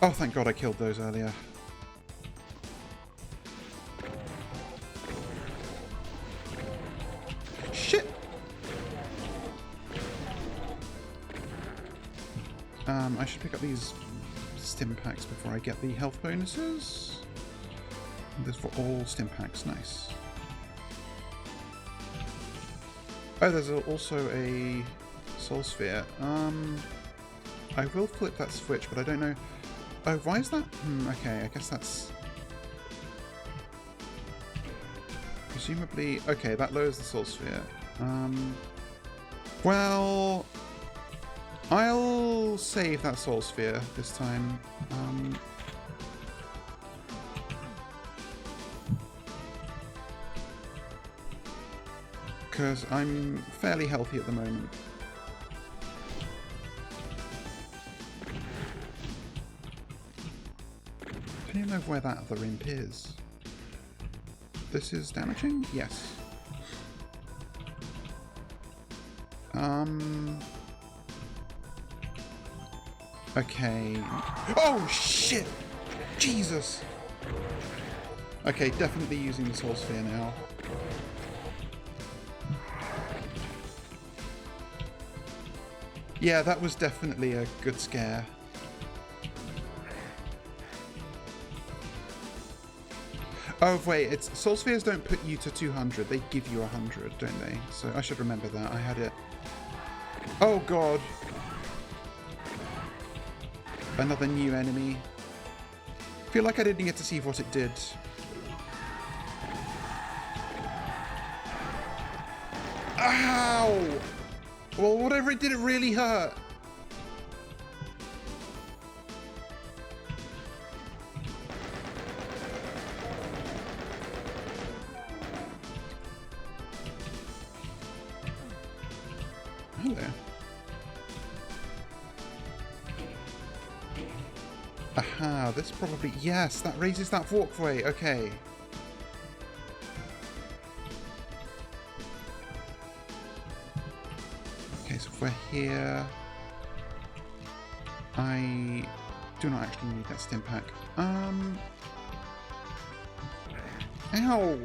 Oh, thank God I killed those earlier. Shit! I should pick up these stim packs before I get the health bonuses. This for all stim packs, nice. Oh, there's also a soul sphere. I will flip that switch, but I don't know. Oh, why is that? Okay, I guess that's presumably okay. That lowers the soul sphere. Well, I'll save that soul sphere this time. Because I'm fairly healthy at the moment. I don't even know where that other imp is. This is damaging? Yes. Okay. Oh, shit! Jesus! Okay, definitely using the soul sphere now. Yeah, that was definitely a good scare. Oh, wait, it's Soul Spheres don't put you to 200. They give you 100, don't they? So I should remember that. I had it. Oh, God. Another new enemy. I feel like I didn't get to see what it did. Ow! Well, whatever it did, it really hurt. Hello. Aha, this probably... Yes, that raises that walkway. Okay. Okay, so if we're here... I do not actually need that stim pack. Ow!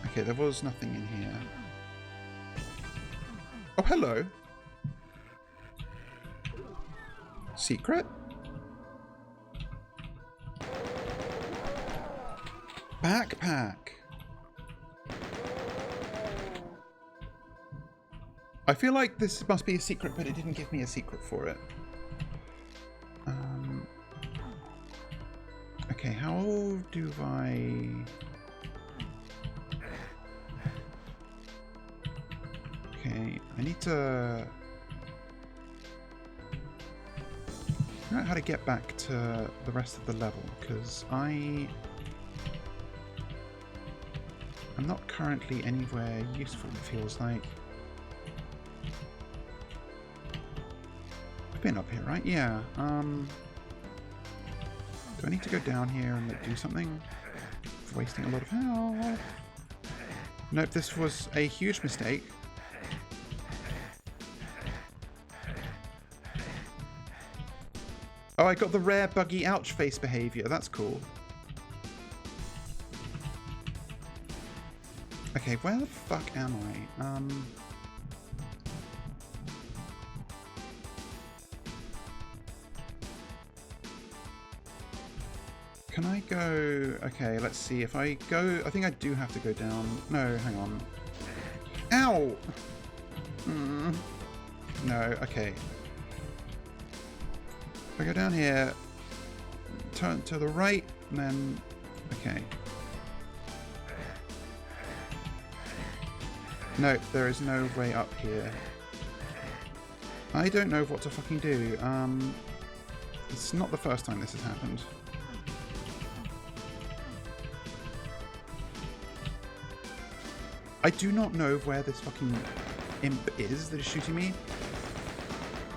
Okay, there was nothing in here. Oh, hello. Secret? Backpack. I feel like this must be a secret, but it didn't give me a secret for it. Okay, how do I... Okay, I need to figure out how to get back to the rest of the level, because I'm not currently anywhere useful, it feels like. I've been up here, right? Yeah. Do I need to go down here and like, do something? For wasting a lot of health. Nope, this was a huge mistake. Oh, I got the rare buggy ouch face behavior. That's cool. Okay, where the fuck am I? Can I go... Okay, let's see. If I go... I think I do have to go down. No, hang on. Ow! No, okay. If I go down here, turn to the right, and then... Okay. No, there is no way up here. I don't know what to fucking do. It's not the first time this has happened. I do not know where this fucking imp is that is shooting me.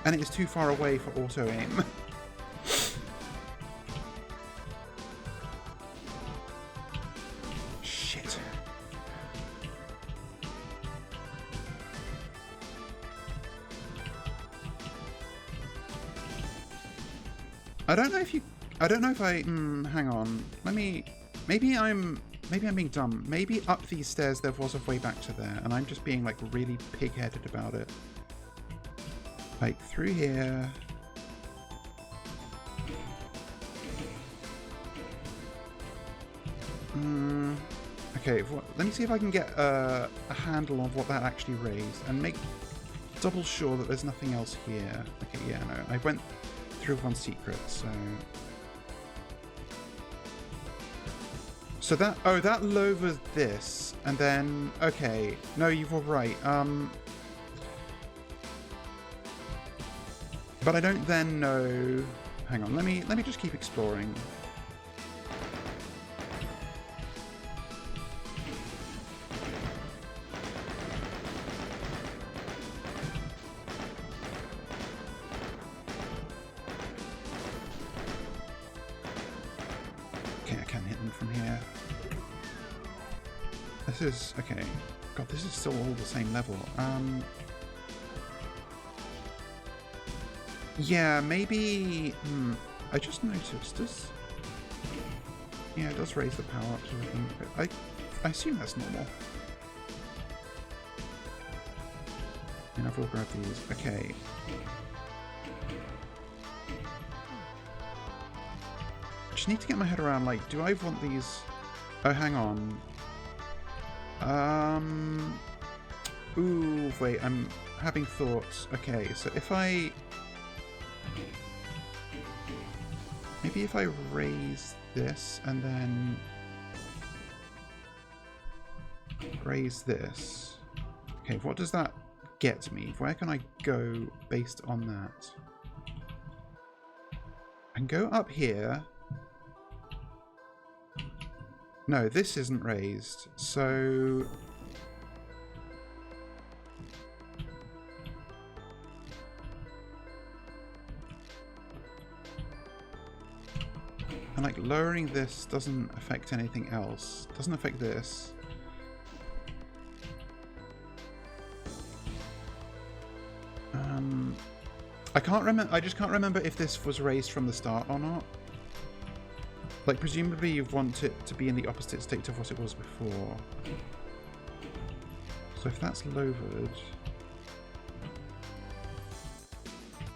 And it is too far away for auto-aim. Shit. I don't know if I... hang on. Let me... Maybe I'm being dumb. Maybe up these stairs there was a way back to there, and I'm just being, like, really pig-headed about it. Like, through here. Okay, let me see if I can get a handle on what that actually raised, and make double sure that there's nothing else here. Okay, yeah, no. I went through one secret, so... So that... Oh, that lowers this, and then... Okay, no, you were right. But I don't then know... Hang on, let me just keep exploring. Okay, I can hit them from here. This is... Okay. God, this is still all the same level. Yeah, maybe... I just noticed this. Yeah, it does raise the power up to a thing, but I assume that's normal. I will grab these. Okay. I just need to get my head around, like, do I want these... Oh, hang on. Ooh, wait, I'm having thoughts. Okay, so if I... Maybe if I raise this and then... raise this. Okay, what does that get me? Where can I go based on that? I can go up here. No, this isn't raised, so... And like lowering this doesn't affect anything else. Doesn't affect this. I can't remember. I just can't remember if this was raised from the start or not. Like presumably you want it to be in the opposite state of what it was before. So if that's lowered,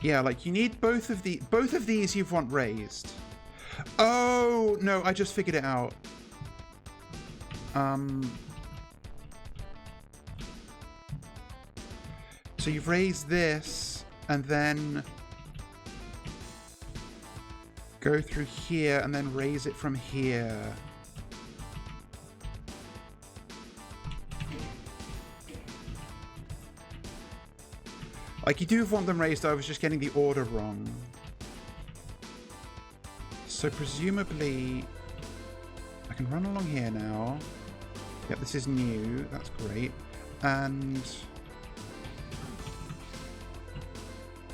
yeah, like you need both of these you want raised. Oh no, I just figured it out. So you've raised this and then go through here and then raise it from here. Like you do want them raised, I was just getting the order wrong. So presumably I can run along here now. Yep, this is new, that's great. And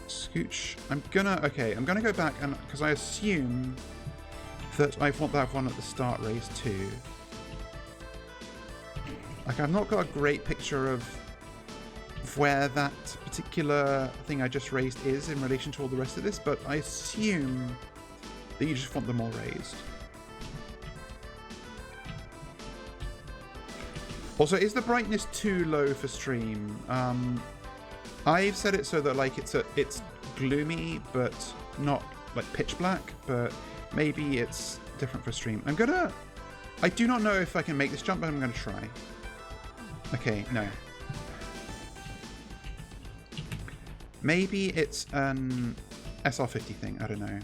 Scooch, I'm gonna go back and because I assume that I want that one at the start raised too. Like I've not got a great picture of where that particular thing I just raised is in relation to all the rest of this, but I assume that you just want them all raised. Also, is the brightness too low for stream? I've set it so that like it's gloomy but not like pitch black, but maybe it's different for stream. I do not know if I can make this jump, but I'm gonna try. Okay, no. Maybe it's an SR50 thing, I don't know.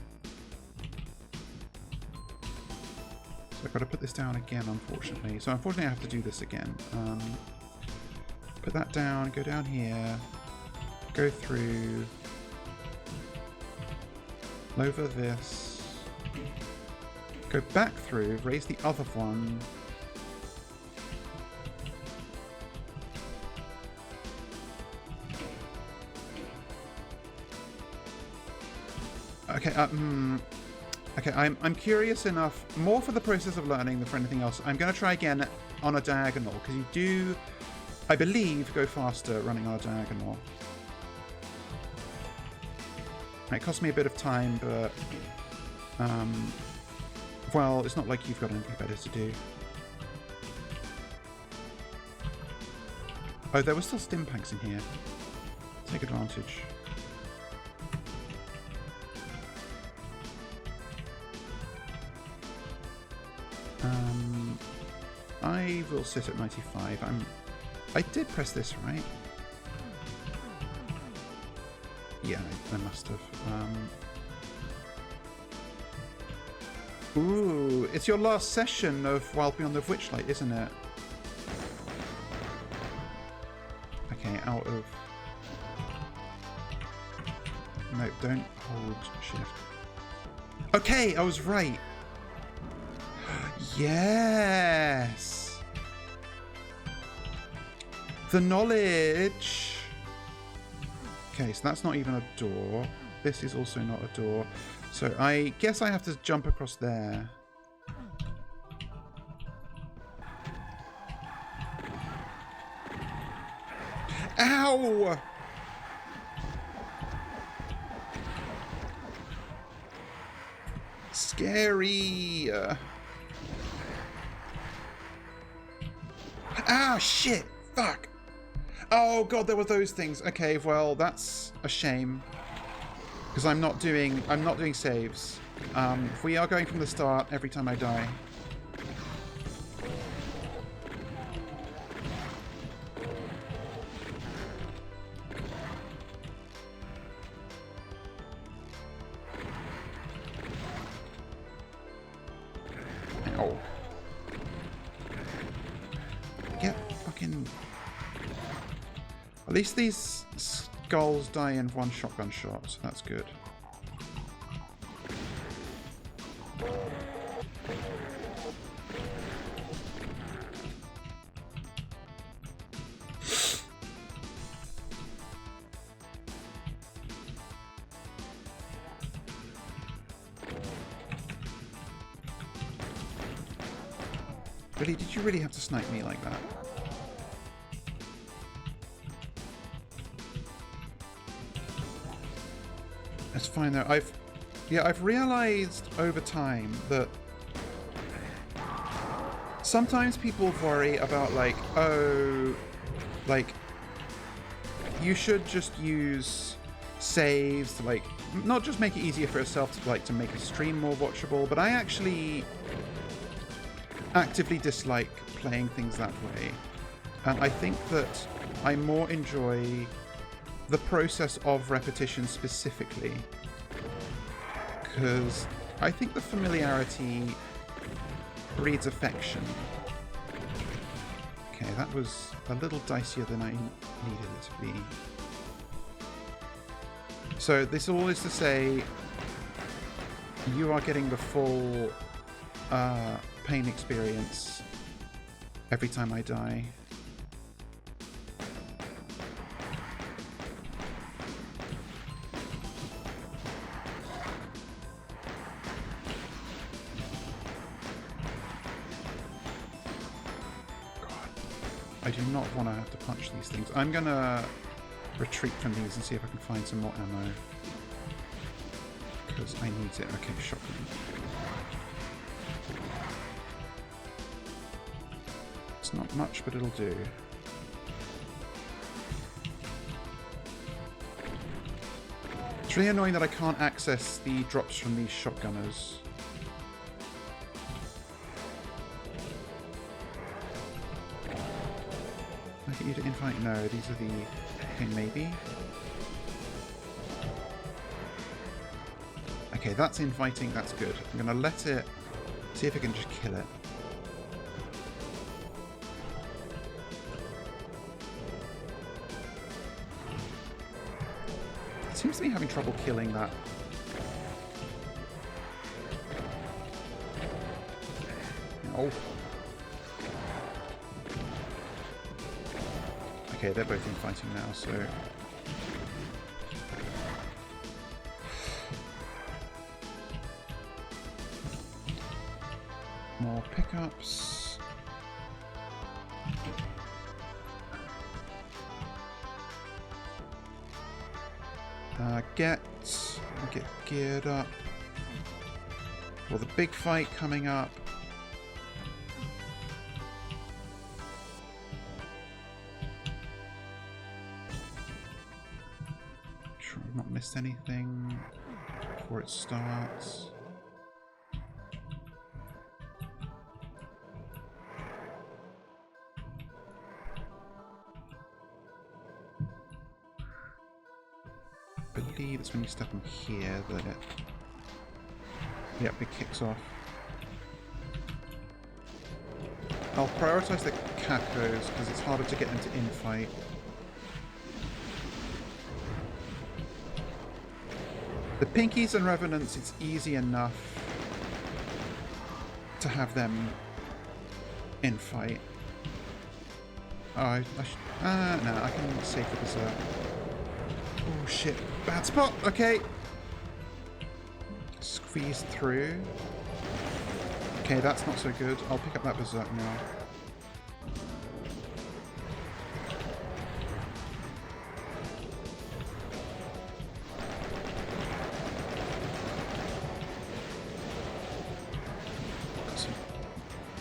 So I've got to put this down again, unfortunately. So unfortunately I have to do this again. Put that down, go down here, go through, lower this, go back through, raise the other one. Okay, okay, I'm curious enough, more for the process of learning than for anything else. I'm going to try again on a diagonal, because you do, I believe, go faster running on a diagonal. It costs me a bit of time, but, well, it's not like you've got anything better to do. Oh, there were still stim packs in here. Take advantage. I will sit at 95. I did press this, right? Yeah, I must have. Ooh, it's your last session of Wild Beyond the Witchlight, isn't it? Okay, out of... No, don't hold shift. Okay, I was right. Yes! The knowledge! Okay, so that's not even a door. This is also not a door. So I guess I have to jump across there. Ow! Scary! Ah, shit! Fuck! Oh god, there were those things. Okay, well that's a shame because I'm not doing saves. If we are going from the start every time I die. Oh. Get fucking... At least these skulls die in one shotgun shot, so that's good. Really? Did you really have to snipe me like that? It's fine though. I've realized over time that sometimes people worry about like, oh, like you should just use saves to like not just make it easier for yourself to like to make a stream more watchable, but I actually actively dislike playing things that way. And I think that I more enjoy the process of repetition specifically, because I think the familiarity breeds affection. Okay, that was a little dicier than I needed it to be. So this all is to say you are getting the full pain experience every time I die. I do not want to have to punch these things. I'm going to retreat from these and see if I can find some more ammo. Because I need it. Okay, shotgun. It's not much, but it'll do. It's really annoying that I can't access the drops from these shotgunners. I get you to invite? No, these are the... Okay, maybe. Okay, that's inviting, that's good. I'm gonna let it... See if I can just kill it. It seems to be having trouble killing that. Oh. Okay, they're both infighting now, so... More pickups. Get geared up. For the big fight coming up. Sure I've not missed anything before it starts. I believe it's when you step on here that it... Yep, it kicks off. I'll prioritise the Cacos because it's harder to get them to infight. The Pinkies and Revenants, it's easy enough to have them infight. Oh, no, I can save the berserk. Oh shit, bad spot, okay. Squeeze through. Okay, that's not so good. I'll pick up that berserk now. So,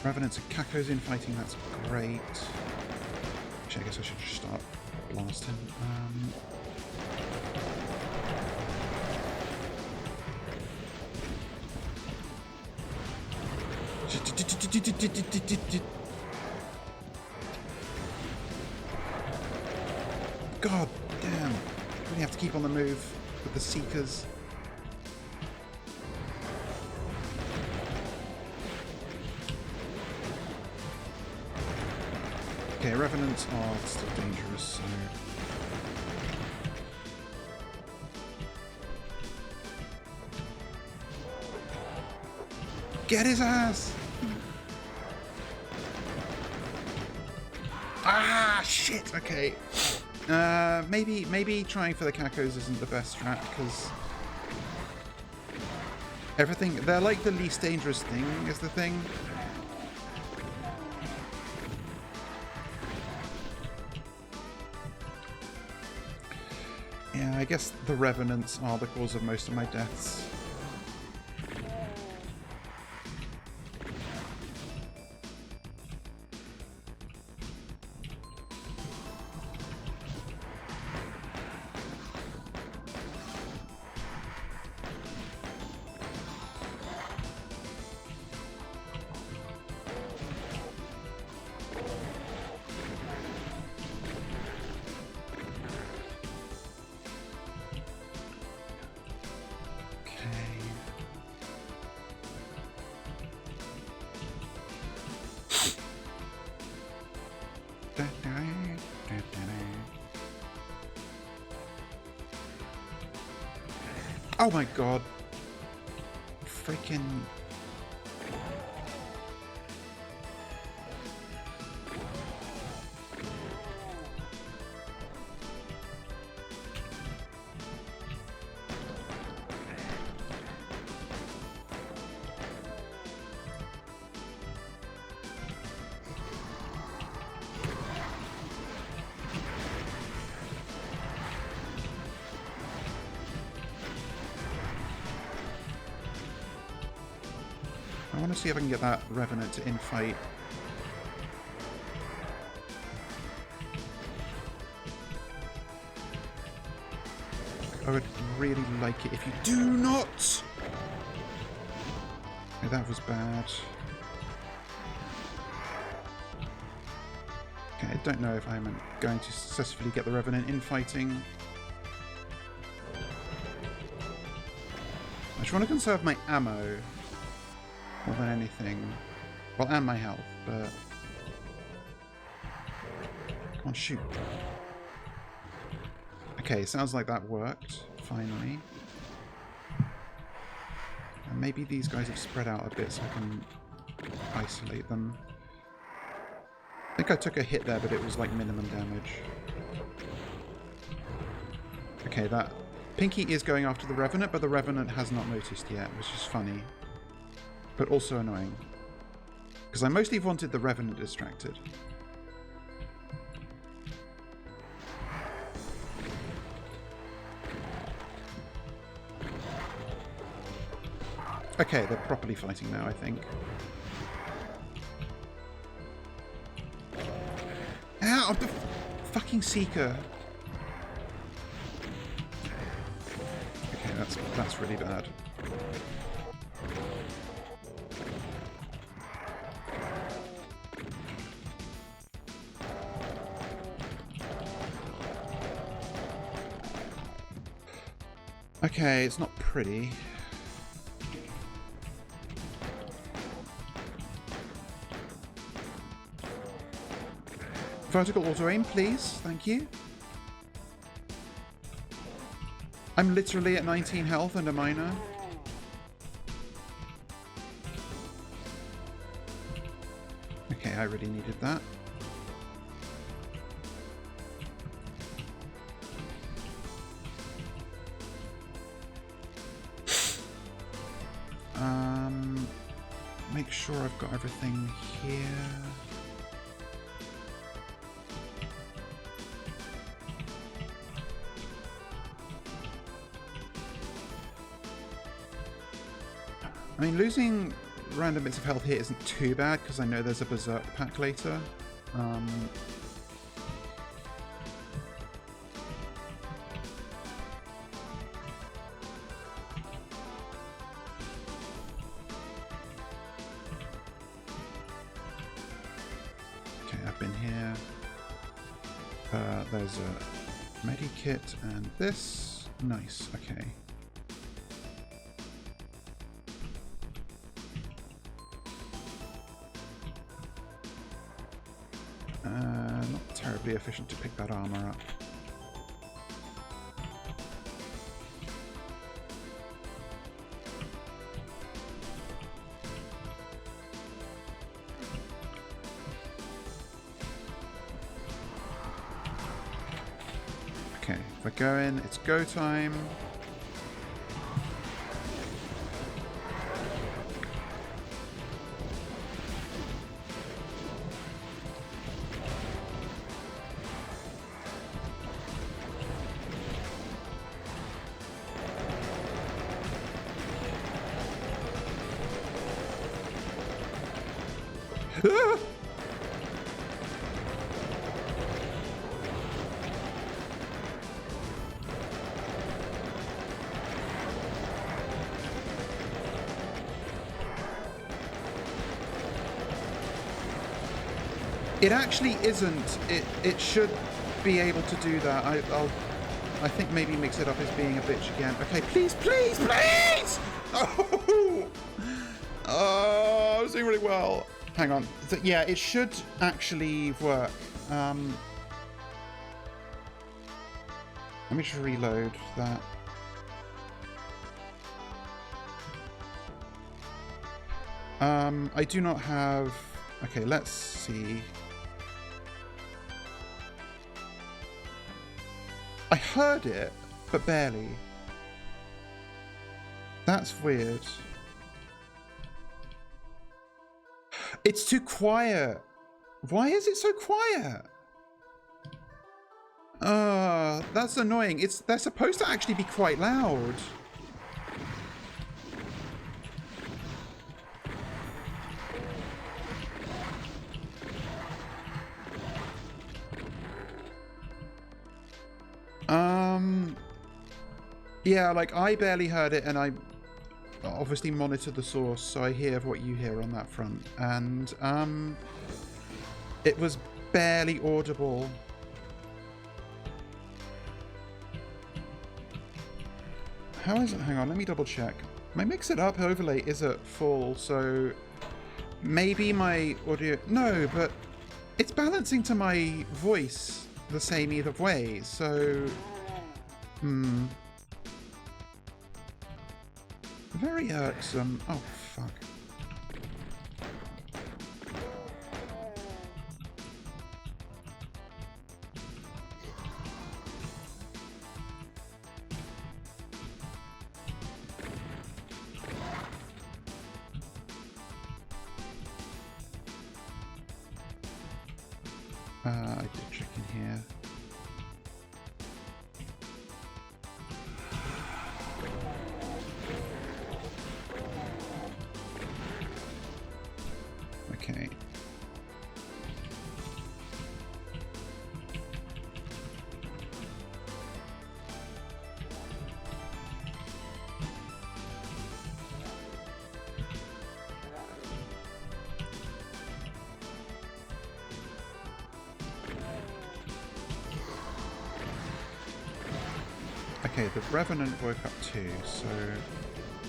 Revenants and Cacos infighting, that's great. Actually, I guess I should just start blast him. God damn. Really have to keep on the move with the Seekers. Okay, Revenants are still dangerous, so... Get his ass! Ah, shit! Okay. Maybe trying for the Cacos isn't the best strat, because... everything... they're like the least dangerous thing, is the thing. Yeah, I guess the Revenants are the cause of most of my deaths. Oh my god. Freaking... I want to see if I can get that Revenant to infight. I would really like it if you do not! Okay, that was bad. Okay, I don't know if I'm going to successfully get the Revenant infighting. I just want to conserve my ammo more than anything. Well, and my health, but... come on, shoot. Okay, sounds like that worked, finally. And maybe these guys have spread out a bit so I can isolate them. I think I took a hit there, but it was like minimum damage. Okay, that... Pinky is going after the Revenant, but the Revenant has not noticed yet, which is funny. But also annoying. Because I mostly wanted the Revenant distracted. Okay, they're properly fighting now, I think. Ow! The fucking Seeker! Okay, that's really bad. Okay, it's not pretty. Vertical auto-aim, please. Thank you. I'm literally at 19 health and a minor. Okay, I really needed that. Make sure I've got everything here. I mean, losing random bits of health here isn't too bad because I know there's a Berserk pack later. there's a medikit and this. Nice, okay. Not terribly efficient to pick that armor up. Okay, if I go in, it's go time. It actually isn't. It should be able to do that. I think maybe mix it up as being a bitch again. Okay, please, please, please! Oh, I was doing really well. Hang on. Yeah, it should actually work. Let me just reload that. I do not have... Okay, let's see. I heard it, but barely. That's weird. It's too quiet. Why is it so quiet? That's annoying. They're supposed to actually be quite loud. Yeah, like I barely heard it, and I obviously monitor the source, so I hear what you hear on that front, and it was barely audible. How is it? Hang on, let me double check. My Mix It Up overlay is at full, so maybe my audio... No, but it's balancing to my voice the same either way, so... Very irksome. Oh, fuck. I did check in here. Okay. Okay, the Revenant woke up too, so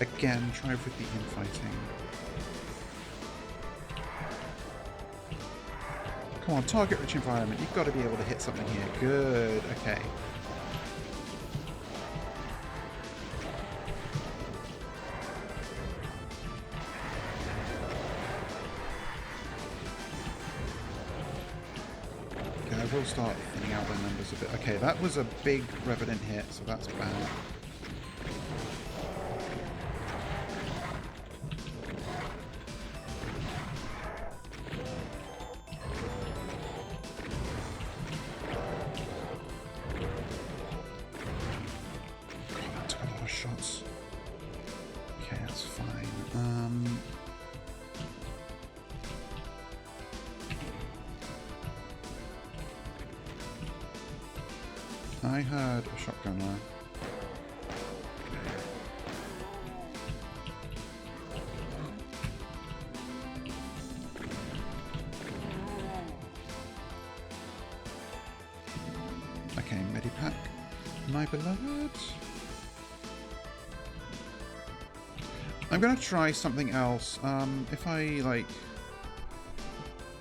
again, try with the infighting. Come on, target-rich environment. You've got to be able to hit something here. Good. Okay. Okay, I will start thinning out their numbers a bit. Okay, that was a big Revenant hit, so that's bad. I heard a shotgunner. Okay, Medipack, my beloved. I'm gonna try something else. If I like,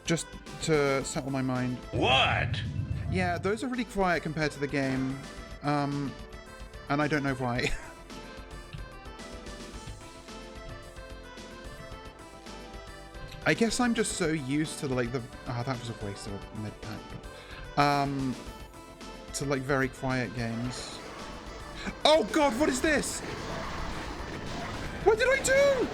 just to settle my mind. What? Yeah, those are really quiet compared to the game, and I don't know why. I guess I'm just so used to like the that was a waste of a med pack. To like very quiet games. Oh god, what is this? What did I do?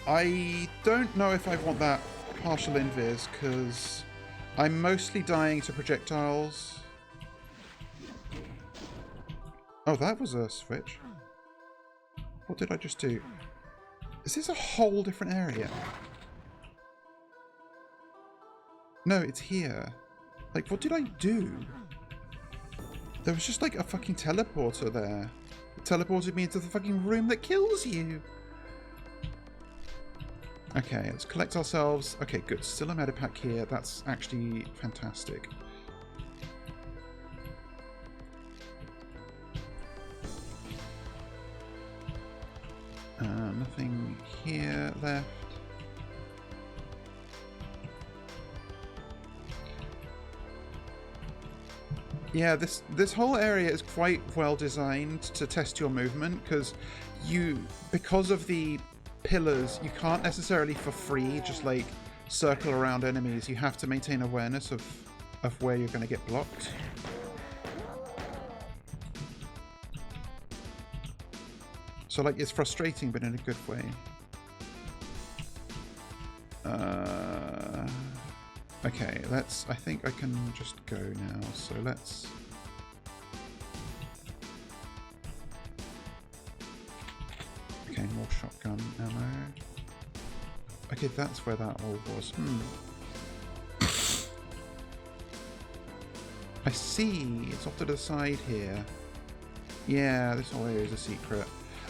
I don't know if I want that partial invis, because I'm mostly dying to projectiles. Oh, that was a switch. What did I just do? Is this a whole different area? No, it's here. Like, what did I do? There was just like a fucking teleporter there. It teleported me into the fucking room that kills you. Okay, let's collect ourselves. Okay, good. Still a medipack here. That's actually fantastic. Nothing here left. Yeah, this whole area is quite well designed to test your movement, because of the pillars, you can't necessarily for free just like circle around enemies. You have to maintain awareness of where you're going to get blocked. So like it's frustrating, but in a good way. Okay, I think I can just go now. So let's. Okay, more shotgun ammo. Okay, that's where that all was. I see. It's off to the side here. Yeah, this whole area is a secret.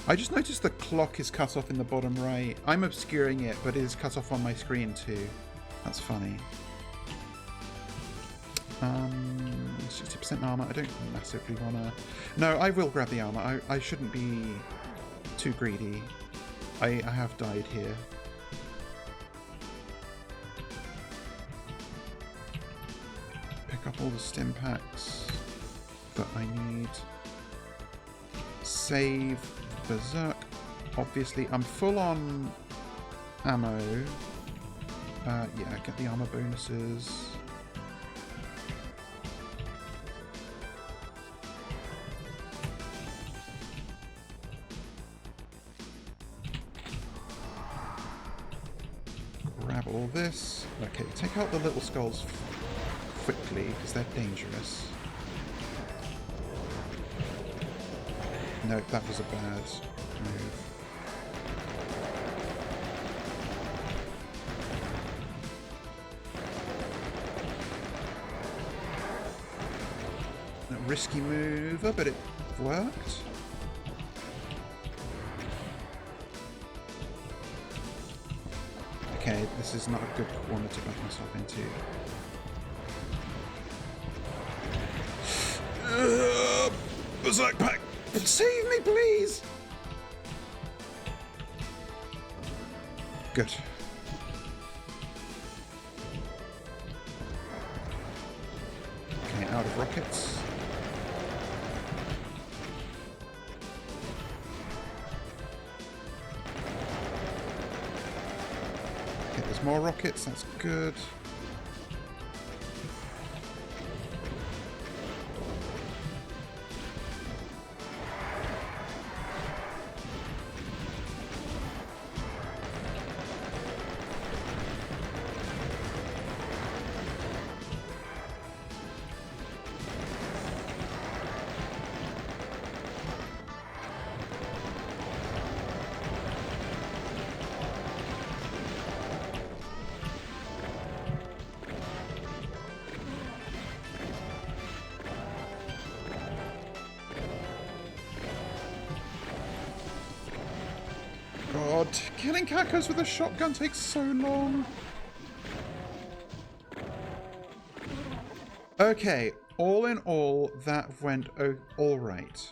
I just noticed the clock is cut off in the bottom right. I'm obscuring it, but it is cut off on my screen too. That's funny. 60% armor. I don't massively wanna. No, I will grab the armor. I shouldn't be too greedy. I have died here. Pick up all the stim packs that I need. Save Berserk. Obviously, I'm full on ammo. Yeah, get the armor bonuses. Grab all this. Okay, take out the little skulls quickly because they're dangerous. No, that was a bad move. A risky move, but it worked. Okay, this is not a good corner to back myself into. Berserk pack! Save me, please! Good. Okay, out of rockets. Okay, there's more rockets, that's good. God, killing cacos with a shotgun takes so long. Okay, all in all, that went all right.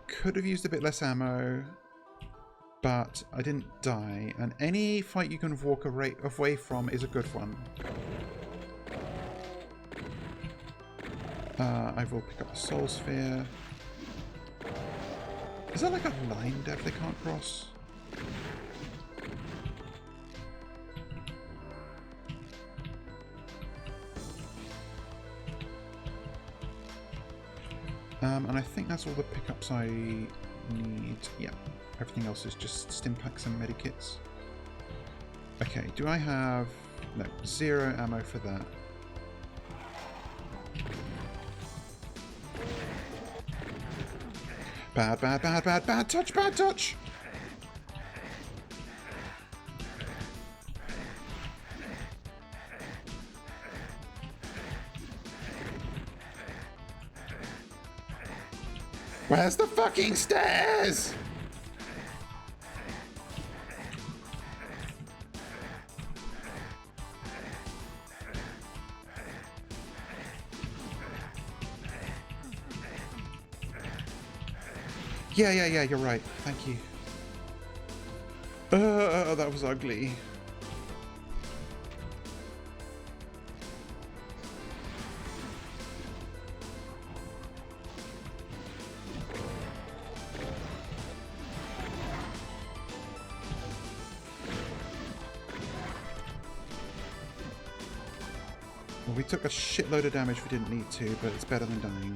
Could have used a bit less ammo, but I didn't die. And any fight you can walk away from is a good one. I will pick up the Soul Sphere. Is that like a line dev they can't cross? And I think that's all the pickups I need. Yeah, everything else is just stim packs and medikits. Okay, do I have... No, 0 ammo for that. Bad, bad, bad, bad, bad touch, bad touch! Where's the fucking stairs? Yeah, you're right. Thank you. That was ugly. Well, we took a shitload of damage we didn't need to, but it's better than dying.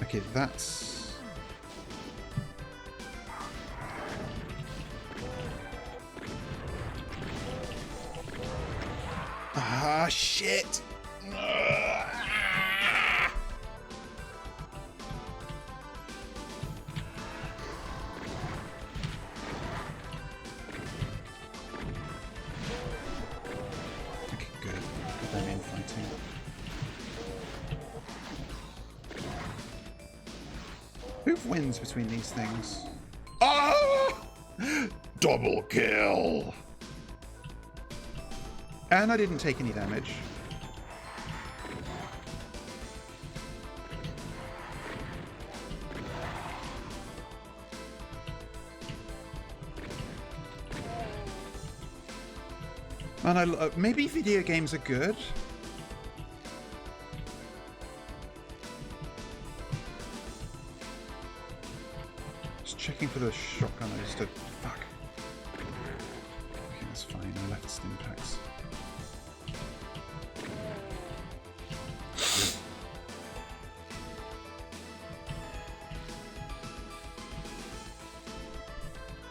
Okay, that's... Ah, shit! Okay, good. Put them in fighting. Who wins between these things? Ah! Double kill! And I didn't take any damage. And maybe video games are good. Just checking for the shotgun. I just did. Fuck. Okay, that's fine. I left stim packs.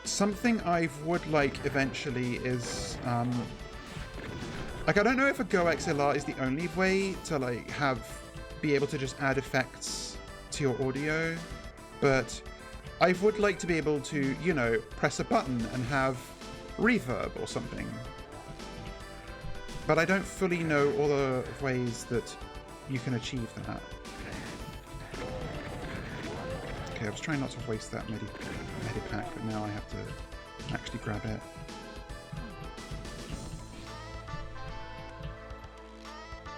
Something I would like eventually is, like, I don't know if a Go XLR is the only way to, like, be able to just add effects to your audio, but I would like to be able to, you know, press a button and have reverb or something. But I don't fully know all the ways that you can achieve that. Okay, I was trying not to waste that medipack, but now I have to actually grab it.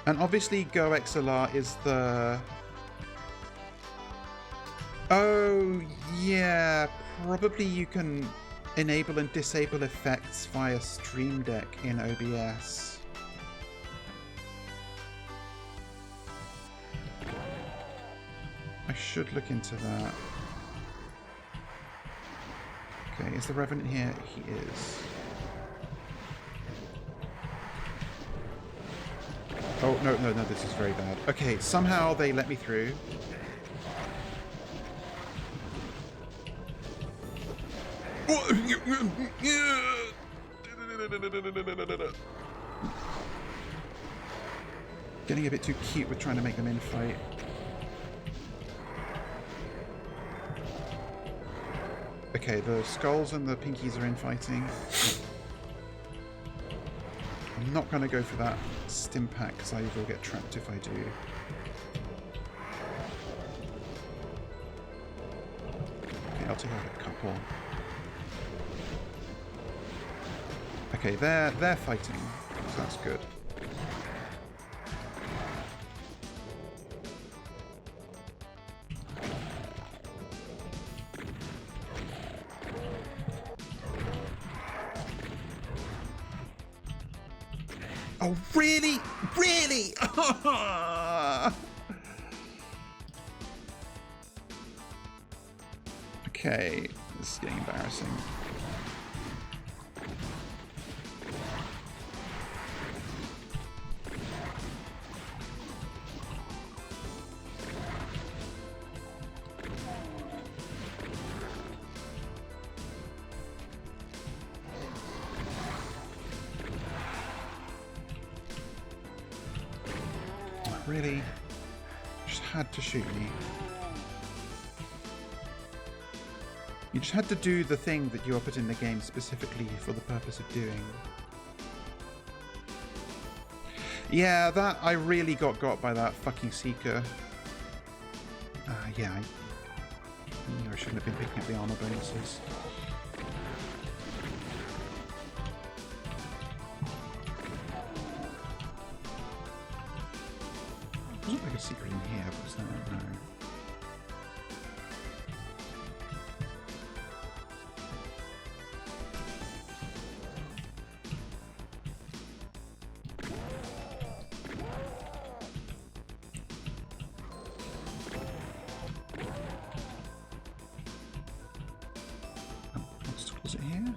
And obviously Go XLR is the... Oh, yeah, probably you can enable and disable effects via Stream Deck in OBS. I should look into that. Okay, is the Revenant here? He is. Oh, no, this is very bad. Okay, somehow they let me through. Getting a bit too cute with trying to make them infight. Okay, the skulls and the pinkies are infighting. I'm not going to go for that stim pack because I will get trapped if I do. Okay, I'll take out a couple. Okay, they're fighting, so that's good. Oh, really? Really? Okay, this is getting embarrassing. Really? Just had to shoot me. You just had to do the thing that you are put in the game specifically for the purpose of doing. Yeah, that I really got by that fucking Seeker. Yeah, I knew I shouldn't have been picking up the armor bonuses. There's like a secret in here, but it's not. No. Was it here? No.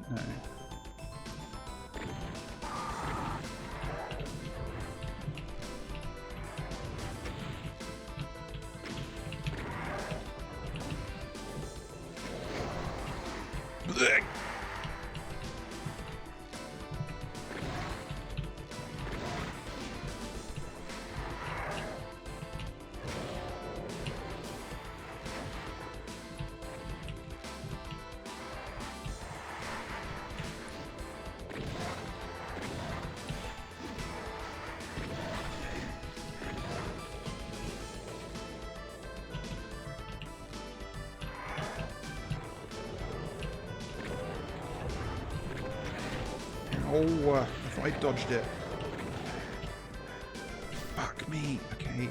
Blech. Oh, I thought I dodged it. Fuck me. Okay.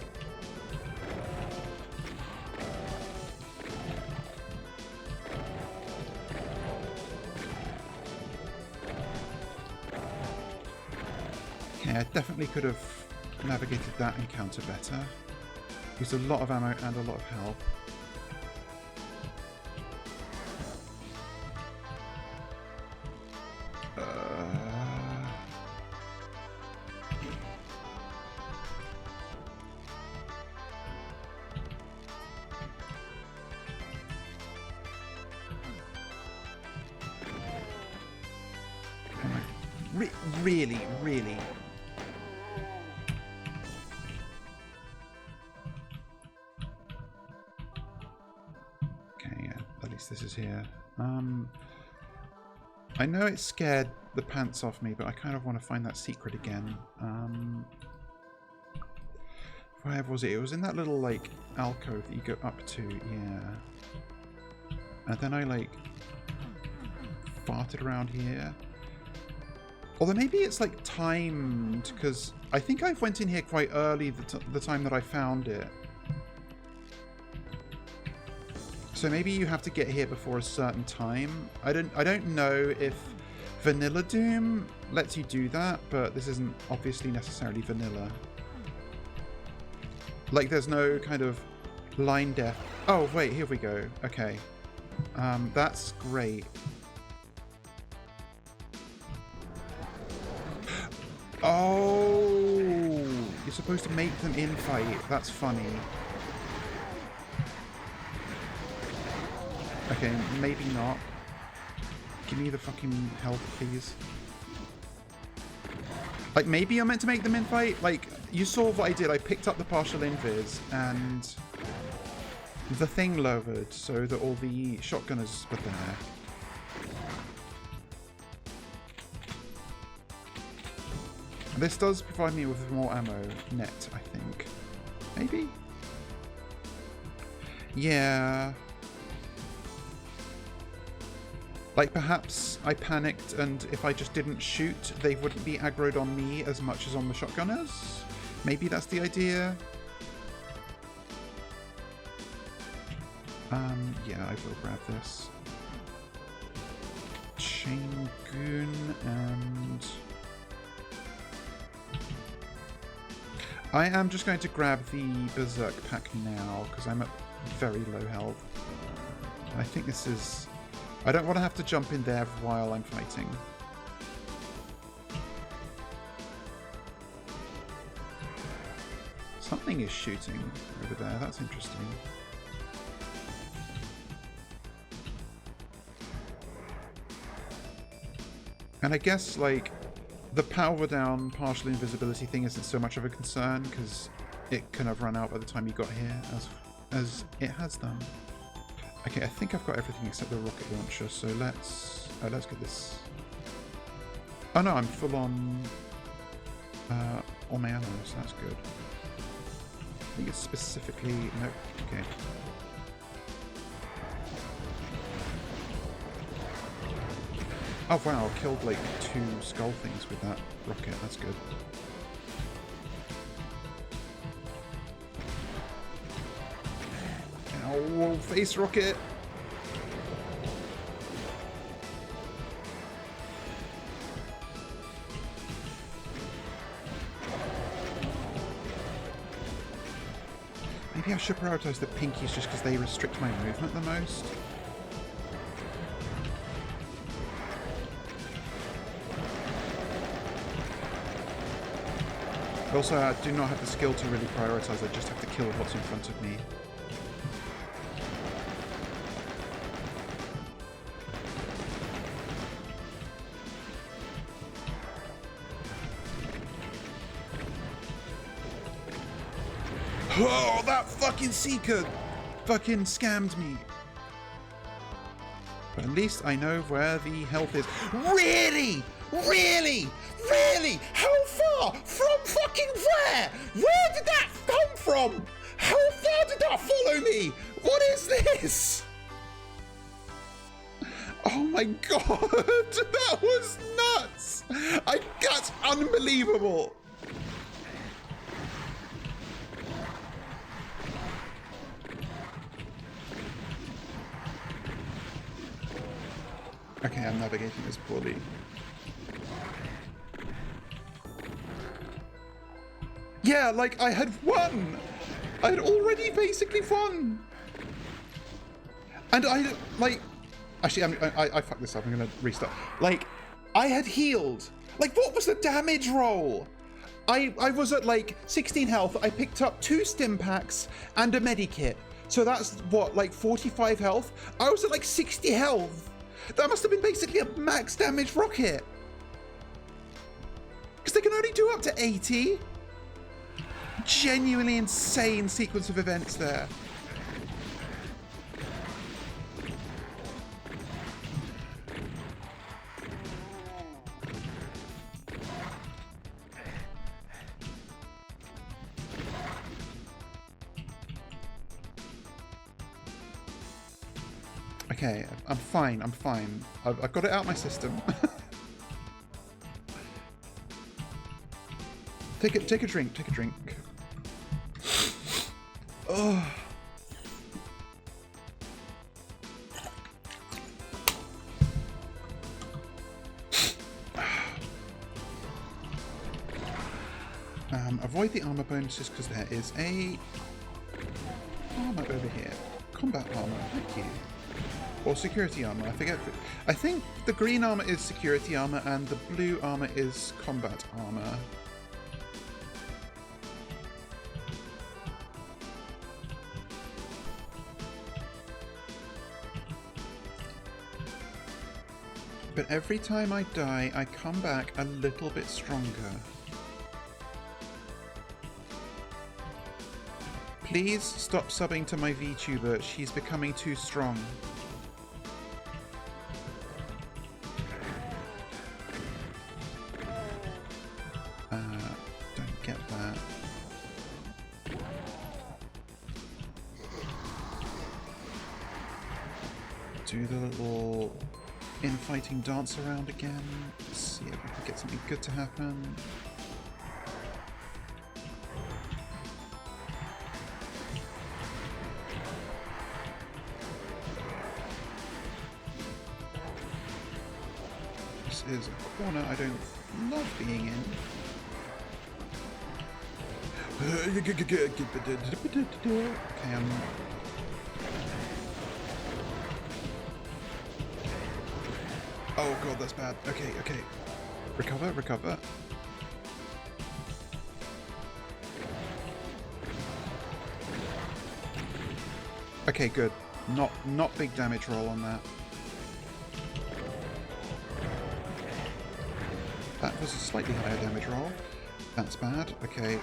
Yeah, I definitely could have navigated that encounter better. Used a lot of ammo and a lot of health. Really, really. Okay, yeah, at least this is here. I know it scared the pants off me, but I kind of want to find that secret again. Where was it? It was in that little, like, alcove that you go up to, yeah. And then I, like, farted around here. Although maybe it's like timed, because I think I went in here quite early the time that I found it. So maybe you have to get here before a certain time. I don't know if Vanilla Doom lets you do that, but this isn't obviously necessarily vanilla. Like there's no kind of line death. Oh wait, here we go. Okay. That's great. Oh, you're supposed to make them in-fight. That's funny. Okay, maybe not. Give me the fucking health, please. Like, maybe you're meant to make them in-fight? Like, you saw what I did. I picked up the partial invis, and the thing lowered so that all the shotgunners were there. This does provide me with more ammo net, I think. Maybe? Yeah. Like, perhaps I panicked, and if I just didn't shoot, they wouldn't be aggroed on me as much as on the shotgunners? Maybe that's the idea? Yeah, I will grab this. Chain Goon and... I am just going to grab the Berserk pack now, because I'm at very low health. I think this is... I don't want to have to jump in there while I'm fighting. Something is shooting over there, that's interesting. And I guess, like, the power down partial invisibility thing isn't so much of a concern, because it kind of ran out by the time you got here, as it has done. Okay, I think I've got everything except the rocket launcher, so let's get this. Oh no, I'm full on all my ammo, so that's good. I think it's specifically... no, okay. Oh wow, I killed like 2 skull things with that rocket, that's good. Ow, face rocket! Maybe I should prioritize the pinkies just because they restrict my movement the most. Also, I do not have the skill to really prioritize, I just have to kill what's in front of me. Oh, that fucking Seeker fucking scammed me. But at least I know where the health is. Really? Really? Really? How far? From fucking where? Where did that come from? How far did that follow me? What is this? Oh my god, that was nuts. That's unbelievable. Okay, I'm navigating this poorly. Yeah, like, I had won! I had already basically won! And I, like... Actually, I fucked this up, I'm gonna restart. Like, I had healed. Like, what was the damage roll? I was at, like, 16 health. I picked up 2 stim packs and a medikit. So that's, what, like 45 health? I was at, like, 60 health. That must have been basically a max damage rocket. Because they can only do up to 80. Genuinely insane sequence of events there. Okay, I'm fine, I'm fine. I've got it out of my system. Take a drink, take a drink. Oh. Avoid the armor bonuses because there is a armor over here. Combat armor, thank you. Or security armor, I forget. I think the green armor is security armor and the blue armor is combat armor. But every time I die, I come back a little bit stronger. Please stop subbing to my VTuber, she's becoming too strong. Don't get that. Do the little infighting dance around again. Let's see if we can get something good to happen. This is a corner I don't love being in. Okay, oh god, that's bad. Okay, okay. Recover, recover. Okay, good. Not big damage roll on that. That was a slightly higher damage roll. That's bad. Okay.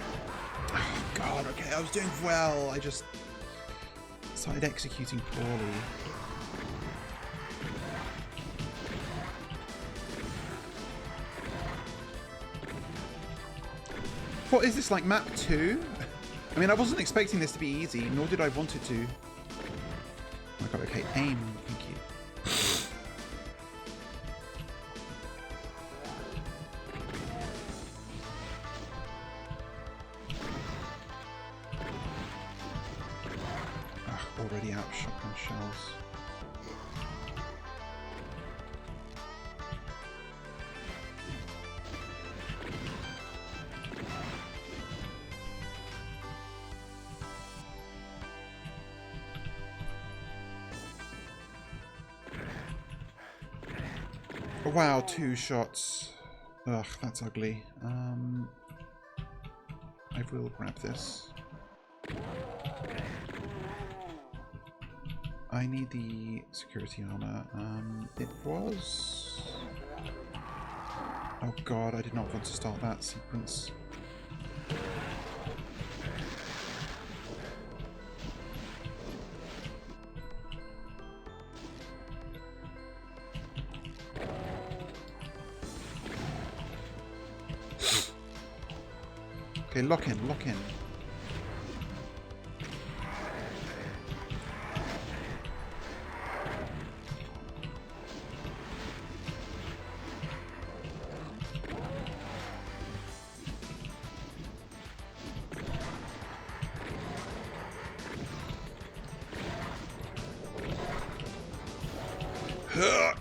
Oh god, okay, I was doing well. I just started executing poorly. What is this, like map 2? I mean, I wasn't expecting this to be easy, nor did I want it to. Oh my god, okay, aim, thank you. Already out of shotgun shells. Oh, wow, 2 shots. Ugh, that's ugly. I will grab this. I need the security armor. It was... Oh god, I did not want to start that sequence. Okay, lock in, lock in.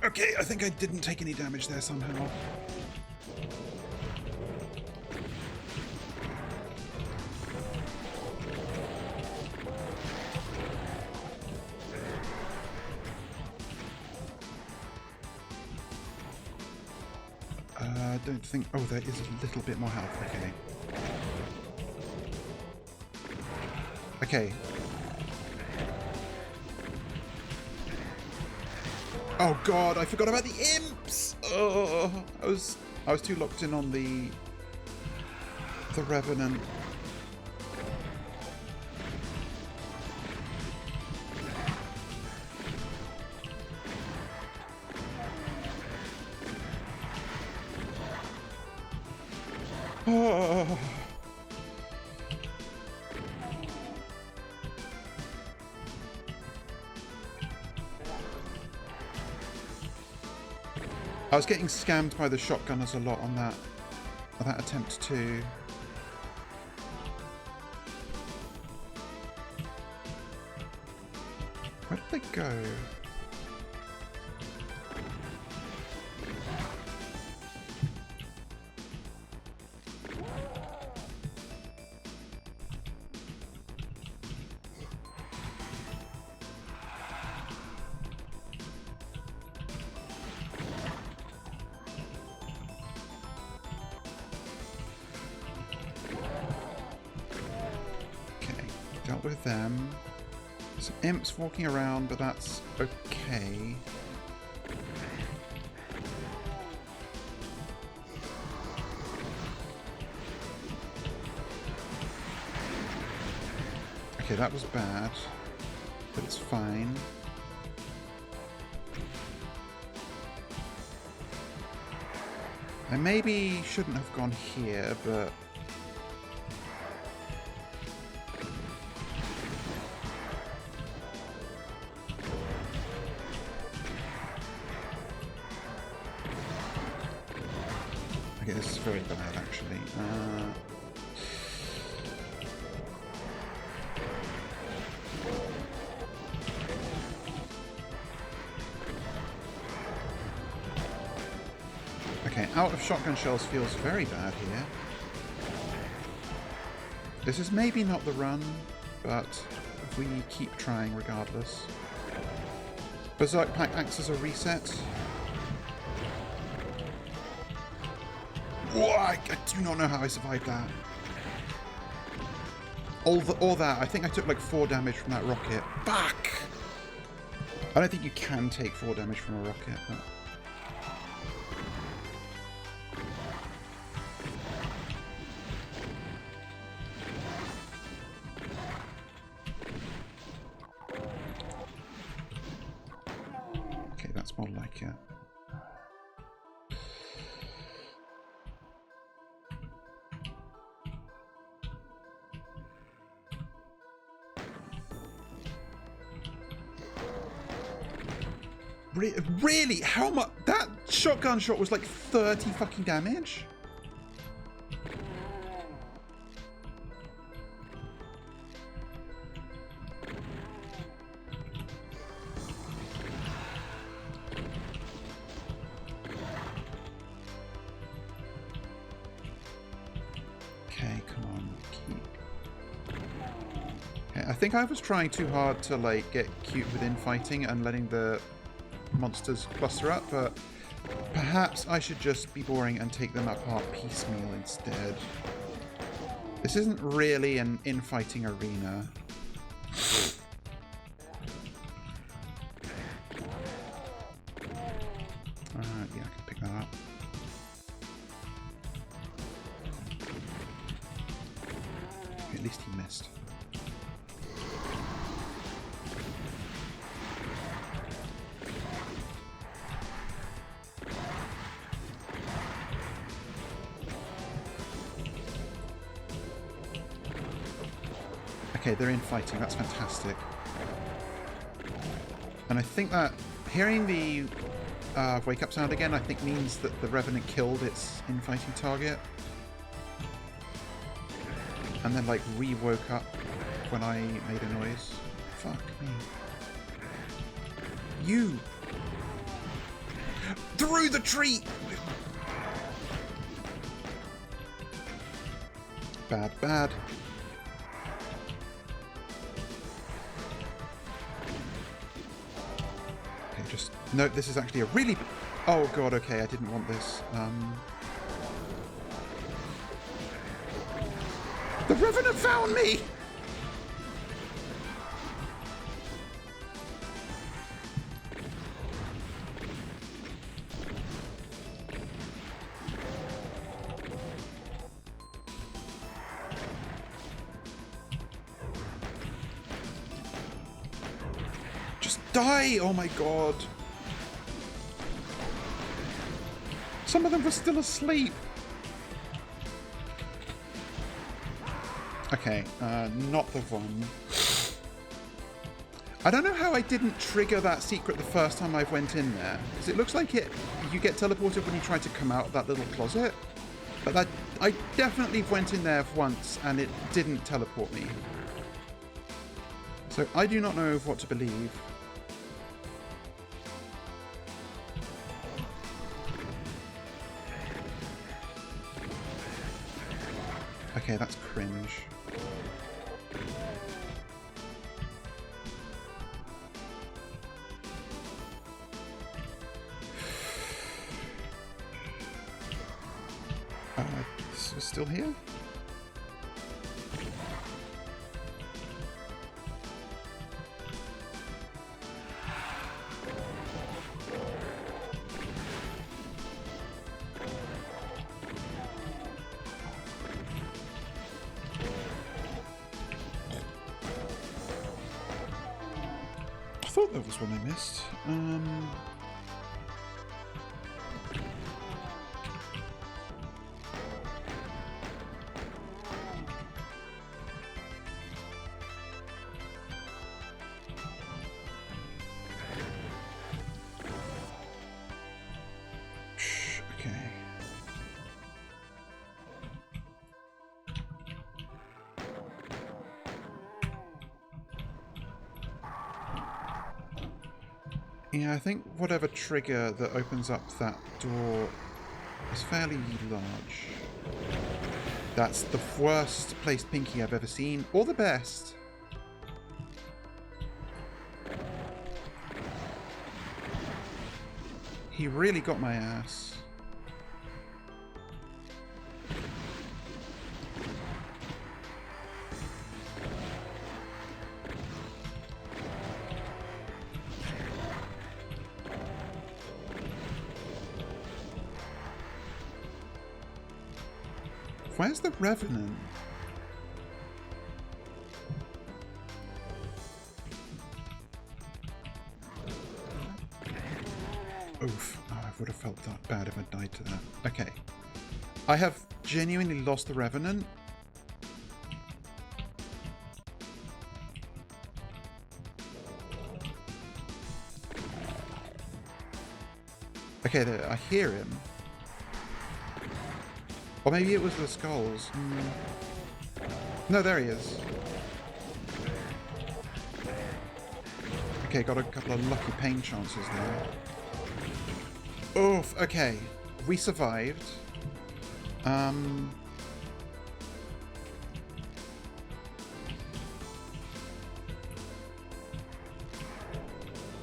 Okay, I think I didn't take any damage there somehow. I don't think... Oh, there is a little bit more health. Okay. Okay. Oh god, I forgot about the imps! Oh, I was too locked in on the Revenant. Oh. I was getting scammed by the shotgunners a lot on that attempt too. Where did they go? Dealt with them. Some imps walking around, but that's okay. Okay, that was bad, but it's fine. I maybe shouldn't have gone here, but... Okay, this is very bad, actually. Okay, out of shotgun shells feels very bad here. This is maybe not the run, but we keep trying regardless. Berserk Pack acts as a reset. Whoa, I do not know how I survived that. All that. I think I took like 4 damage from that rocket. Fuck! I don't think you can take 4 damage from a rocket, but... Okay, that's more like it. Really? How much? That shotgun shot was like 30 fucking damage? Okay, come on. Okay, I think I was trying too hard to like get cute with infighting and letting the monsters cluster up, but perhaps I should just be boring and take them apart piecemeal instead. This isn't really an infighting arena. Yeah, I can pick that up. At least he missed. Okay, they're infighting. That's fantastic. And I think that hearing the wake up sound again, I think means that the Revenant killed its infighting target. And then like re-woke up when I made a noise. Fuck me. You! Through the tree! Bad, bad. Okay, just... No, this is actually a really... Oh god, okay, I didn't want this. The Revenant found me! Just die! Oh my god. Some of them were still asleep. Okay, not the one. I don't know how I didn't trigger that secret the first time I went in there. Because it looks like you get teleported when you try to come out of that little closet. But that I definitely went in there once and it didn't teleport me. So I do not know what to believe. Okay, that's cringe. This was still here? I thought that was one I missed. Okay. Yeah, I think whatever trigger that opens up that door is fairly large. That's the worst placed Pinky I've ever seen, or the best. He really got my ass. Where's the Revenant? Oof. Oh, I would have felt that bad if I died to that. Okay. I have genuinely lost the Revenant. Okay, there, I hear him. Or maybe it was the skulls. No, there he is. Okay, got a couple of lucky pain chances there. Oof, okay. We survived.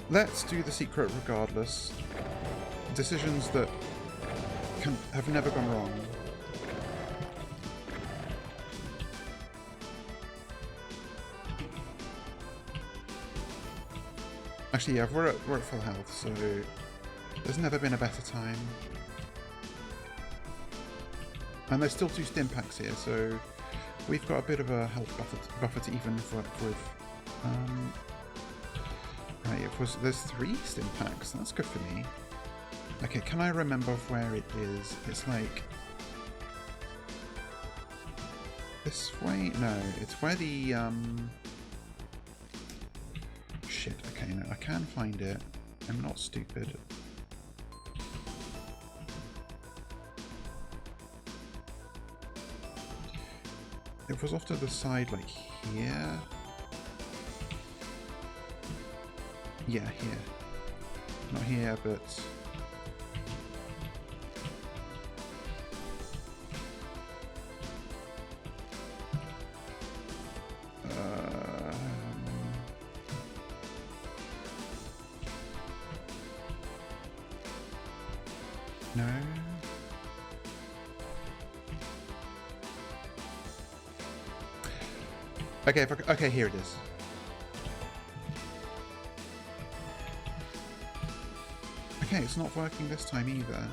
Let's do the secret regardless. Decisions that have never gone wrong. Actually, yeah, we're at full health, so there's never been a better time. And there's still 2 stim packs here, so we've got a bit of a health buffer to even work with. Right, there's 3 stim packs. That's good for me. Okay, can I remember where it is? It's like this way? No, it's where the shit, okay, no, I can find it. I'm not stupid. It was off to the side, like here. Yeah, here. Not here, but... no. Okay, okay, here it is. Okay, it's not working this time either.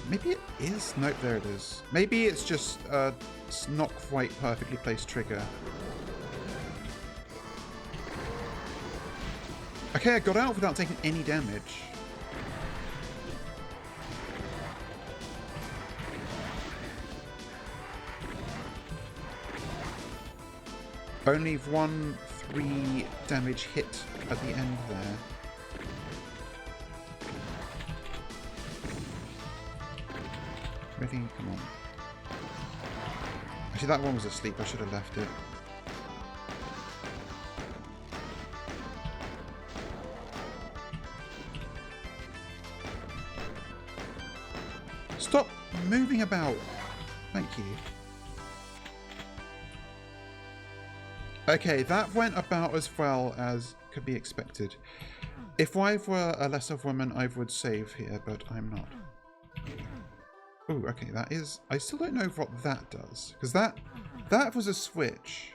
Maybe it is. Nope, there it is. Maybe it's just it's not quite perfectly placed trigger. Okay, I got out without taking any damage. Only 1 3 damage hit at the end there. Ready? Come on. Actually, that one was asleep. I should have left it. Stop moving about. Thank you. Okay, that went about as well as could be expected. If I were a lesser woman, I would save here, but I'm not. Oh, okay, that is... I still don't know what that does, because that was a switch.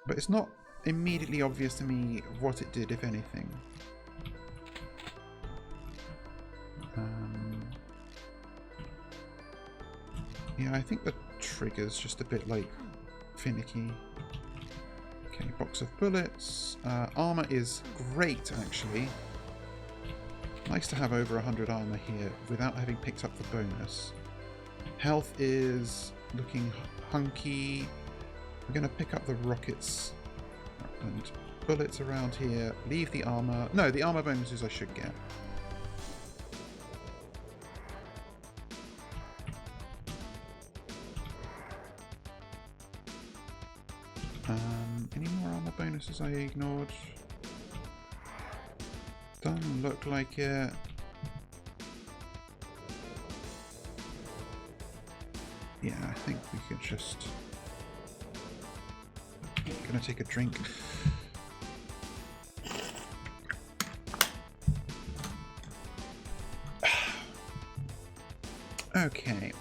But it's not immediately obvious to me what it did, if anything. Yeah, I think the trigger's just a bit, like, finicky. Okay, box of bullets. Armor is great, actually. Nice to have over 100 armor here without having picked up the bonus. Health is looking hunky. We're going to pick up the rockets and bullets around here. Leave the armor. No, the armor bonuses I should get. Any more armor bonuses I ignored? Doesn't look like it. Yeah, I think we could just... Gonna take a drink. Okay.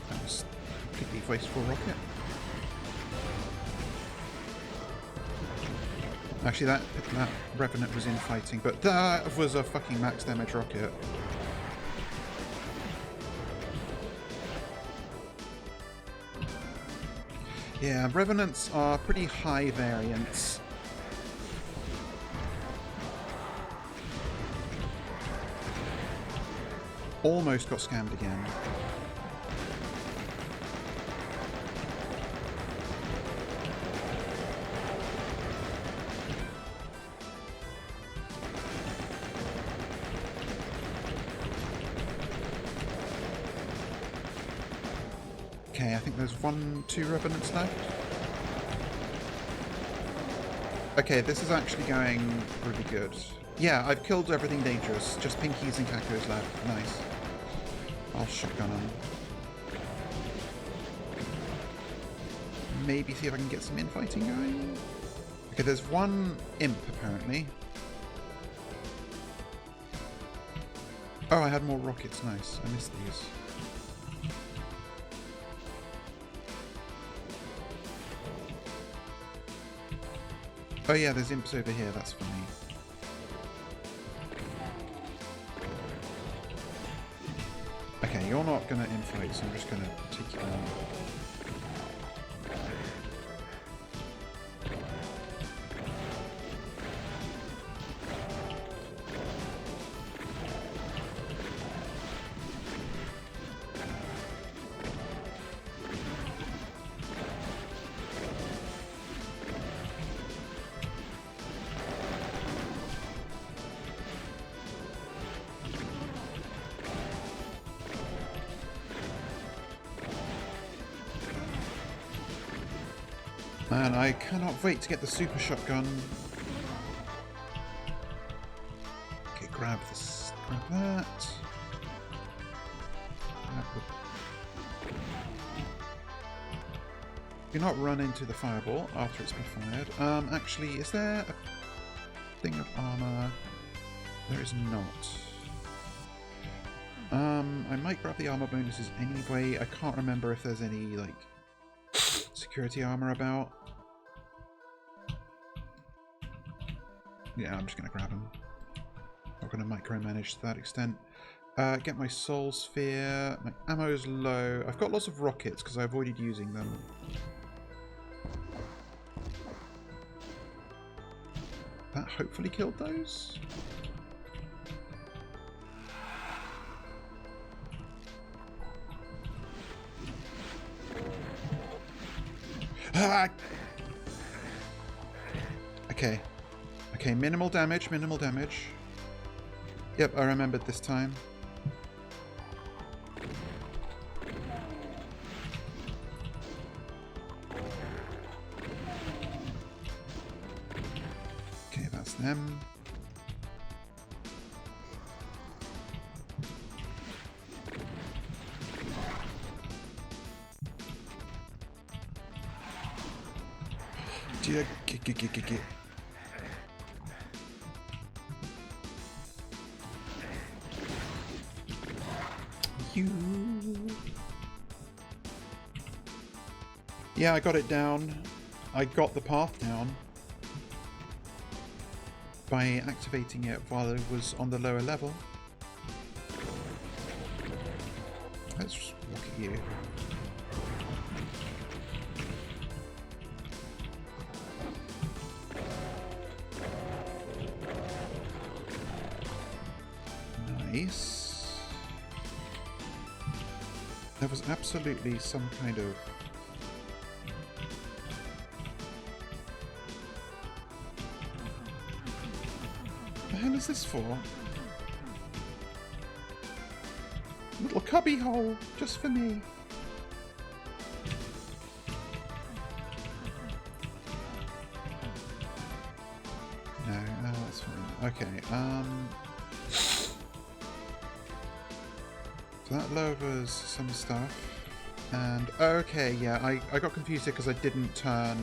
That was a completely wasteful rocket. Actually, that Revenant was infighting, but that was a fucking max damage rocket. Yeah, Revenants are pretty high variance. Almost got scammed again. Okay, I think there's 2 Revenants left. Okay, this is actually going really good. Yeah, I've killed everything dangerous. Just Pinkies and Cacos left. Nice. I'll shotgun them. Maybe see if I can get some infighting going. Okay, there's 1 imp apparently. Oh, I had more rockets. Nice. I missed these. Oh yeah, there's imps over here, that's funny. Okay, you're not gonna infight, so I'm just gonna take you on. Man, I cannot wait to get the super shotgun. Okay, grab this, grab that. Do not run into the fireball after it's been fired. Actually, is there a thing of armor? There is not. I might grab the armor bonuses anyway. I can't remember if there's any, like, security armor about. Yeah, I'm just going to grab them. Not going to micromanage to that extent. Get my soul sphere. My ammo's low. I've got lots of rockets because I avoided using them. That hopefully killed those. Ah! Okay. Okay, minimal damage, minimal damage. Yep, I remembered this time. Okay, that's them. Get. You. Yeah, I got it down. I got the path down by activating it while it was on the lower level. Let's just look at you. Nice. There was absolutely some kind of hell is this for? Little cubby hole, just for me. No, that's fine. Okay, so that lowers some stuff. And, okay, yeah, I got confused here because I didn't turn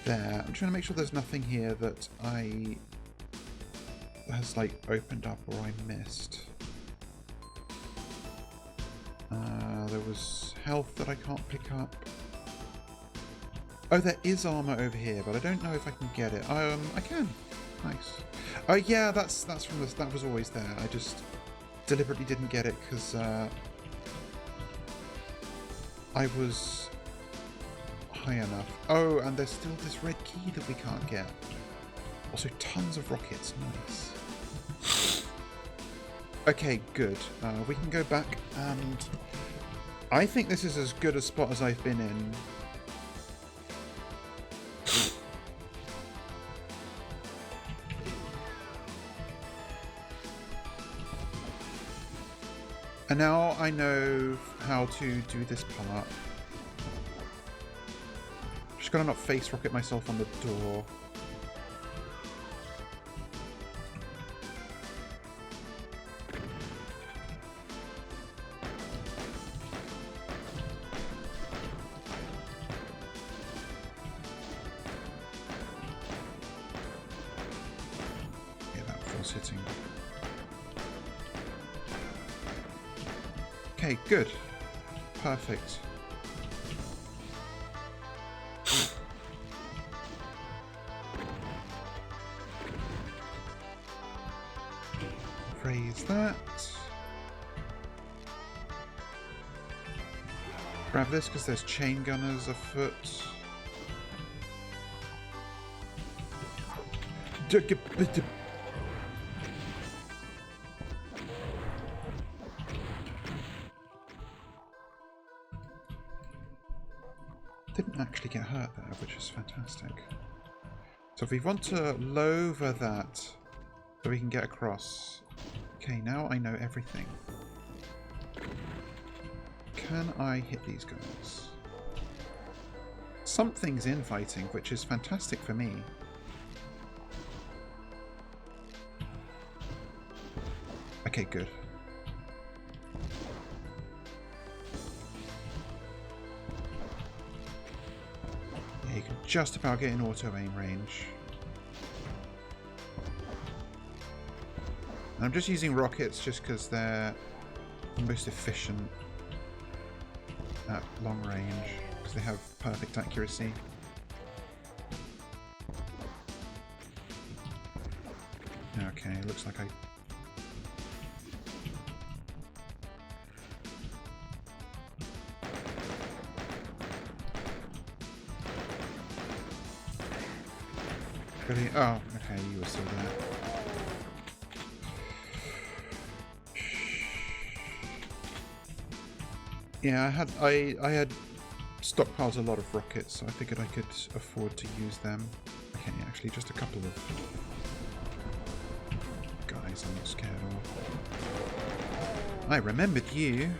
there. I'm trying to make sure there's nothing here that has, like, opened up or I missed. There was health that I can't pick up. Oh, there is armor over here, but I don't know if I can get it. I can. Nice. Oh, yeah, that's from this. That was always there. I just deliberately didn't get it because I was high enough. Oh, and there's still this red key that we can't get. Also, tons of rockets. Nice. Okay, good. We can go back, and I think this is as good a spot as I've been in. And now I know how to do this part. Just gotta not face rocket myself on the door. Yeah, that force hitting. Okay, good. Perfect. Raise that. Grab this because there's chain gunners afoot. Didn't actually get hurt there, which is fantastic. So if we want to lower that so we can get across. Okay, now I know everything. Can I hit these guys? Something's infighting, which is fantastic for me. Okay, good. Yeah, you can just about get in auto aim range. And I'm just using rockets just because they're the most efficient at long range, because they have perfect accuracy. Okay, looks like I... Really? Oh, okay, you were still there. Yeah, I had stockpiled a lot of rockets, so I figured I could afford to use them. Okay, actually, just a couple of guys I'm not scared of. I remembered you.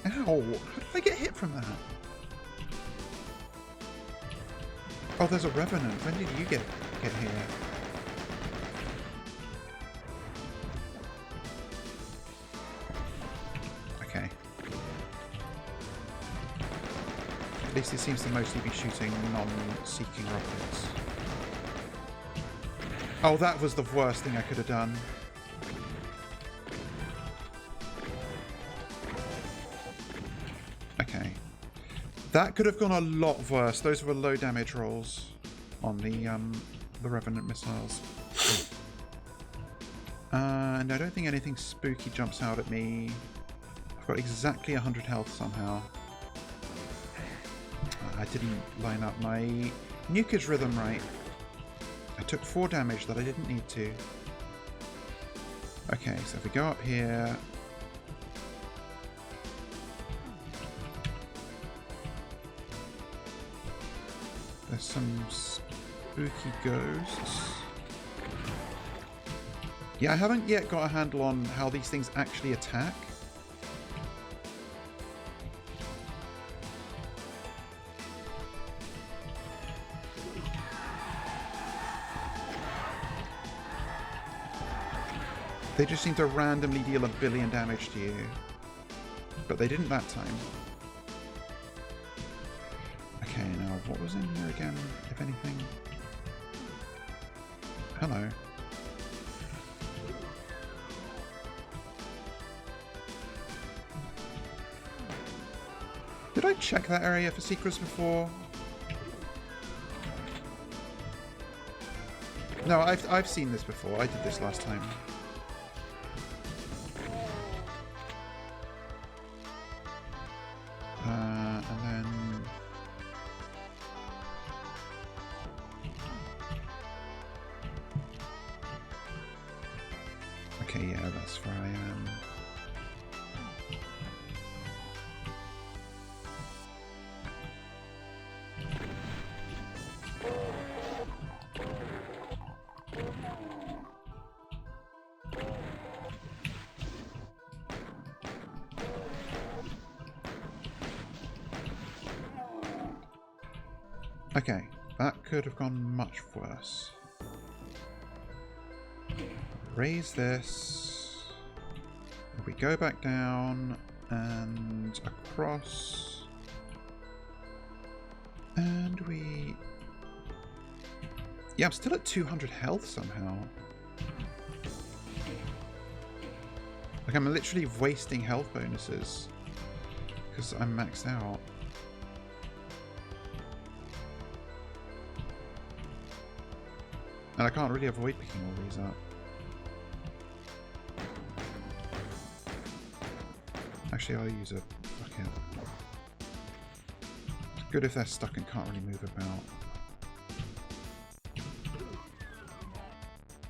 Ow! How did I get hit from that? Oh, there's a Revenant. When did you get here? Okay. At least it seems to mostly be shooting non-seeking rockets. Oh, that was the worst thing I could have done. Okay. That could have gone a lot worse. Those were low damage rolls on the Revenant missiles. And I don't think anything spooky jumps out at me. I've got exactly 100 health somehow. I didn't line up my nuker's rhythm right. I took 4 damage that I didn't need to. Okay, so if we go up here... There's some spooky ghosts. Yeah, I haven't yet got a handle on how these things actually attack. They just seem to randomly deal 1 billion damage to you. But they didn't that time. Okay, now what was in here again, if anything? Hello. Did I check that area for secrets before? No, I've seen this before. I did this last time. And then... Okay, yeah, that's where I am. Okay, that could have gone much worse. Raise this. If we go back down and across. And we... Yeah, I'm still at 200 health somehow. Like, I'm literally wasting health bonuses because I'm maxed out. And I can't really avoid picking all these up. Actually, I'll use a bucket. It's good if they're stuck and can't really move about.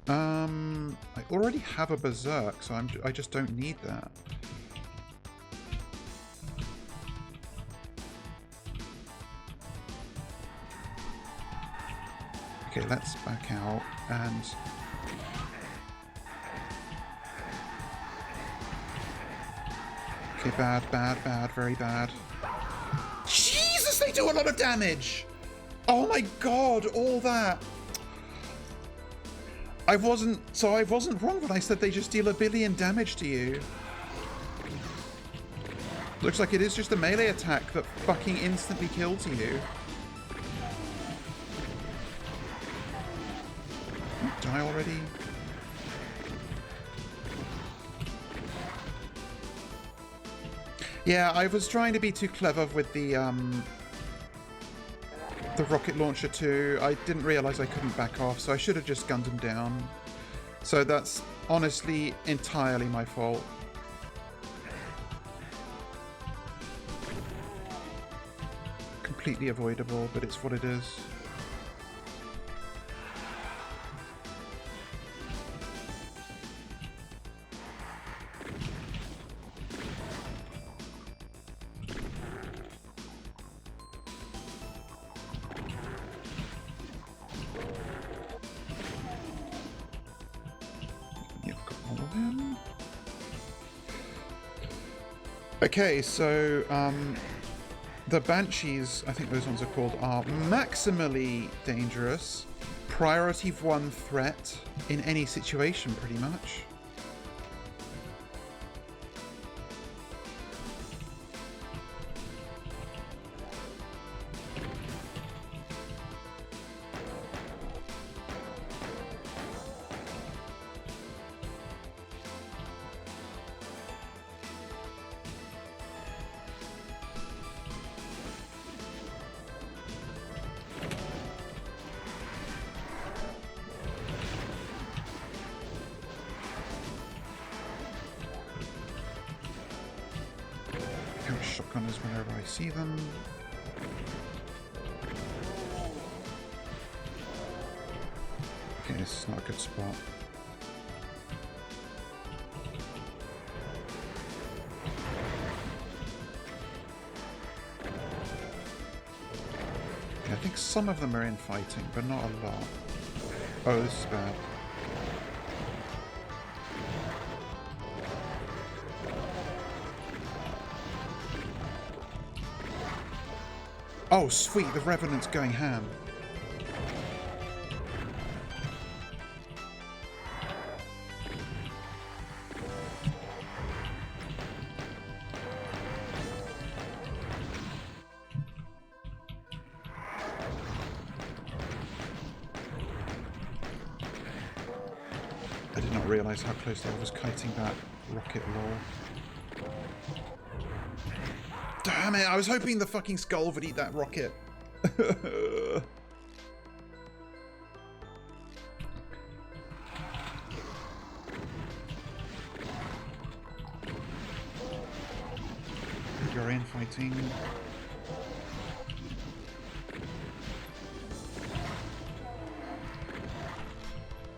I already have a berserk, so I just don't need that. Okay, let's back out and... Okay, bad, bad, bad, very bad. Jesus, they do a lot of damage! Oh my god, all that! I wasn't wrong when I said they just deal 1 billion damage to you. Looks like it is just a melee attack that fucking instantly kills you. Die already? Yeah, I was trying to be too clever with the rocket launcher too. I didn't realize I couldn't back off, so I should have just gunned him down. So that's honestly entirely my fault. Completely avoidable, but it's what it is. Okay, so the Banshees, I think those ones are called, are maximally dangerous. Priority 1 threat in any situation, pretty much. Shotgunners whenever I see them. Okay, this is not a good spot. I think some of them are infighting, but not a lot. Oh, this is bad. Oh, sweet, the Revenant's going ham. I did not realise how close I was kiting that rocket lol. Damn it, I was hoping the fucking skull would eat that rocket. You're infighting.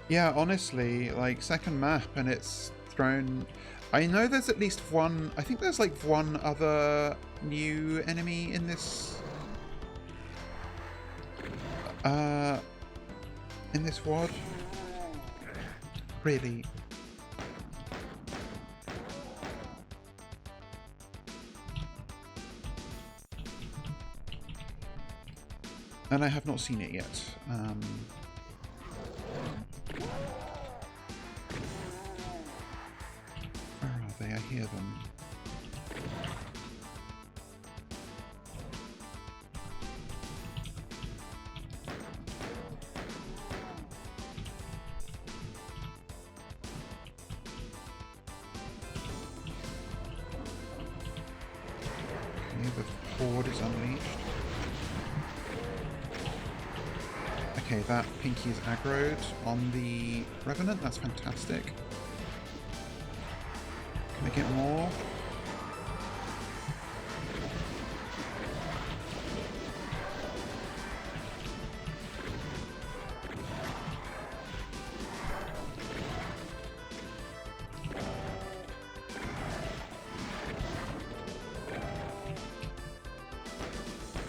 Yeah, honestly, like, second map and it's thrown... I know there's at least one... I think there's like one other new enemy in this... in this WOD. Really. And I have not seen it yet. Where are they? I hear them. Okay, the horde is unleashed. Okay, that Pinky is aggroed on the Revenant. That's fantastic. Can I get more?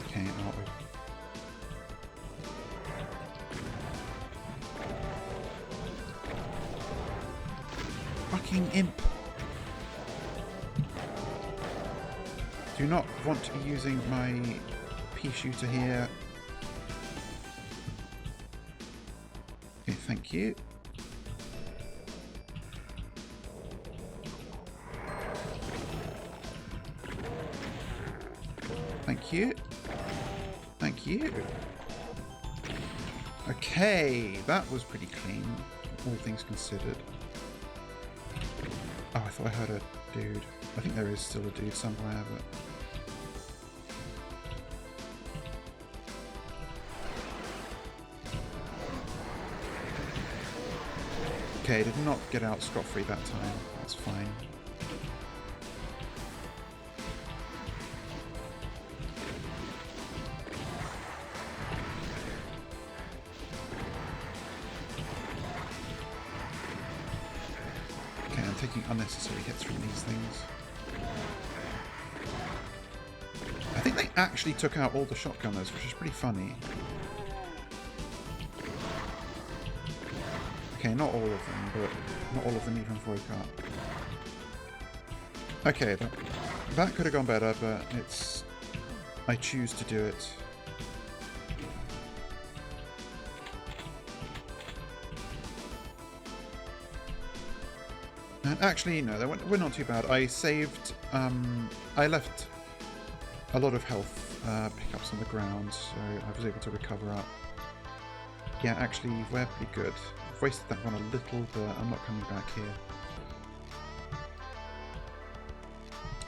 Okay, out with... Fucking imp! Do not want to be using my pea shooter here. Okay, thank you. Thank you. Thank you. Okay, that was pretty clean, all things considered. Oh, I thought I heard a dude. I think there is still a dude somewhere, but... Okay, did not get out scot-free that time. That's fine. Okay, I'm taking unnecessary hits from these things. I think they actually took out all the shotgunners, which is pretty funny. Okay, not all of them, but not all of them even woke up. Okay, that could have gone better, but it's... I choose to do it. And actually, no, we're not too bad. I saved... I left a lot of health pickups on the ground, so I was able to recover up. Yeah, actually, we're pretty good. I've wasted that one a little, but I'm not coming back here.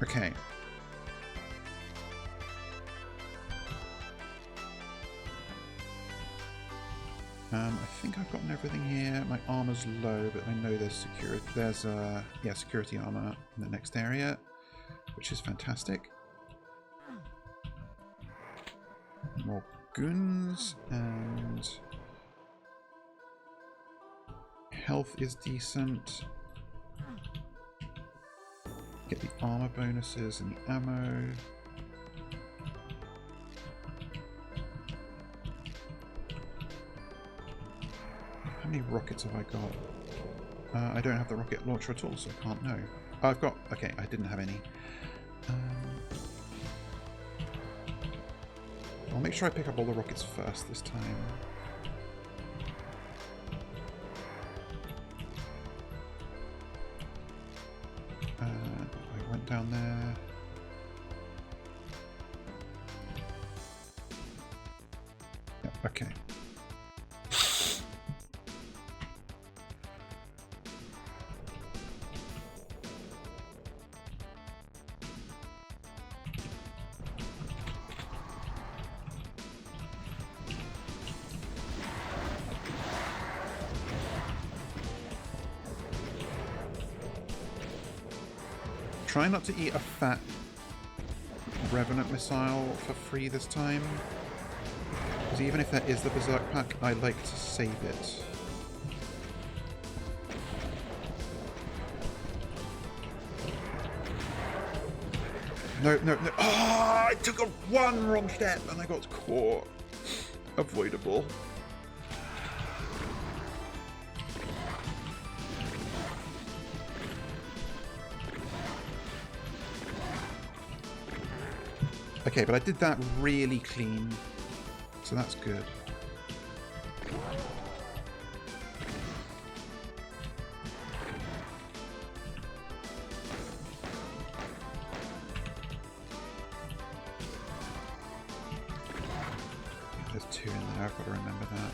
Okay. I think I've gotten everything here. My armor's low, but I know there's security. There's security armor in the next area, which is fantastic. More goons and health is decent. Get the armor bonuses and the ammo. How many rockets have I got? I don't have the rocket launcher at all, so I can't know. Oh, I've got... Okay, I didn't have any. I'll make sure I pick up all the rockets first this time. I went down there. Yeah, okay. Try not to eat a fat Revenant missile for free this time. Because even if that is the Berserk pack, I like to save it. No, no, no. Oh, I took one wrong step and I got caught. Avoidable. Okay, but I did that really clean, so that's good. There's two in there, I've got to remember that.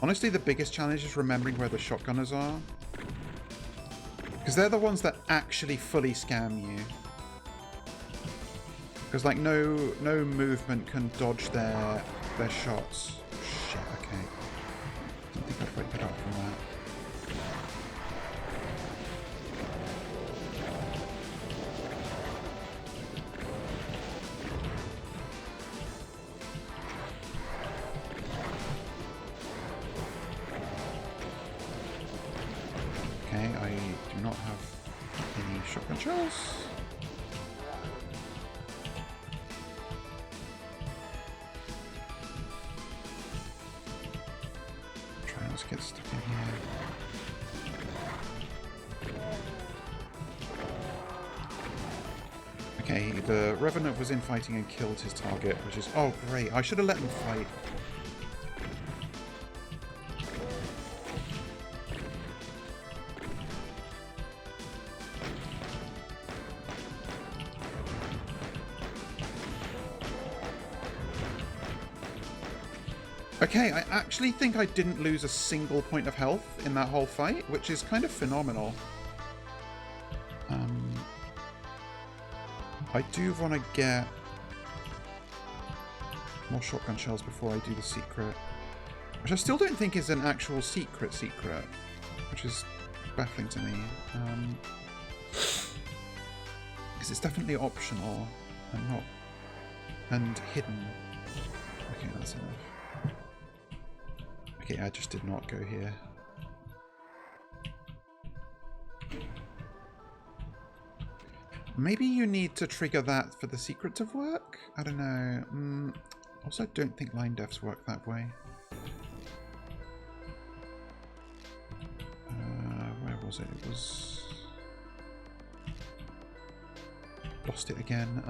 Honestly, the biggest challenge is remembering where the shotgunners are. Because they're the ones that actually fully scam you. Because, like, no movement can dodge their shots. Shit, okay. Didn't think I'd quite get up from that. Shotgun shells. Try not to get stuck in here. Okay, the Revenant was infighting and killed his target, which is... Oh, great. I should have let him fight. Okay, I actually think I didn't lose a single point of health in that whole fight, which is kind of phenomenal. I do want to get more shotgun shells before I do the secret, which I still don't think is an actual secret, which is baffling to me. Because it's definitely optional and hidden. Okay, that's enough. Okay, I just did not go here. Maybe you need to trigger that for the secret to work? I don't know. Also, I don't think line defs work that way. Where was it? It was... Lost it again.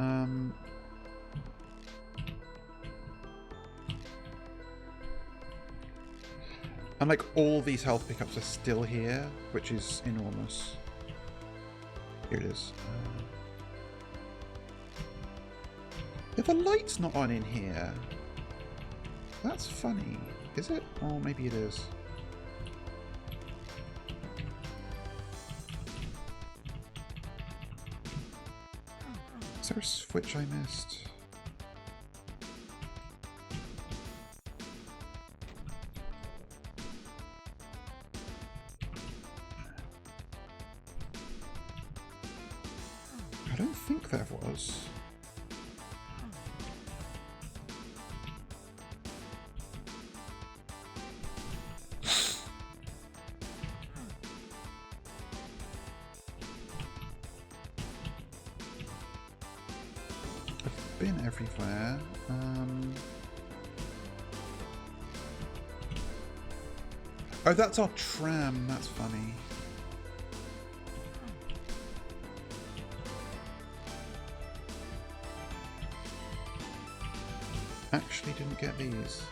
And like all these health pickups are still here, which is enormous. Here it is. Yeah, the light's not on in here. That's funny. Is it? Or maybe it is. Is there a switch I missed? don't think there was. I've been everywhere. Oh, that's our tram. That's funny. Actually didn't get these.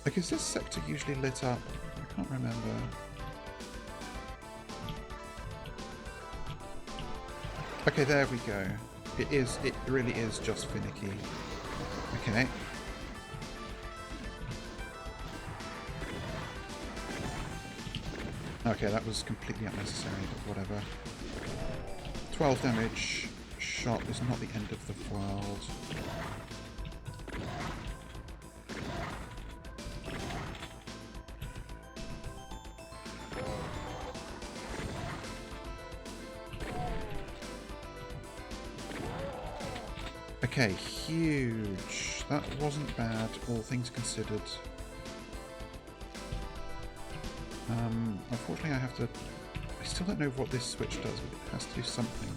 Like, is this sector usually lit up? I can't remember. Okay, there we go. It really is just finicky. Okay. Okay, that was completely unnecessary, but whatever. 12 damage shot is not the end of the world. Okay, huge. That wasn't bad, all things considered. Unfortunately I have to... I still don't know what this switch does, but it has to do something.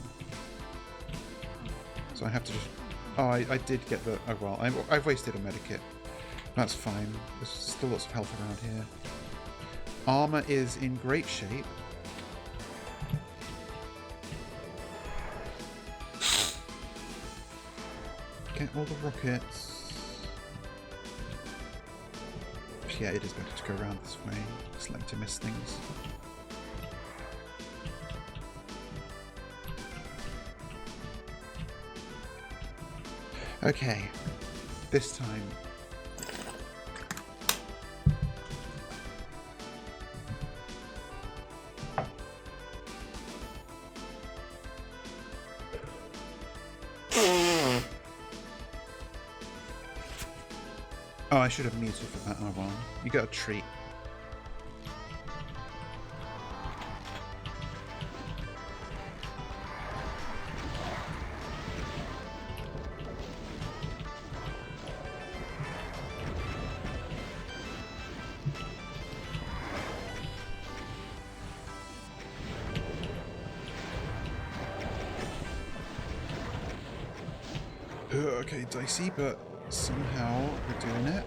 So I have to just... Oh, I did get the... Oh well, I've wasted a medikit. That's fine. There's still lots of health around here. Armor is in great shape. Get all the rockets. Yeah, it is better to go around this way. Just like to miss things. Okay, this time. Oh, I should have muted for that. Oh well. You got a treat. Okay, dicey, but somehow we're doing it.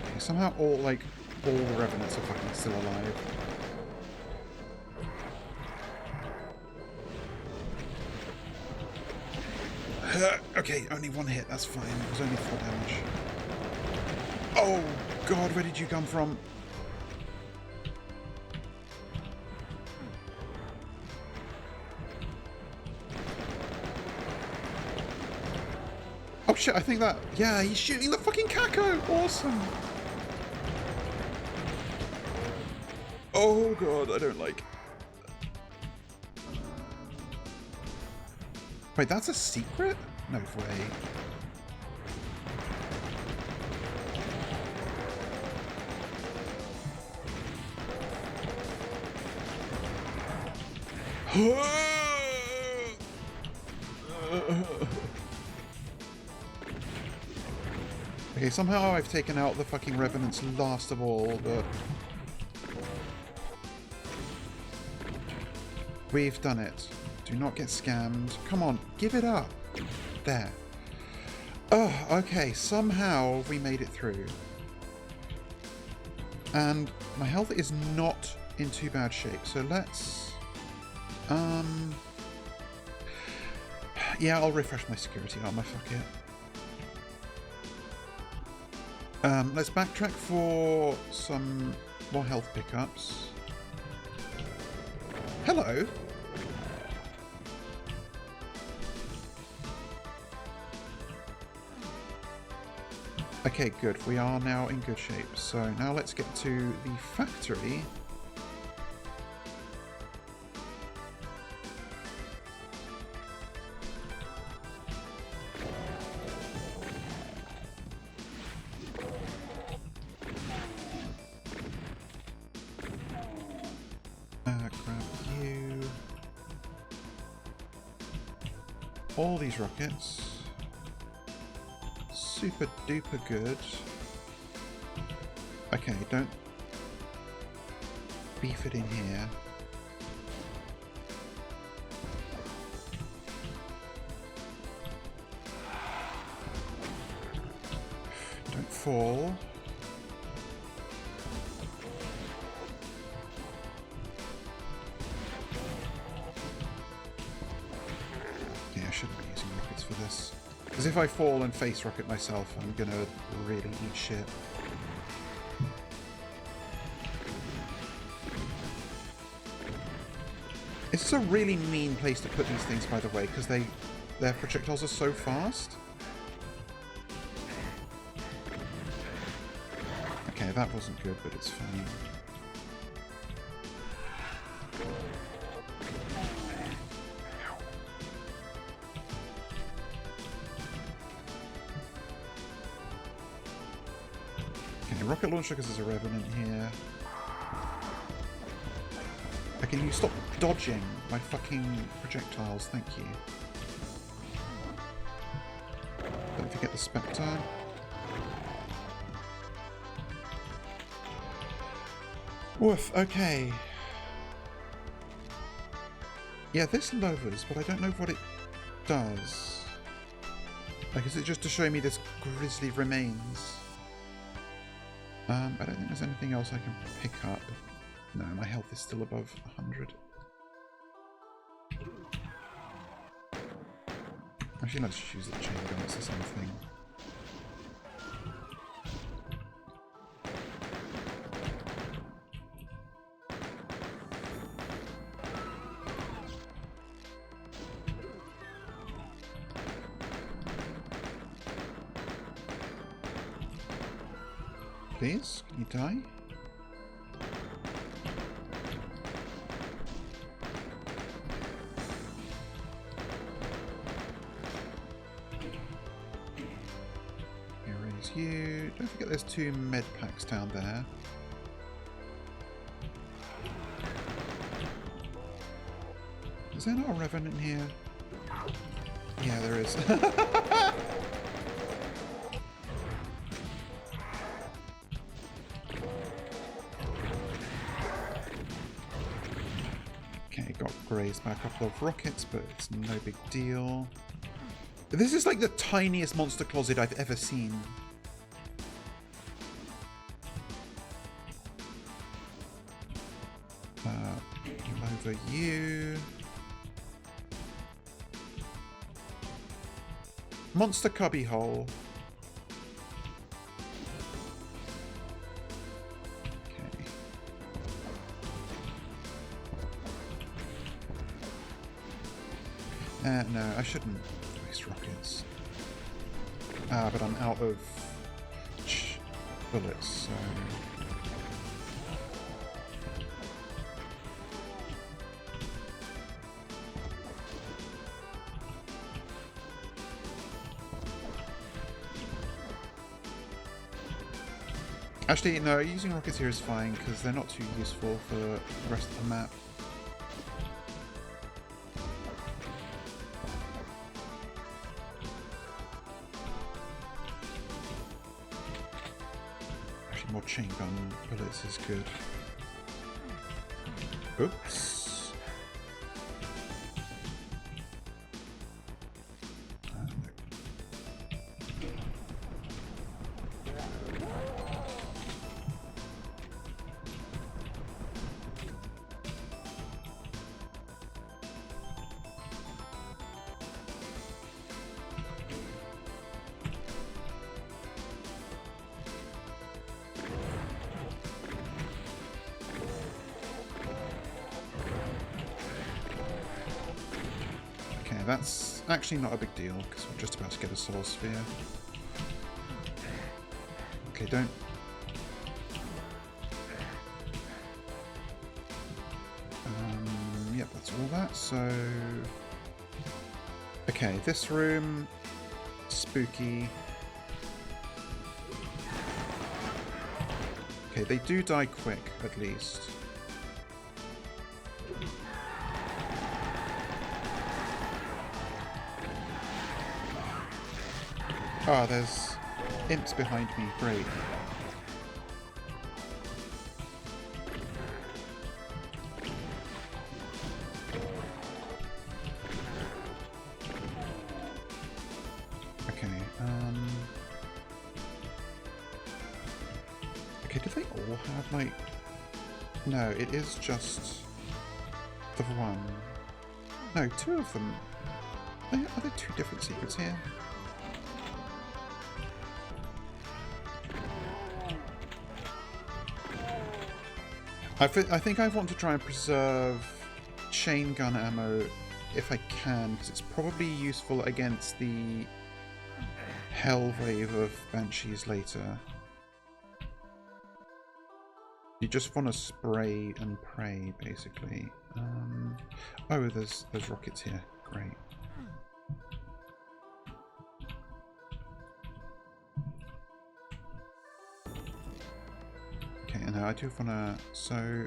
Okay, somehow all the revenants are fucking still alive. Okay, only one hit, that's fine. It was only 4 damage. Oh god, where did you come from? Oh shit, I think that... Yeah, he's shooting the fucking Kako! Awesome! Oh god, I don't like... Wait, that's a secret? No way. Okay, somehow I've taken out the fucking Revenants last of all, but... We've done it. Do not get scammed. Come on, give it up. There. Oh, okay. Somehow we made it through. And my health is not in too bad shape. So let's... Yeah, I'll refresh my security armor. Fuck it. Let's backtrack for some more health pickups. Hello. Okay, good. We are now in good shape. So now let's get to the factory. Grab you. All these rockets. Super duper good. Okay, don't beef it in here. Don't fall. Yeah, I shouldn't be using rockets for this. Because if I fall and face rocket myself, I'm gonna really eat shit. It's a really mean place to put these things, by the way, because their projectiles are so fast. Okay, that wasn't good, but it's fine. Rocket launcher because there's a revenant here. Can you stop dodging my fucking projectiles? Thank you. Don't forget the Spectre. Woof, okay. Yeah, this lowers, but I don't know what it does. Like, is it just to show me this grisly remains? I don't think there's anything else I can pick up. No, my health is still above 100. Actually, let's just use the chain gun, it's the same thing. Please, can you die? Here is you. Don't forget there's 2 med packs down there. Is there not a revenant here? Yeah, there is. Grazed by a couple of rockets, but it's no big deal. This is like the tiniest monster closet I've ever seen. Over you. Monster cubbyhole. No, I shouldn't waste rockets. But I'm out of bullets, so... Actually, no, using rockets here is fine, because they're not too useful for the rest of the map. More chain gun bullets is good. Oops. That's actually not a big deal, because we're just about to get a Soul Sphere. Okay, don't... Yep, that's all that, so... Okay, this room... Spooky. Okay, they do die quick, at least. Ah, there's imps behind me. Great. Okay, okay, do they all have, like... No, it is just the one. No, two of them. Are there two different secrets here? I think I want to try and preserve chain gun ammo if I can, because it's probably useful against the hell wave of banshees later. You just want to spray and pray, basically. Oh, there's rockets here. Great. Okay, and I do want to... So,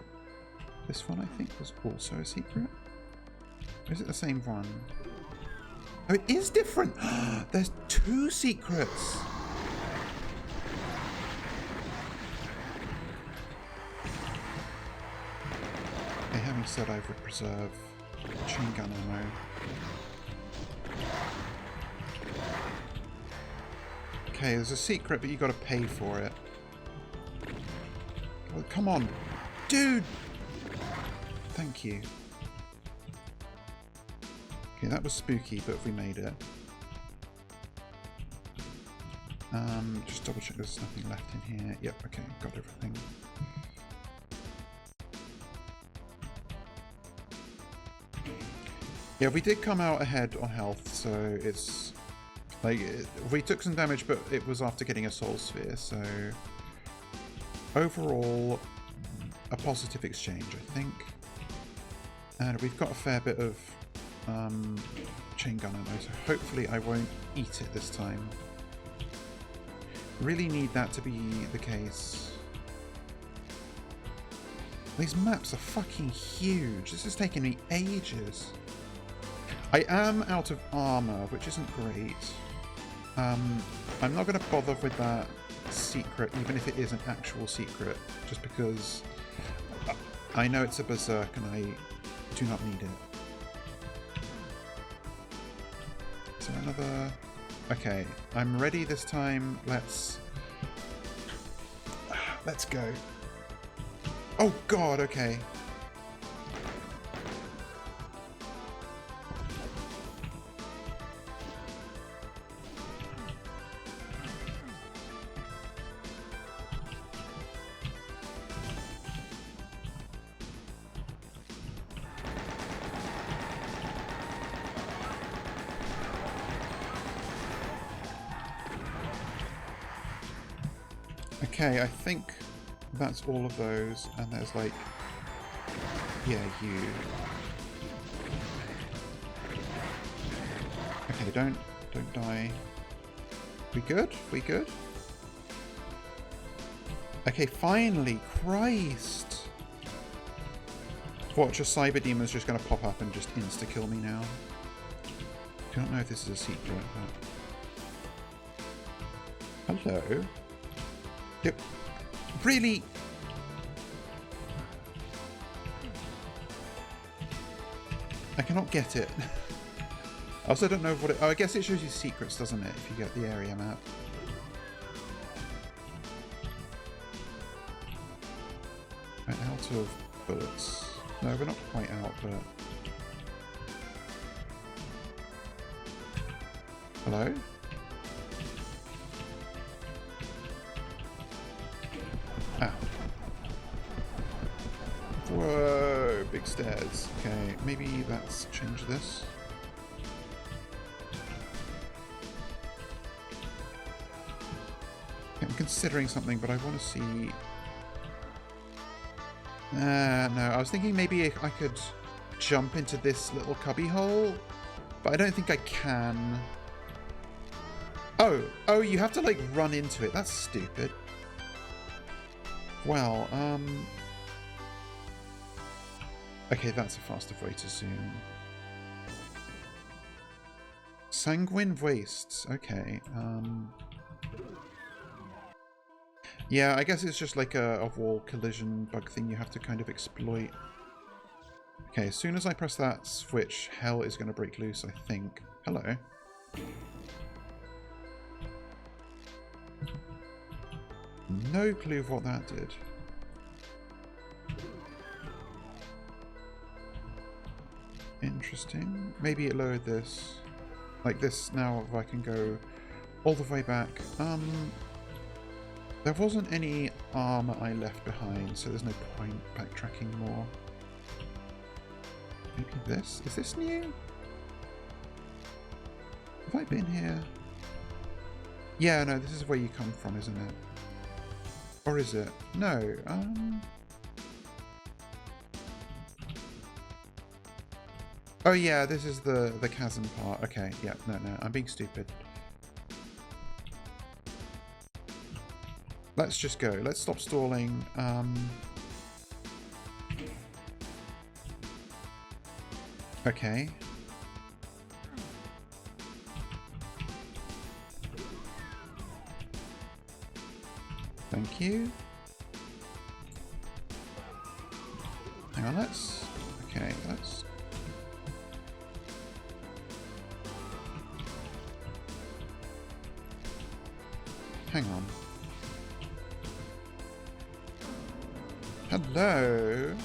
this one I think was also a secret? Or is it the same one? Oh, it is different! There's two secrets! Okay, having said I would preserve chain gun ammo. Okay, there's a secret, but you got to pay for it. Well, come on, dude! Thank you. Okay, that was spooky, but we made it. Just double check there's nothing left in here. Yep, okay, got everything. Yeah, we did come out ahead on health, so it's... Like, we took some damage, but it was after getting a soul sphere, so... Overall, a positive exchange, I think. And we've got a fair bit of chain gun ammo, so hopefully I won't eat it this time. Really need that to be the case. These maps are fucking huge. This is taking me ages. I am out of armor, which isn't great. I'm not going to bother with that secret, even if it is an actual secret, just because I know it's a berserk and I do not need it. Is there another... Okay, I'm ready this time. Let's go. Oh god, okay. Okay, I think that's all of those, and there's like, yeah, you. Okay, don't die. We good? We good? Okay, finally, Christ! Watch, a cyber demon's just gonna pop up and just insta-kill me now. I don't know if this is a secret, but... Hello? Yep. Really? I cannot get it. I also don't know what it... Oh, I guess it shows you secrets, doesn't it? If you get the area map. Right, out of bullets. No, we're not quite out, but... Hello? Ah. Whoa, big stairs. Okay, maybe let's change this. Okay, we considering something, but I want to see... no, I was thinking maybe I could jump into this little cubby hole, but I don't think I can. Oh, you have to, like, run into it. That's stupid. Well, okay, that's a faster way to zoom. Sanguine wastes. Okay, yeah, I guess it's just like a wall collision bug thing you have to kind of exploit. Okay, as soon as I press that switch, hell is going to break loose, I think. Hello. No clue of what that did. Interesting. Maybe it lowered this. Like this now, if I can go all the way back. There wasn't any armor I left behind, so there's no point backtracking more. Maybe this? Is this new? Have I been here? Yeah, no, this is where you come from, isn't it? Or is it? No, oh yeah, this is the chasm part. Okay, yeah, no, I'm being stupid. Let's just go. Let's stop stalling. Okay. Thank you. Hang on, let's... Okay, let's... Hang on. Hello?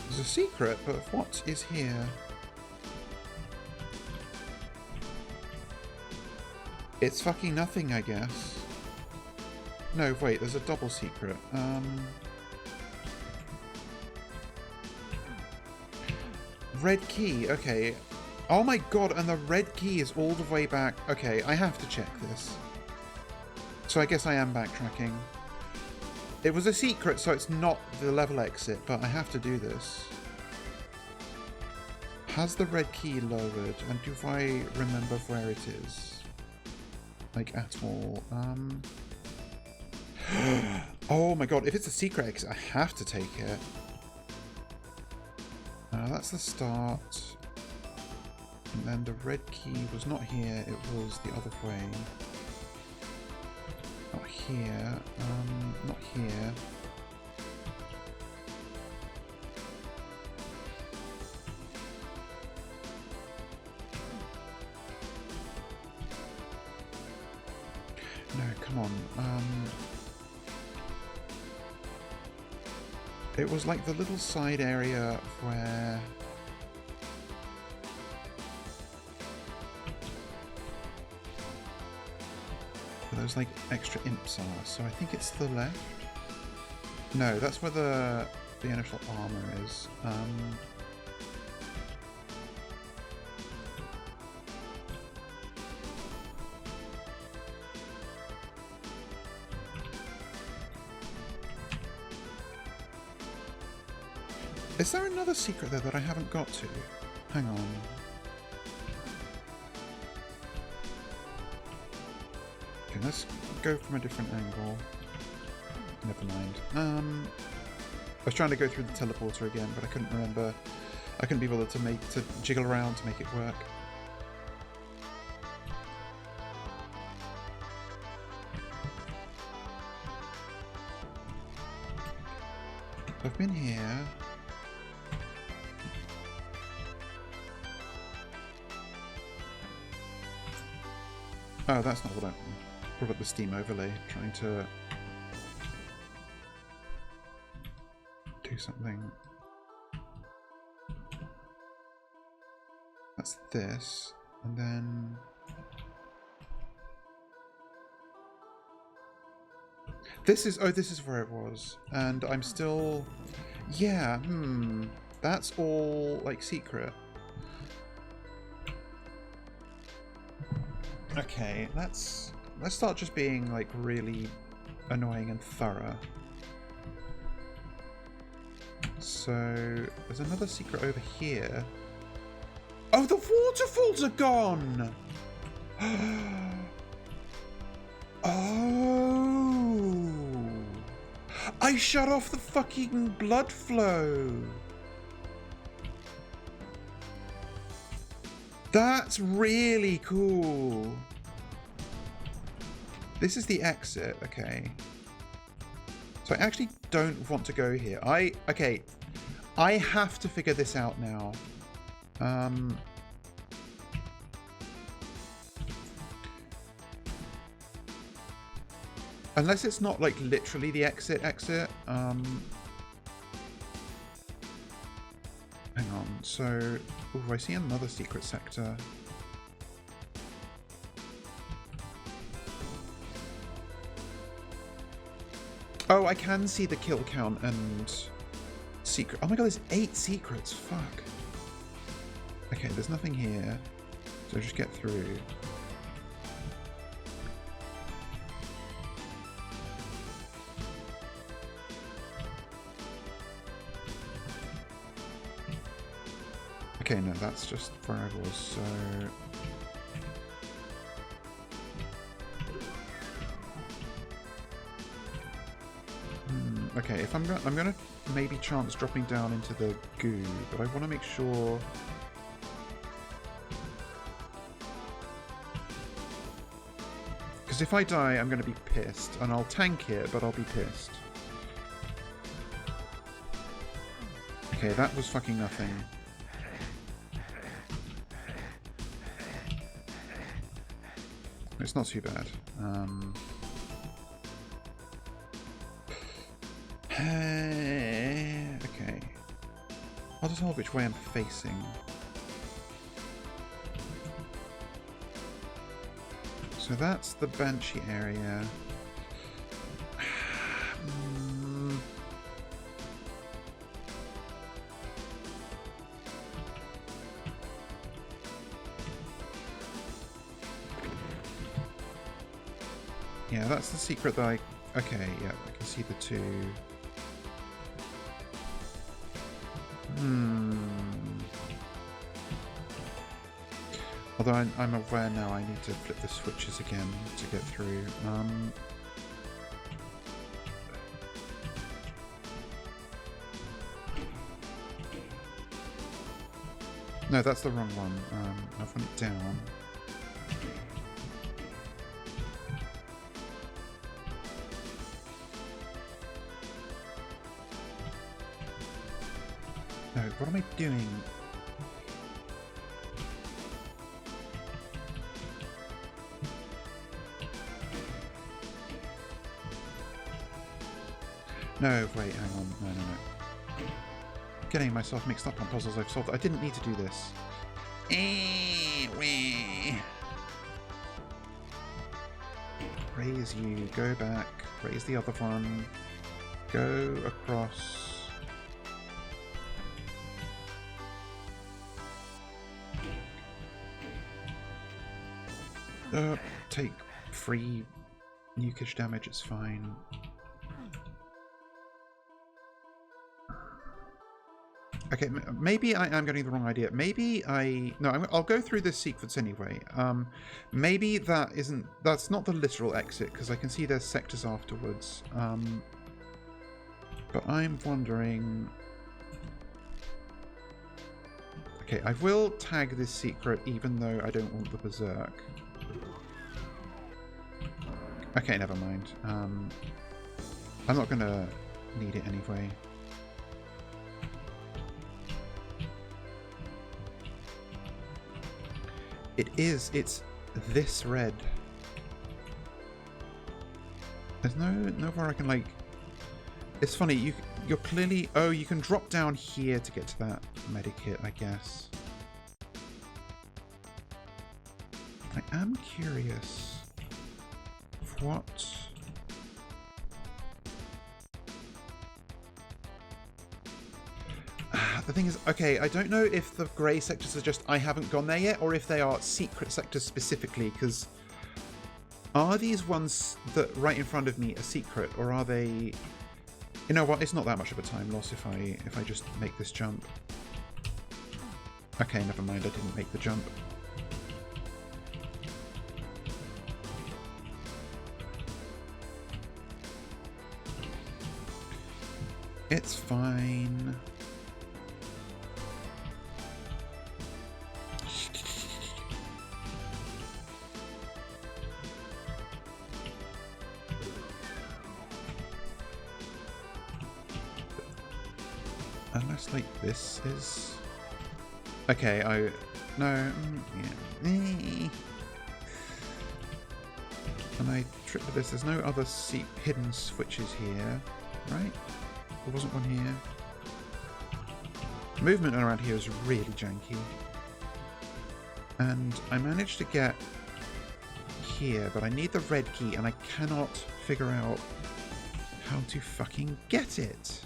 There's a secret, but what is here? It's fucking nothing, I guess. No, wait, there's a double secret. Red key, okay. Oh my god, and the red key is all the way back. Okay, I have to check this. So I guess I am backtracking. It was a secret, so it's not the level exit, but I have to do this. Has the red key lowered? And do I remember where it is? Like, at all. Oh my god, if it's a secret exit, I have to take it. That's the start. And then the red key was not here, it was the other way. Not here. Not here. No, come on. It was like the little side area where... those like extra imps are, so I think it's to the left. No, that's where the initial armor is. Is there another secret there that I haven't got to? Hang on. Okay, let's go from a different angle. Never mind. I was trying to go through the teleporter again, but I couldn't remember. I couldn't be bothered to jiggle around to make it work. I've been here. Oh, that's not what I brought up the Steam overlay, trying to do something. That's this, and then this is, oh, this is where it was, and I'm still, yeah, that's all like secret. Okay, let's start just being like really annoying and thorough. So there's another secret over here. Oh, the waterfalls are gone! Oh! I shut off the fucking blood flow! That's really cool! This is the exit, okay. So I actually don't want to go here. Okay, I have to figure this out now. Unless it's not like literally the exit. Hang on, so... Ooh, I see another secret sector. Oh, I can see the kill count and secret. Oh my god, there's 8 secrets. Fuck. Okay, there's nothing here. So just get through. Okay, no, that's just where I was, so... Okay, if I'm gonna maybe chance dropping down into the goo, but I want to make sure... Because if I die, I'm gonna be pissed, and I'll tank it, but I'll be pissed. Okay, that was fucking nothing. It's not too bad. Okay. I'll just hold which way I'm facing. So that's the Banshee area. Yeah, that's the secret that I... Okay, yeah, I can see the 2. Although I'm aware now I need to flip the switches again to get through. No, that's the wrong one. I've run it down. No, what am I doing? No, wait, hang on. No. Getting myself mixed up on puzzles I've solved. I didn't need to do this. Raise you, go back, raise the other one, go across. Take free nukish damage, it's fine. Okay, maybe I'm getting the wrong idea. Maybe I'll go through this sequence anyway. Maybe that's not the literal exit, because I can see there's sectors afterwards. But I'm wondering... Okay, I will tag this secret even though I don't want the berserk. Okay, never mind. I'm not gonna need it anyway. It's this red. There's nowhere I can like... It's funny, you're clearly... Oh, you can drop down here to get to that medikit, I guess. I am curious of what... The thing is, okay, I don't know if the grey sectors are just I haven't gone there yet, or if they are secret sectors specifically, because Are these ones that right in front of me a secret, or are they... You know what, it's not that much of a time loss if I just make this jump. Okay, never mind, I didn't make the jump. It's fine. Unless, like, this is... Okay, No, yeah. And I trip with this. There's no other hidden switches here, right? There wasn't one here. Movement around here is really janky. And I managed to get here, but I need the red key, and I cannot figure out how to fucking get it.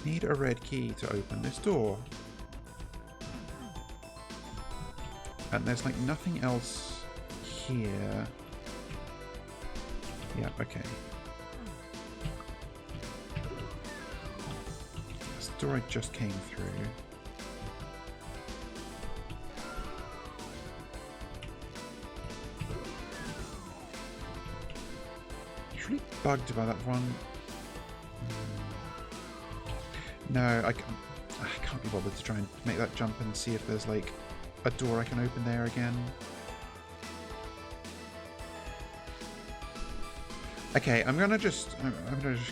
Need a red key to open this door. And there's like nothing else here. Yeah, okay. This door I just came through. I'm really bugged by that one. No, I can't be bothered to try and make that jump and see if there's like a door I can open there again. Okay, I'm gonna just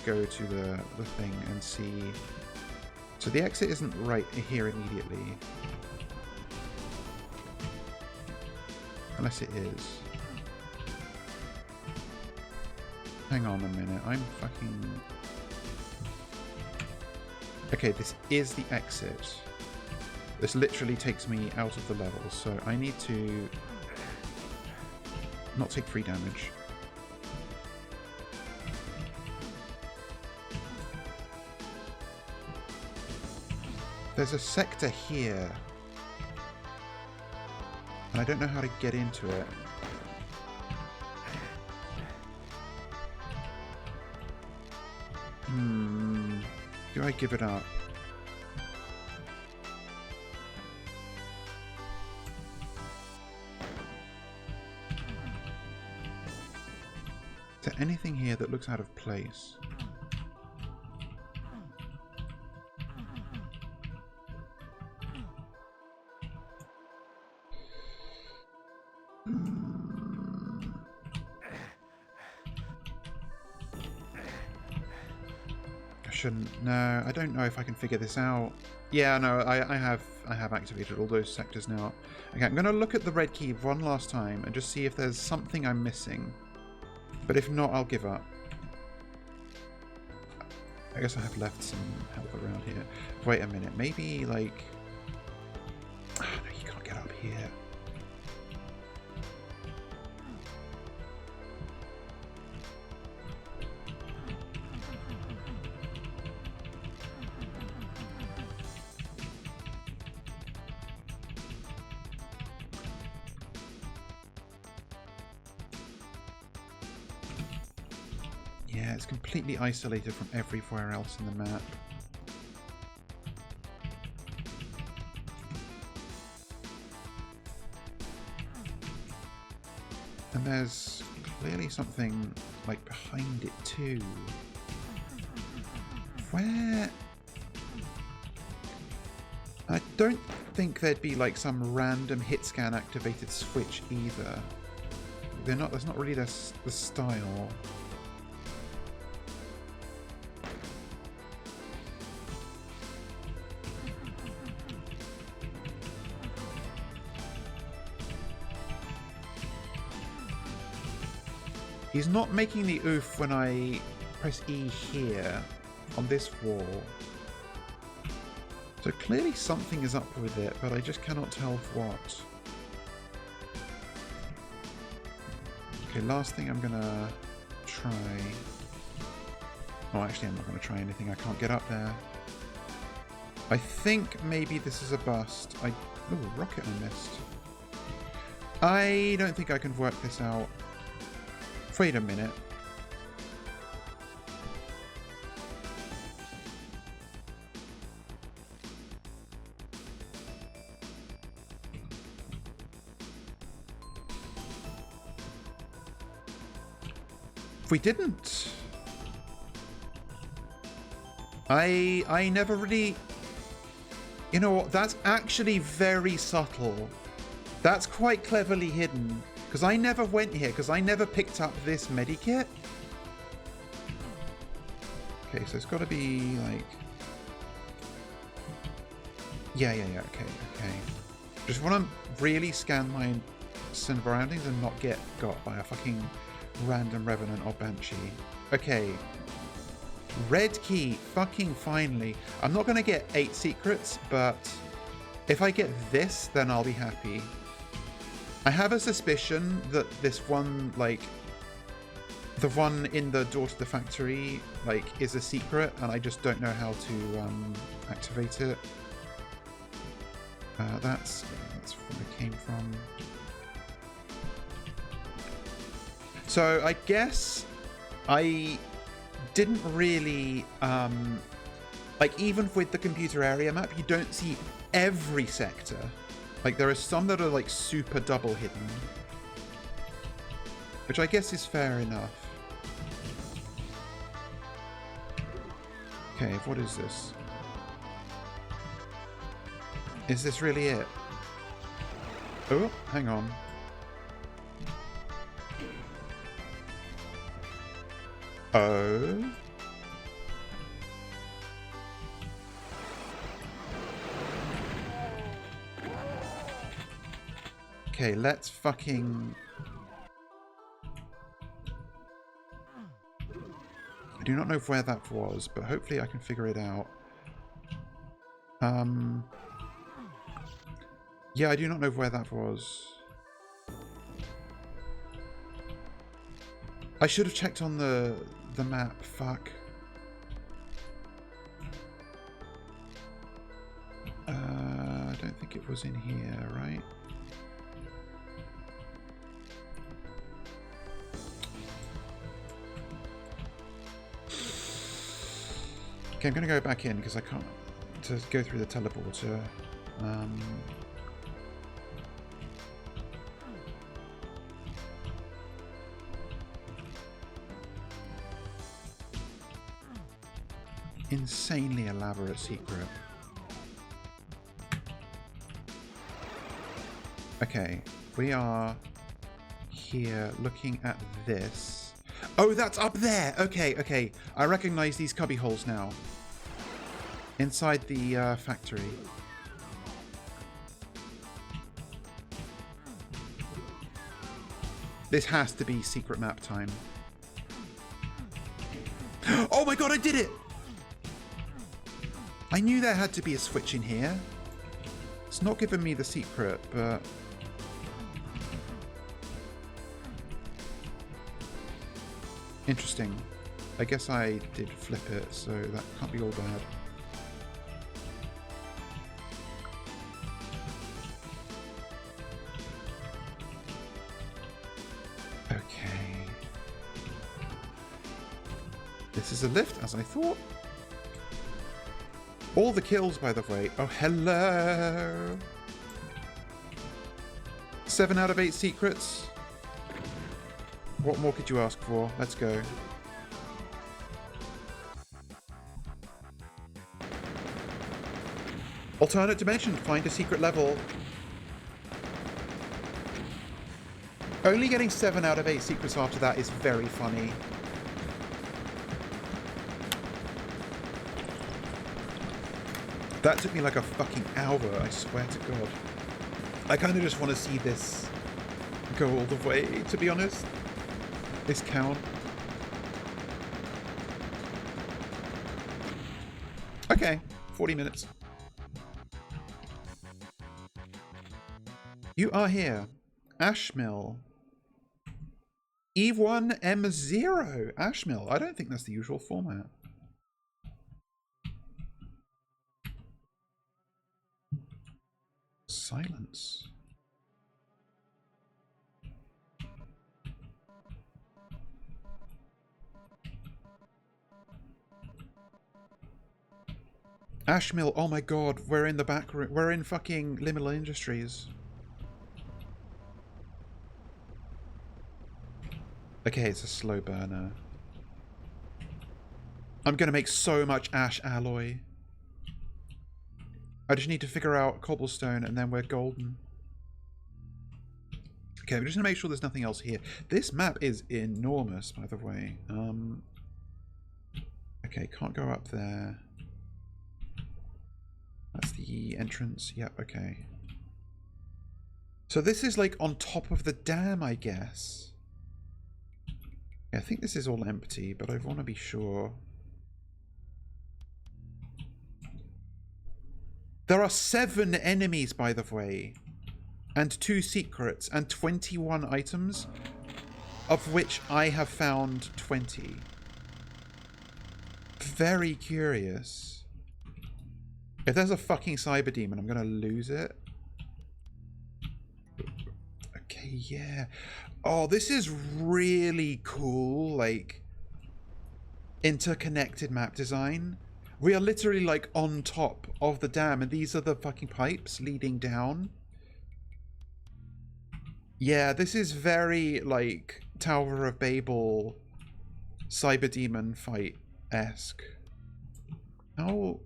go to the thing and see. So the exit isn't right here immediately, unless it is. Hang on a minute, I'm fucking. Okay, this is the exit. This literally takes me out of the level, so I need to not take free damage. There's a sector here, and I don't know how to get into it. Do I give it up? Is there anything here that looks out of place? No, I don't know if I can figure this out. Yeah, no, I have activated all those sectors now. Okay, I'm going to look at the red key one last time and just see if there's something I'm missing. But if not, I'll give up. I guess I have left some help around here. Wait a minute, maybe like... Oh, no, you can't get up here. Yeah, it's completely isolated from everywhere else in the map. And there's clearly something like behind it too. Where? I don't think there'd be like some random hit scan activated switch either. They're not. That's not really the style. He's not making the oof when I press E here on this wall. So clearly something is up with it, but I just cannot tell what. Okay, last thing I'm gonna try. Oh, actually I'm not gonna try anything. I can't get up there. I think maybe this is a bust. Oh, rocket I missed. I don't think I can work this out. Wait a minute. We didn't. I never really... You know what? That's actually very subtle. That's quite cleverly hidden. Because I never went here, because I never picked up this medikit. Okay, so it's got to be like... Yeah, okay. Just want to really scan my surroundings and not get got by a fucking random revenant or banshee. Okay. Red key, fucking finally. I'm not going to get 8 secrets, but if I get this, then I'll be happy. I have a suspicion that this one, like, the one in the door to the factory, like, is a secret, and I just don't know how to activate it. That's where it came from. So I guess I didn't really, like, even with the computer area map, you don't see every sector. Like, there are some that are, like, super double hidden. Which I guess is fair enough. Okay, what is this? Is this really it? Oh, hang on. Oh. Okay, let's fucking... I do not know where that was, but hopefully I can figure it out. Yeah, I do not know where that was. I should have checked on the map. Fuck. I don't think it was in here, right? Okay, I'm going to go back in because I can't to go through the teleporter. Insanely elaborate secret. Okay, we are here looking at this. Oh, that's up there! Okay, okay. I recognize these cubby holes now. Inside the factory. This has to be secret map time. Oh my god, I did it! I knew there had to be a switch in here. It's not giving me the secret, but... Interesting. I guess I did flip it, so that can't be all bad. Okay. This is a lift, as I thought. All the kills, by the way. Oh, hello! 7 out of 8 secrets. What more could you ask for? Let's go. Alternate dimension. Find a secret level. Only getting 7 out of 8 secrets after that is very funny. That took me like a fucking hour, I swear to God. I kind of just want to see this go all the way, to be honest. This count. Okay, 40 minutes. You are here. Ashmill. Eve 1 M0. Ashmill. I don't think that's the usual format. silence. Ashmill, oh my god, we're in the back room. We're in fucking Liminal Industries. Okay, it's a slow burner. I'm gonna make so much ash alloy. I just need to figure out cobblestone and then we're golden. Okay, I'm just gonna make sure there's nothing else here. This map is enormous, by the way. Okay, can't go up there. That's the entrance. Yep, okay. So this is like on top of the dam, I guess. Yeah, I think this is all empty, but I want to be sure. There are 7 enemies, by the way, and 2 secrets, and 21 items, of which I have found 20. Very curious. If there's a fucking cyber demon, I'm gonna lose it. Okay, yeah. Oh, this is really cool, like, interconnected map design. We are literally, like, on top of the dam, and these are the fucking pipes leading down. Yeah, this is very, like, Tower of Babel cyber demon fight-esque. Oh...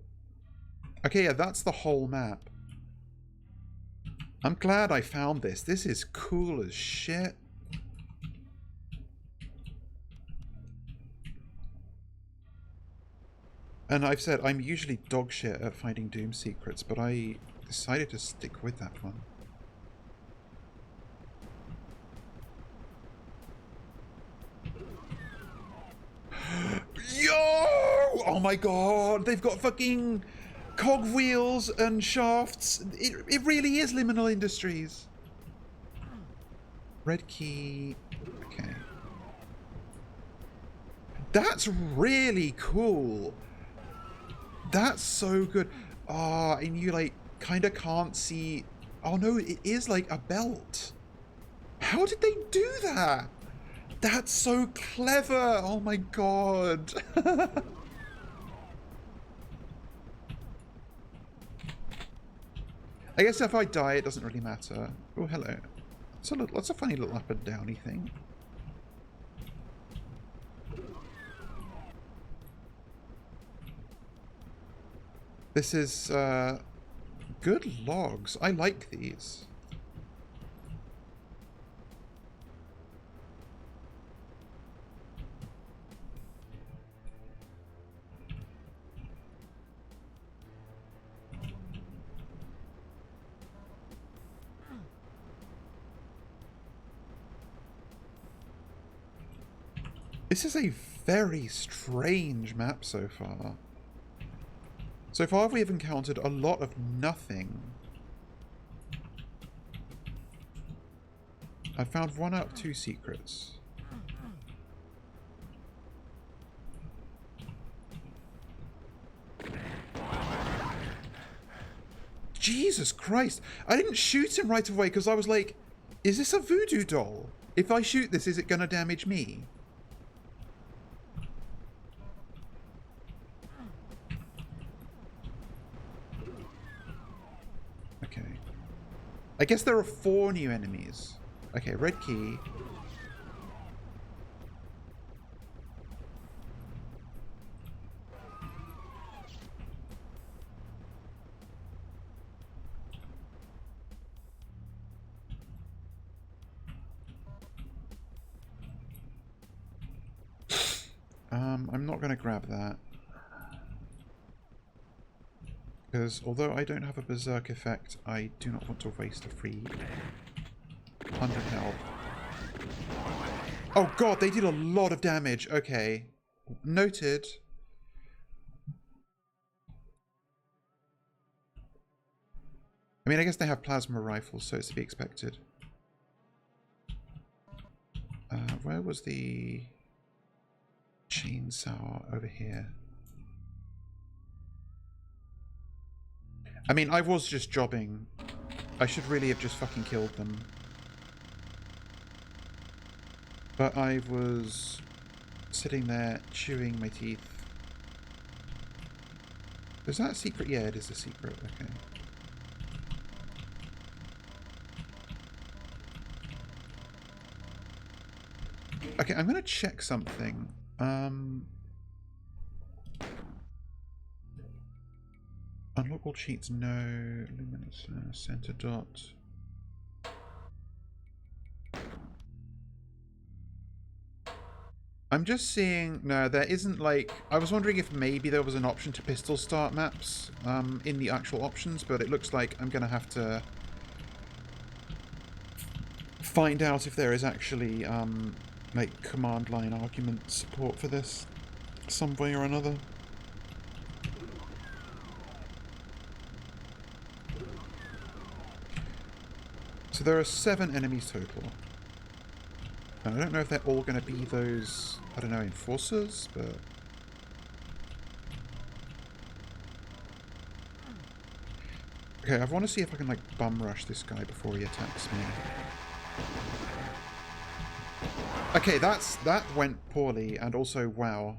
Okay, yeah, that's the whole map. I'm glad I found this. This is cool as shit. And I've said I'm usually dog shit at finding Doom secrets, but I decided to stick with that one. Yo! Oh my god, they've got fucking cogwheels and shafts. It really is Liminal Industries. Red key. Okay. That's really cool. That's so good. Ah, and you like kind of can't see. Oh no, it is like a belt. How did they do that? That's so clever. Oh my god. I guess if I die, it doesn't really matter. Oh, hello. That's a funny little up and downy thing. This is, good logs. I like these. This is a very strange map so far. So far we've encountered a lot of nothing. I found 1 out of 2 secrets. Jesus Christ! I didn't shoot him right away because I was like, is this a voodoo doll? If I shoot this, is it going to damage me? Okay. I guess there are 4 new enemies. Okay, red key. I'm not going to grab that. Because although I don't have a berserk effect, I do not want to waste a free 100 health. Oh god, they did a lot of damage. Okay. Noted. I mean, I guess they have plasma rifles, so it's to be expected. Where was the chainsaw? Over here. I mean, I was just jobbing I should really have just fucking killed them. But I was sitting there chewing my teeth. Is that a secret? Yeah, it is a secret. Okay. Okay, I'm going to check something. Unlock all cheats, no. Luminous center dot. I'm just seeing... No, there isn't, like... I was wondering if maybe there was an option to pistol start maps in the actual options, but it looks like I'm going to have to find out if there is actually, like, command line argument support for this some way or another. So there are 7 enemies total. I don't know if they're all going to be those, I don't know, enforcers, but... Okay, I want to see if I can, like, bum rush this guy before he attacks me. Okay, that went poorly, and also, wow.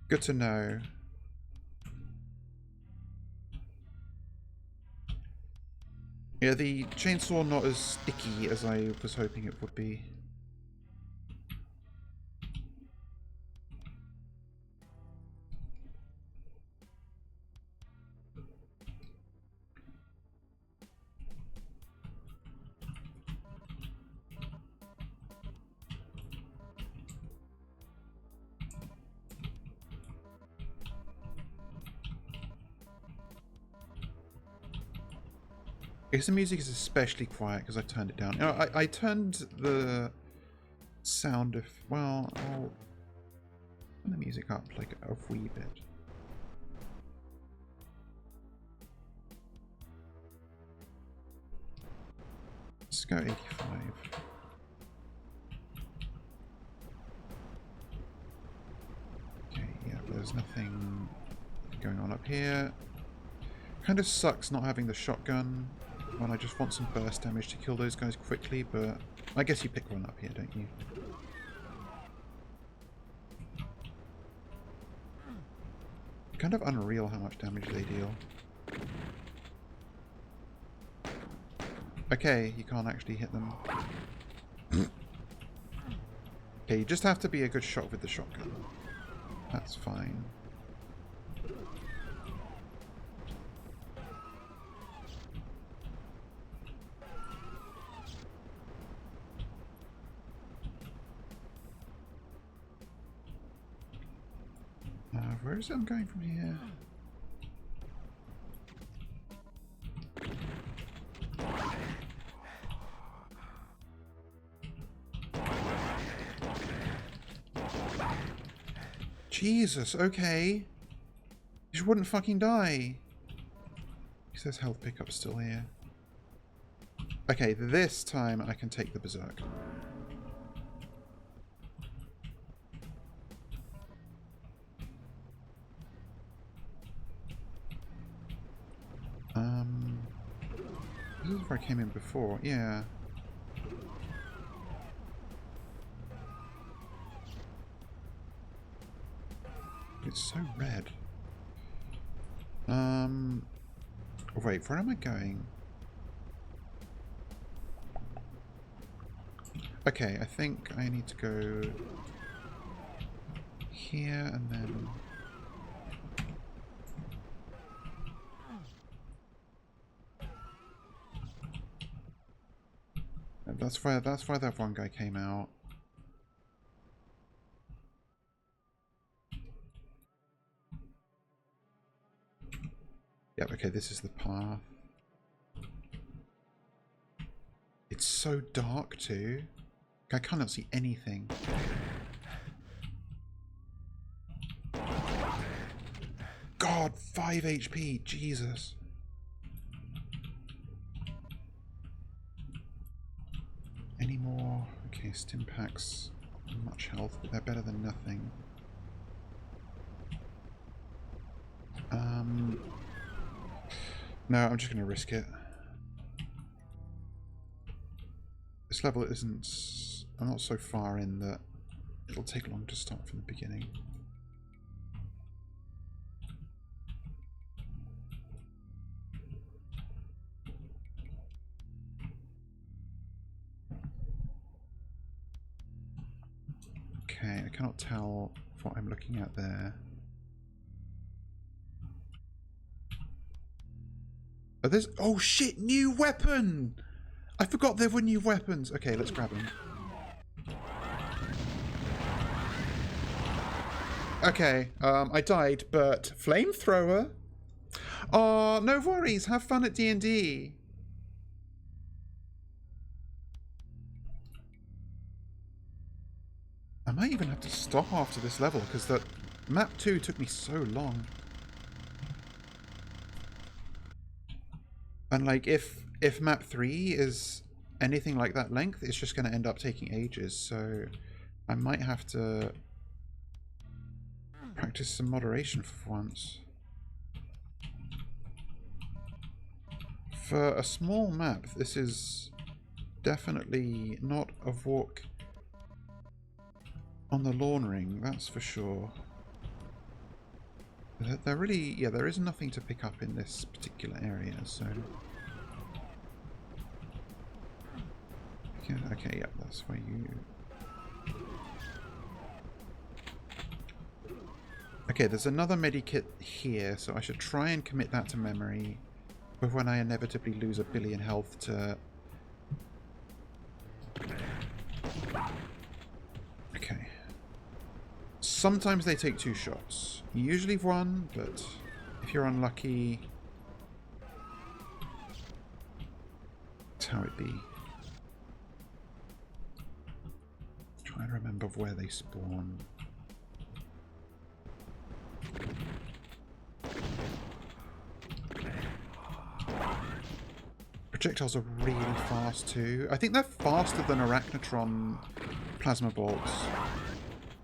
Good to know. Yeah, the chainsaw not as sticky as I was hoping it would be. I guess the music is especially quiet because I turned it down. You know, I turned the sound of... Well, I'll turn the music up like a wee bit. Let's go 85. Okay, yeah, there's nothing going on up here. Kind of sucks not having the shotgun when I just want some burst damage to kill those guys quickly, but I guess you pick one up here, don't you? Kind of unreal how much damage they deal. Okay, you can't actually hit them. Okay, you just have to be a good shot with the shotgun. That's fine. Where is it I'm going from here? Jesus, okay. You wouldn't fucking die. He says health pickup still here. Okay, this time I can take the berserk. This is where I came in before, yeah. It's so red. Wait, where am I going? Okay, I think I need to go here and then... That's where that one guy came out. Yep, okay, this is the path. It's so dark too. I cannot see anything. God, 5 HP, Jesus. Any more? Okay, stim packs, much health, but they're better than nothing. No, I'm just gonna risk it. level isn't... I'm not so far in that it'll take long to start from the beginning. Okay, I cannot tell what I'm looking at there. Oh, there's... Oh shit, new weapon! I forgot there were new weapons. Okay, let's grab them. Okay, I died, but flamethrower? Oh, no worries. Have fun at D&D. I might even have to stop after this level, because that map 2 took me so long. And like, if map 3 is anything like that length, it's just going to end up taking ages, so I might have to practice some moderation for once. For a small map, this is definitely not a walk on the lawn ring, that's for sure. There really, yeah, there is nothing to pick up in this particular area, so... Yeah, okay, yeah, that's where you... Okay, there's another medikit here, so I should try and commit that to memory for when I inevitably lose 1 billion health to... Okay. Sometimes they take 2 shots. Usually 1, but if you're unlucky... That's how it be. Trying to remember where they spawn. Projectiles are really fast too. I think they're faster than Arachnotron plasma bolts.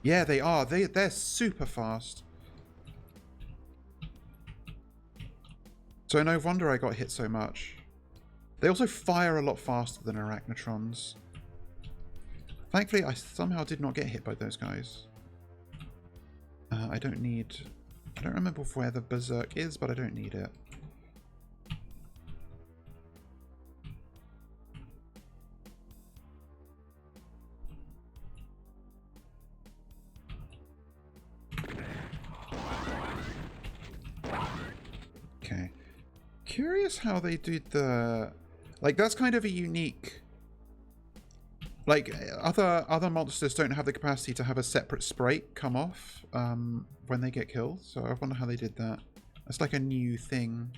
Yeah, they are. They're super fast. So no wonder I got hit so much. They also fire a lot faster than Arachnotrons. Thankfully, I somehow did not get hit by those guys. I don't remember where the Berserk is, but I don't need it. Okay. Curious how they did the... Like, that's kind of a unique... Like, other monsters don't have the capacity to have a separate sprite come off when they get killed, so I wonder how they did that. That's like a new thing.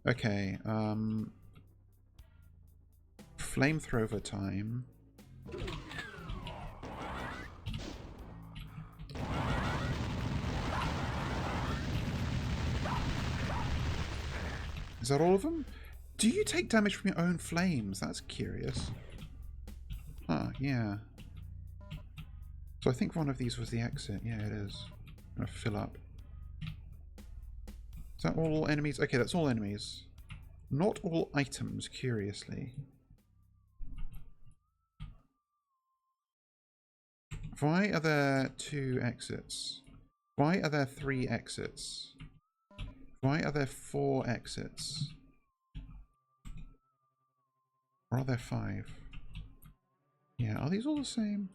Okay, flamethrower time. Is that all of them? Do you take damage from your own flames? That's curious. Huh, yeah. So I think one of these was the exit. Yeah, it is. I'm gonna fill up. Is that all enemies? Okay, that's all enemies. Not all items, curiously. Why are there 2 exits? Why are there 3 exits? Why are there 4 exits? Or are there 5? Yeah, are these all the same?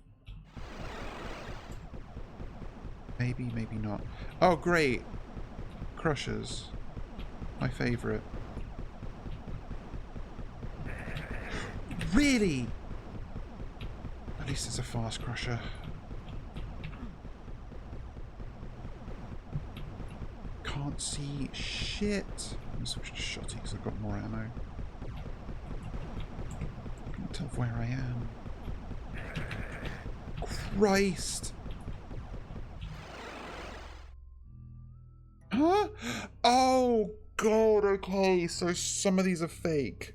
Maybe, maybe not. Oh, great! Crushers. My favourite. Really? At least it's a fast crusher. Can't see shit. I'm gonna switch to shotty because I've got more ammo. Can't tell where I am. Christ! Huh? Oh god, okay, so some of these are fake.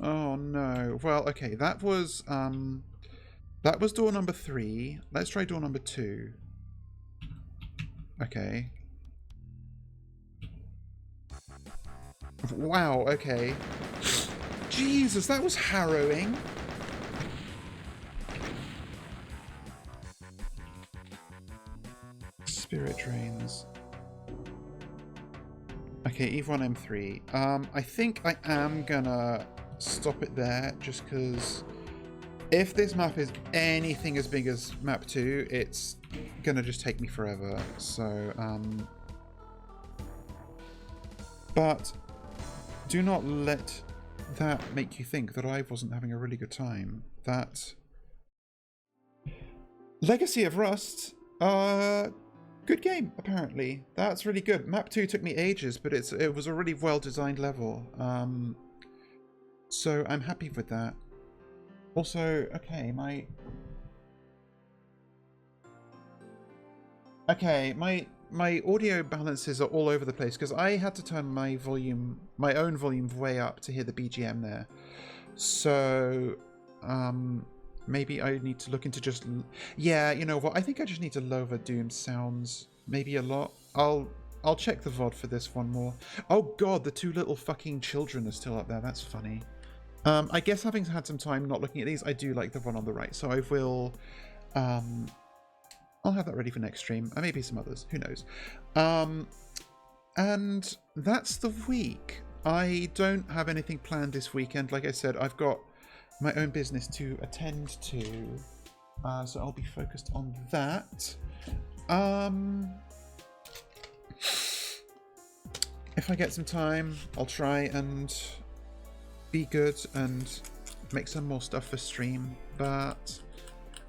Oh no. Well, okay, that was door number 3. Let's try door number 2. Okay. Wow, okay. Jesus, that was harrowing. Spirit Drains. Okay, Eve 1 M3. I think I am gonna stop it there, just because if this map is anything as big as map 2, it's gonna just take me forever. So, but do not let that make you think that I wasn't having a really good time. That Legacy of Rust, good game, apparently. That's really good. Map 2 took me ages, but it was a really well-designed level. So I'm happy with that. Also, okay, my audio balances are all over the place because I had to turn my own volume way up to hear the BGM there. So, maybe I need to look into just... Yeah, you know what? I think I just need to lower Doom sounds maybe a lot. I'll check the VOD for this one more. Oh god, the 2 little fucking children are still up there. That's funny. I guess having had some time not looking at these, I do like the one on the right. So I will... I'll have that ready for next stream. And maybe some others. Who knows? And that's the week. I don't have anything planned this weekend. Like I said, I've got my own business to attend to, so I'll be focused on that. If I get some time, I'll try and be good and make some more stuff for stream, but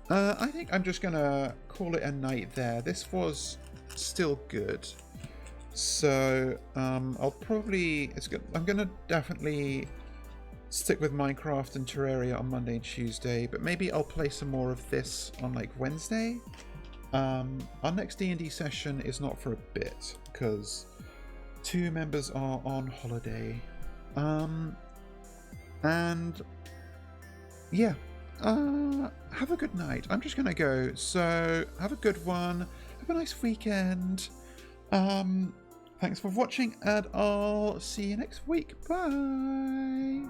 I think I'm just gonna call it a night there. This was still good, so I'll probably... I'm gonna definitely stick with Minecraft and Terraria on Monday and Tuesday, but maybe I'll play some more of this on like Wednesday. Our next D&D session is not for a bit because 2 members are on holiday. And yeah, have a good night. I'm just gonna go, so have a good one, have a nice weekend. Thanks for watching, and I'll see you next week. Bye.